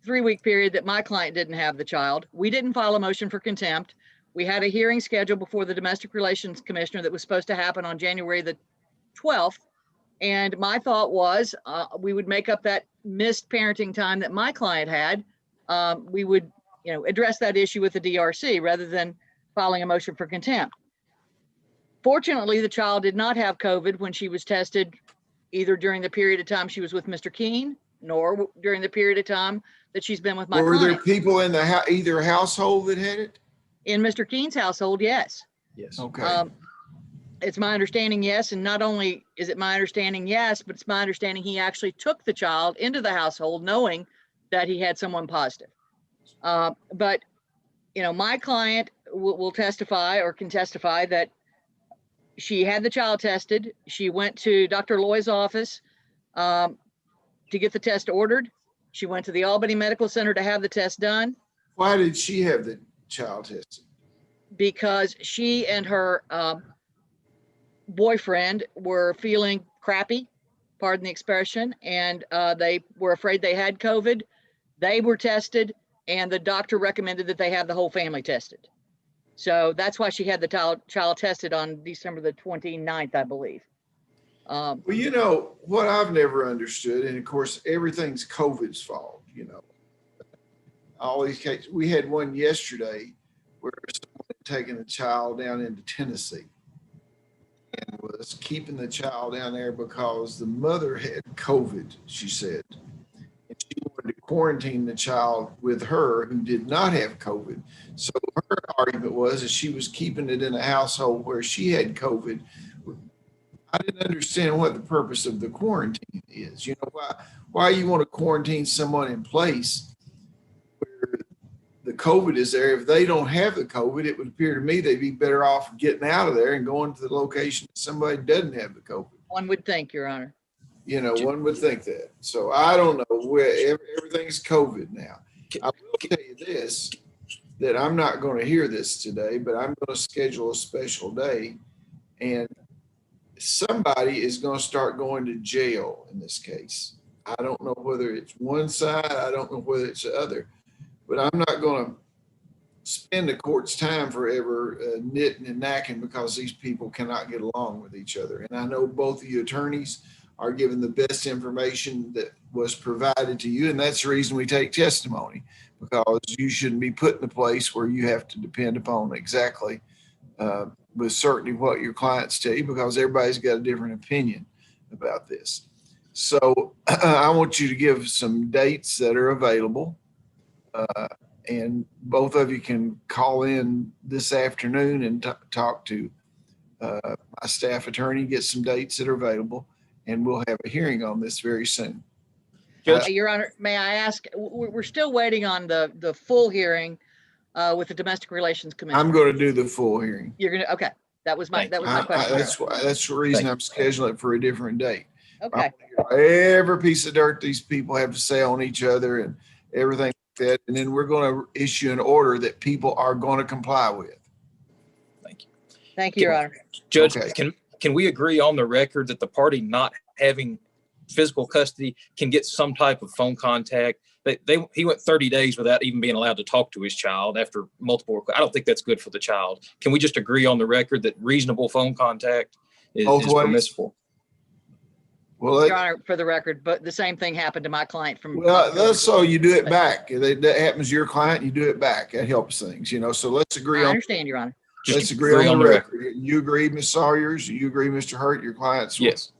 3-week period that my client didn't have the child. We didn't file a motion for contempt. We had a hearing scheduled before the Domestic Relations Commissioner that was supposed to happen on January the 12th. And my thought was we would make up that missed parenting time that my client had. We would, address that issue with the DRC rather than filing a motion for contempt. Fortunately, the child did not have COVID when she was tested, either during the period of time she was with Mr. Keene, nor during the period of time that she's been with my client. were there people in the either household that had it? In Mr. Keene's household, yes. Yes. Okay. It's my understanding, yes. And not only is it my understanding, yes, but it's my understanding he actually took the child into the household knowing that he had someone positive. But, my client will testify or can testify that she had the child tested. She went to Dr. Loy's office to get the test ordered. She went to the Albany Medical Center to have the test done. Why did she have the child tested? Because she and her boyfriend were feeling crappy, pardon the expression, and they were afraid they had COVID. They were tested, and the doctor recommended that they have the whole family tested. So that's why she had the child tested on December the 29th, I believe. Well, what I've never understood, and of course, everything's COVID's fault, all these cases. We had one yesterday where someone had taken a child down into Tennessee and was keeping the child down there because the mother had COVID, she said. And she wanted to quarantine the child with her who did not have COVID. So her argument was that she was keeping it in a household where she had COVID. I didn't understand what the purpose of the quarantine is. Why you want to quarantine someone in place where the COVID is there. If they don't have the COVID, it would appear to me they'd be better off getting out of there and going to the location that somebody doesn't have the COVID. One would think, Your Honor. One would think that. So I don't know where everything's COVID now. I will tell you this, that I'm not going to hear this today, but I'm going to schedule a special day, and somebody is going to start going to jail in this case I don't know whether it's one side, I don't know whether it's the other, but I'm not going to spend the court's time forever knitting and knacking because these people cannot get along with each other. And I know both of you attorneys are given the best information that was provided to you. And that's the reason we take testimony, because you shouldn't be put in a place where you have to depend upon exactly with certainty what your clients tell you, because everybody's got a different opinion about this. So I want you to give some dates that are available. And both of you can call in this afternoon and talk to my staff attorney, get some dates that are available, and we'll have a hearing on this very soon. Your Honor, may I ask, we're still waiting on the full hearing with the Domestic Relations Commission. I'm going to do the full hearing. You're going to, okay. That was my question. That's the reason I'm scheduling it for a different date. Okay. Every piece of dirt these people have to say on each other and everything like that. And then we're going to issue an order that people are going to comply with. Thank you, Your Honor. Judge, Okay. can we agree on the record that the party not having physical custody can get some type of phone contact? He went 30 days without even being allowed to talk to his child after multiple. I don't think that's good for the child. Can we just agree on the record that reasonable phone contact is permissible? Well, Your Honor, for the record, but the same thing happened to my client from. well, that's so you do it back. That happens to your client, you do it back. That helps things, So let's agree I on. understand, Your Honor. Let's agree on the record. You agree, Ms. Sawyers? You agree, Mr. Hurt? Your clients. Yes.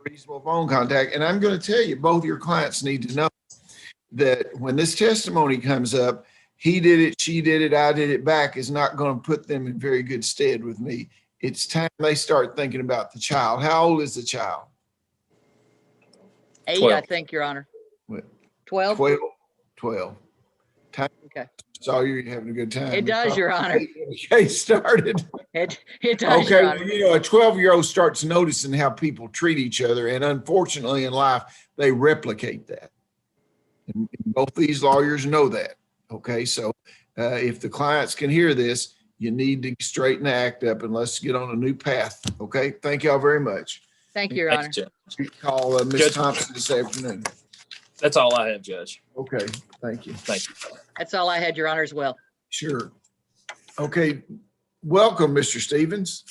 Reasonable phone contact. And I'm going to tell you, both your clients need to know that when this testimony comes up, he did it, she did it, I did it back, is not going to put them in very good stead with me. It's time they start thinking about the child. How old is the child? 8, 12. I think, Your Honor. What? 12? 12. Time. Okay. So you're having a good time. It does, Your Honor. Case started. It does, Okay, Your Honor. well, a 12-year-old starts noticing how people treat each other, and unfortunately in life, they replicate that. And both these lawyers know that. Okay, so if the clients can hear this, you need to straighten the act up and let's get on a new path. Okay, thank y'all very much. Thank you, Your Honor. Call Ms. Thompson this afternoon. That's all I have, Judge. Okay, thank you. Thank you. That's all I had, Your Honor, as well. Sure. Okay, welcome, Mr. Stevens.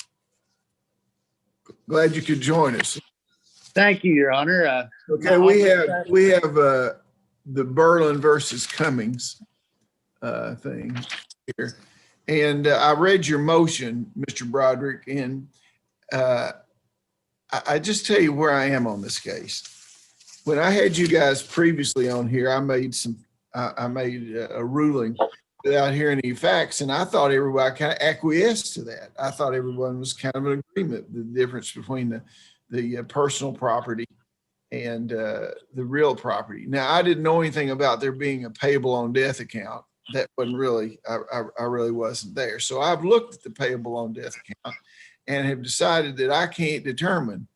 Glad you could join us. Thank you, Your Honor. Okay, we have the Berlin versus Cummings thing here. And I read your motion, Mr. Broderick, and I just tell you where I am on this case. When I had you guys previously on here, I made a ruling without hearing any facts, and I thought everybody kind of acquiesced to that. I thought everyone was kind of in agreement, the difference between the personal property and the real property. Now, I didn't know anything about there being a payable on death account. That wasn't really, I really wasn't there. So I've looked at the payable on death account and have decided that I can't determine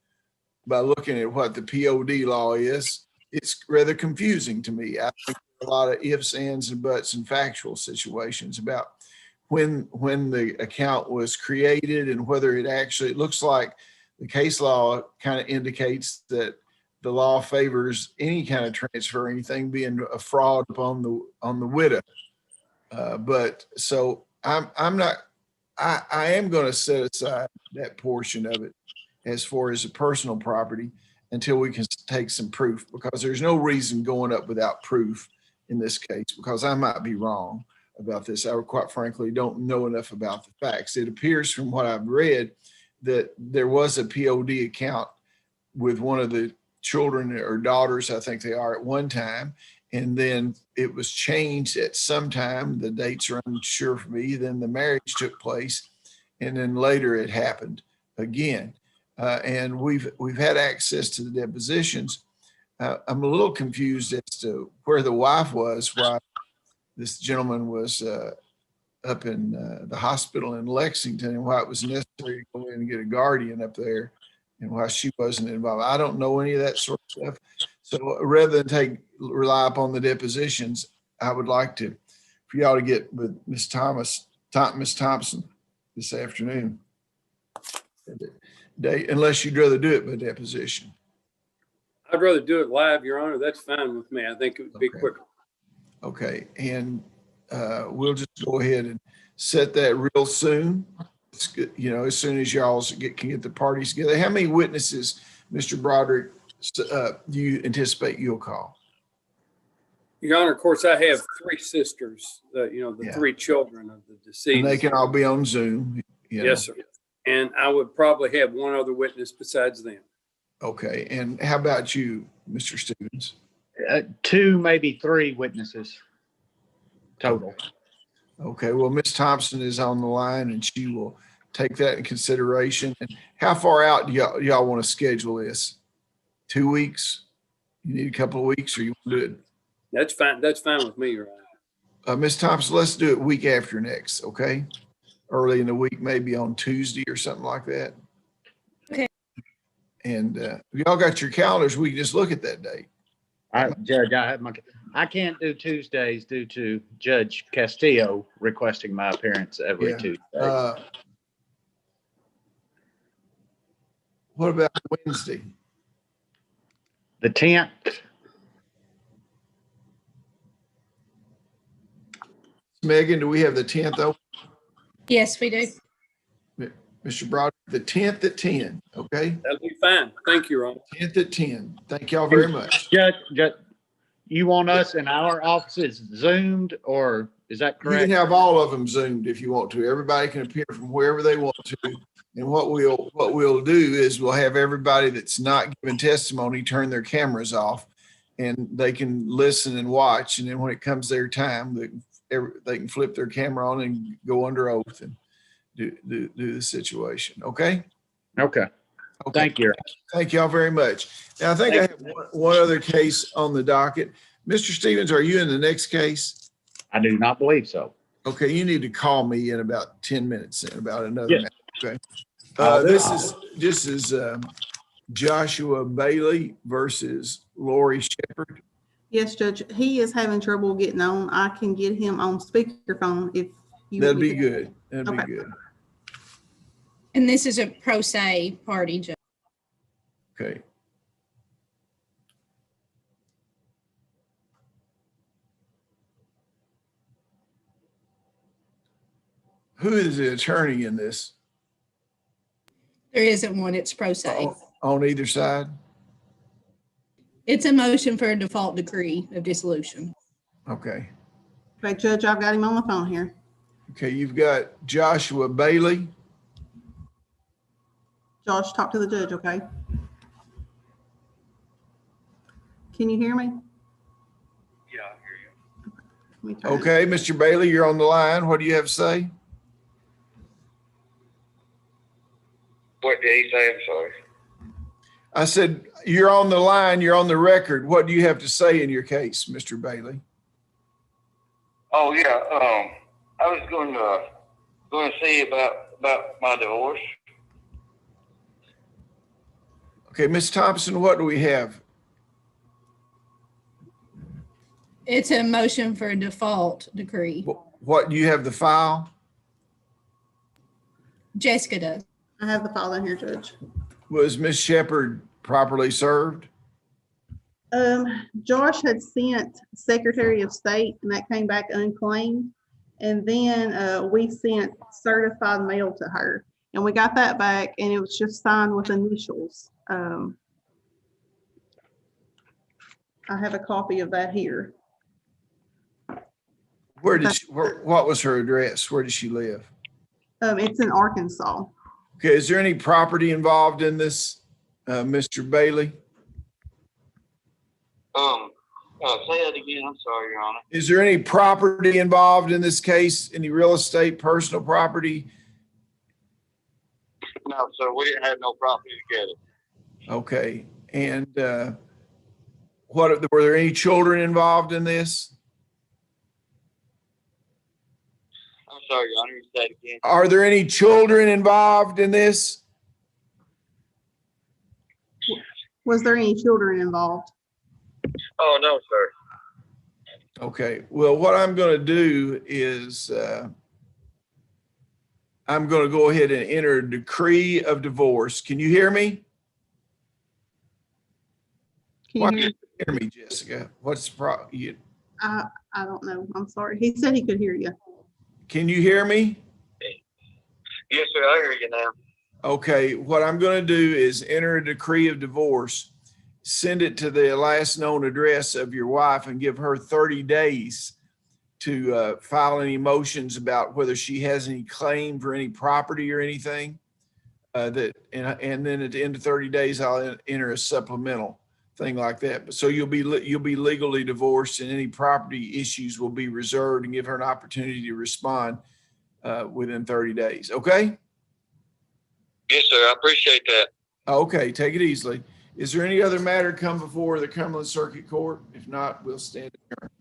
by looking at what the POD law is. It's rather confusing to me. I think a lot of ifs, ands, and buts and factual situations about when the account was created and whether it looks like the case law kind of indicates that the law favors any kind of transfer, anything being a fraud on the widow. But so I am going to set aside that portion of it as far as the personal property until we can take some proof, because there's no reason going up without proof in this case, because I might be wrong about this. I quite frankly don't know enough about the facts. It appears from what I've read that there was a POD account with one of the children or daughters, I think they are, at one time. And then it was changed at some time. The dates are unsure for me. Then the marriage took place, and then later it happened again. And we've had access to the depositions. I'm a little confused as to where the wife was while this gentleman was up in the hospital in Lexington, and why it was necessary to go in and get a guardian up there, and why she wasn't involved. I don't know any of that sort of stuff. So rather than rely upon the depositions, I would like for y'all to get with Ms. Thompson this afternoon. Unless you'd rather do it by deposition. I'd rather do it live, Your Honor. That's fine with me. I think it would be quicker. Okay, and we'll just go ahead and set that real soon. It's good, you know, as soon as y'all can get the parties together. How many witnesses, Mr. Broderick, do you anticipate you'll call? Your Honor, of course, I have 3 sisters, the Yeah. 3 children of the deceased. And they can all be on Zoom. You know? Yes, sir. And I would probably have 1 other witness besides them. Okay, and how about you, Mr. Stevens? 2, maybe 3 witnesses total. Okay, well, Ms. Thompson is on the line and she will take that in consideration. And how far out do y'all want to schedule this? 2 weeks? You need a couple of weeks, or you want to do it? That's fine. That's fine with me, Your Honor. Ms. Thompson, let's do it week after next, okay? Early in the week, maybe on Tuesday or something like that. Okay. And if y'all got your calendars, we can just look at that date. Judge, I can't do Tuesdays due to Judge Castillo requesting my appearance every Yeah. Tuesday. What about Wednesday? The 10th. Megan, do we have the 10th open? Yes, we do. Mr. Broderick, the 10th at 10, okay? That'll be fine. Thank you, Your Honor. 10th at 10. Thank y'all very much. Judge, you want us in our offices Zoomed, or is that You correct? can have all of them Zoomed if you want to. Everybody can appear from wherever they want to. And what we'll do is we'll have everybody that's not giving testimony turn their cameras off, and they can listen and watch. And then when it comes their time, they can flip their camera on and go under oath and do the situation. Okay? Okay. Thank you. Thank y'all very much. Now, I think I have one other case on the docket. Mr. Stevens, are you in the next case? I do not believe so. Okay, you need to call me in about 10 minutes in about another Yes. matter. Okay. I'll do it. This is Joshua Bailey versus Lori Shepherd. Yes, Judge, he is having trouble getting on. I can get him on speakerphone if you. That'd be good. That'd be good. And this is a pro se party, Judge. Okay. Who is the attorney in this? There isn't one, it's pro se. On either side? It's a motion for a default decree of dissolution. Okay. Okay, Judge, I've got him on the phone here. Okay, you've got Joshua Bailey. Josh, talk to the judge, okay? Can you hear me? Yeah, I hear you. Okay, Mr. Bailey, you're on the line. What do you have to say? What did he say? I'm sorry. I said, you're on the line, you're on the record. What do you have to say in your case, Mr. Bailey? Oh yeah, I was going to see about my divorce. Okay, Ms. Thompson, what do we have? It's a motion for a default decree. What, do you have the file? Jessica does. I have the file in here, Judge. Was Ms. Shepherd properly served? Josh had sent Secretary of State and that came back unclaimed. And then we sent certified mail to her and we got that back and it was just signed with initials. I have a copy of that here. Where did she, what was her address? Where did she live? It's in Arkansas. Okay, is there any property involved in this, Mr. Bailey? Say that again. I'm sorry, Your Honor. Is there any property involved in this case? Any real estate, personal property? No, sir. We didn't have no property together. Okay, and were there any children involved in this? I'm sorry, Your Honor. You say it again. Are there any children involved in this? Was there any children involved? Oh, no, sir. Okay, well, what I'm going to do is I'm going to go ahead and enter a decree of divorce. Can you hear me? Can Why you hear? can't you hear me, Jessica? What's the problem? I don't know. I'm sorry. He said he could hear you. Can you hear me? Yes, sir, I hear you now. Okay, what I'm going to do is enter a decree of divorce, send it to the last known address of your wife, and give her 30 days to file any motions about whether she has any claim for any property or anything. And then at the end of 30 days, I'll enter a supplemental thing like that. But so you'll be legally divorced, and any property issues will be reserved, and give her an opportunity to respond within 30 days. Okay? Yes, sir, I appreciate that. Okay, take it easily. Is there any other matter come before the Cumberland Circuit Court? If not, we'll stand adjourned.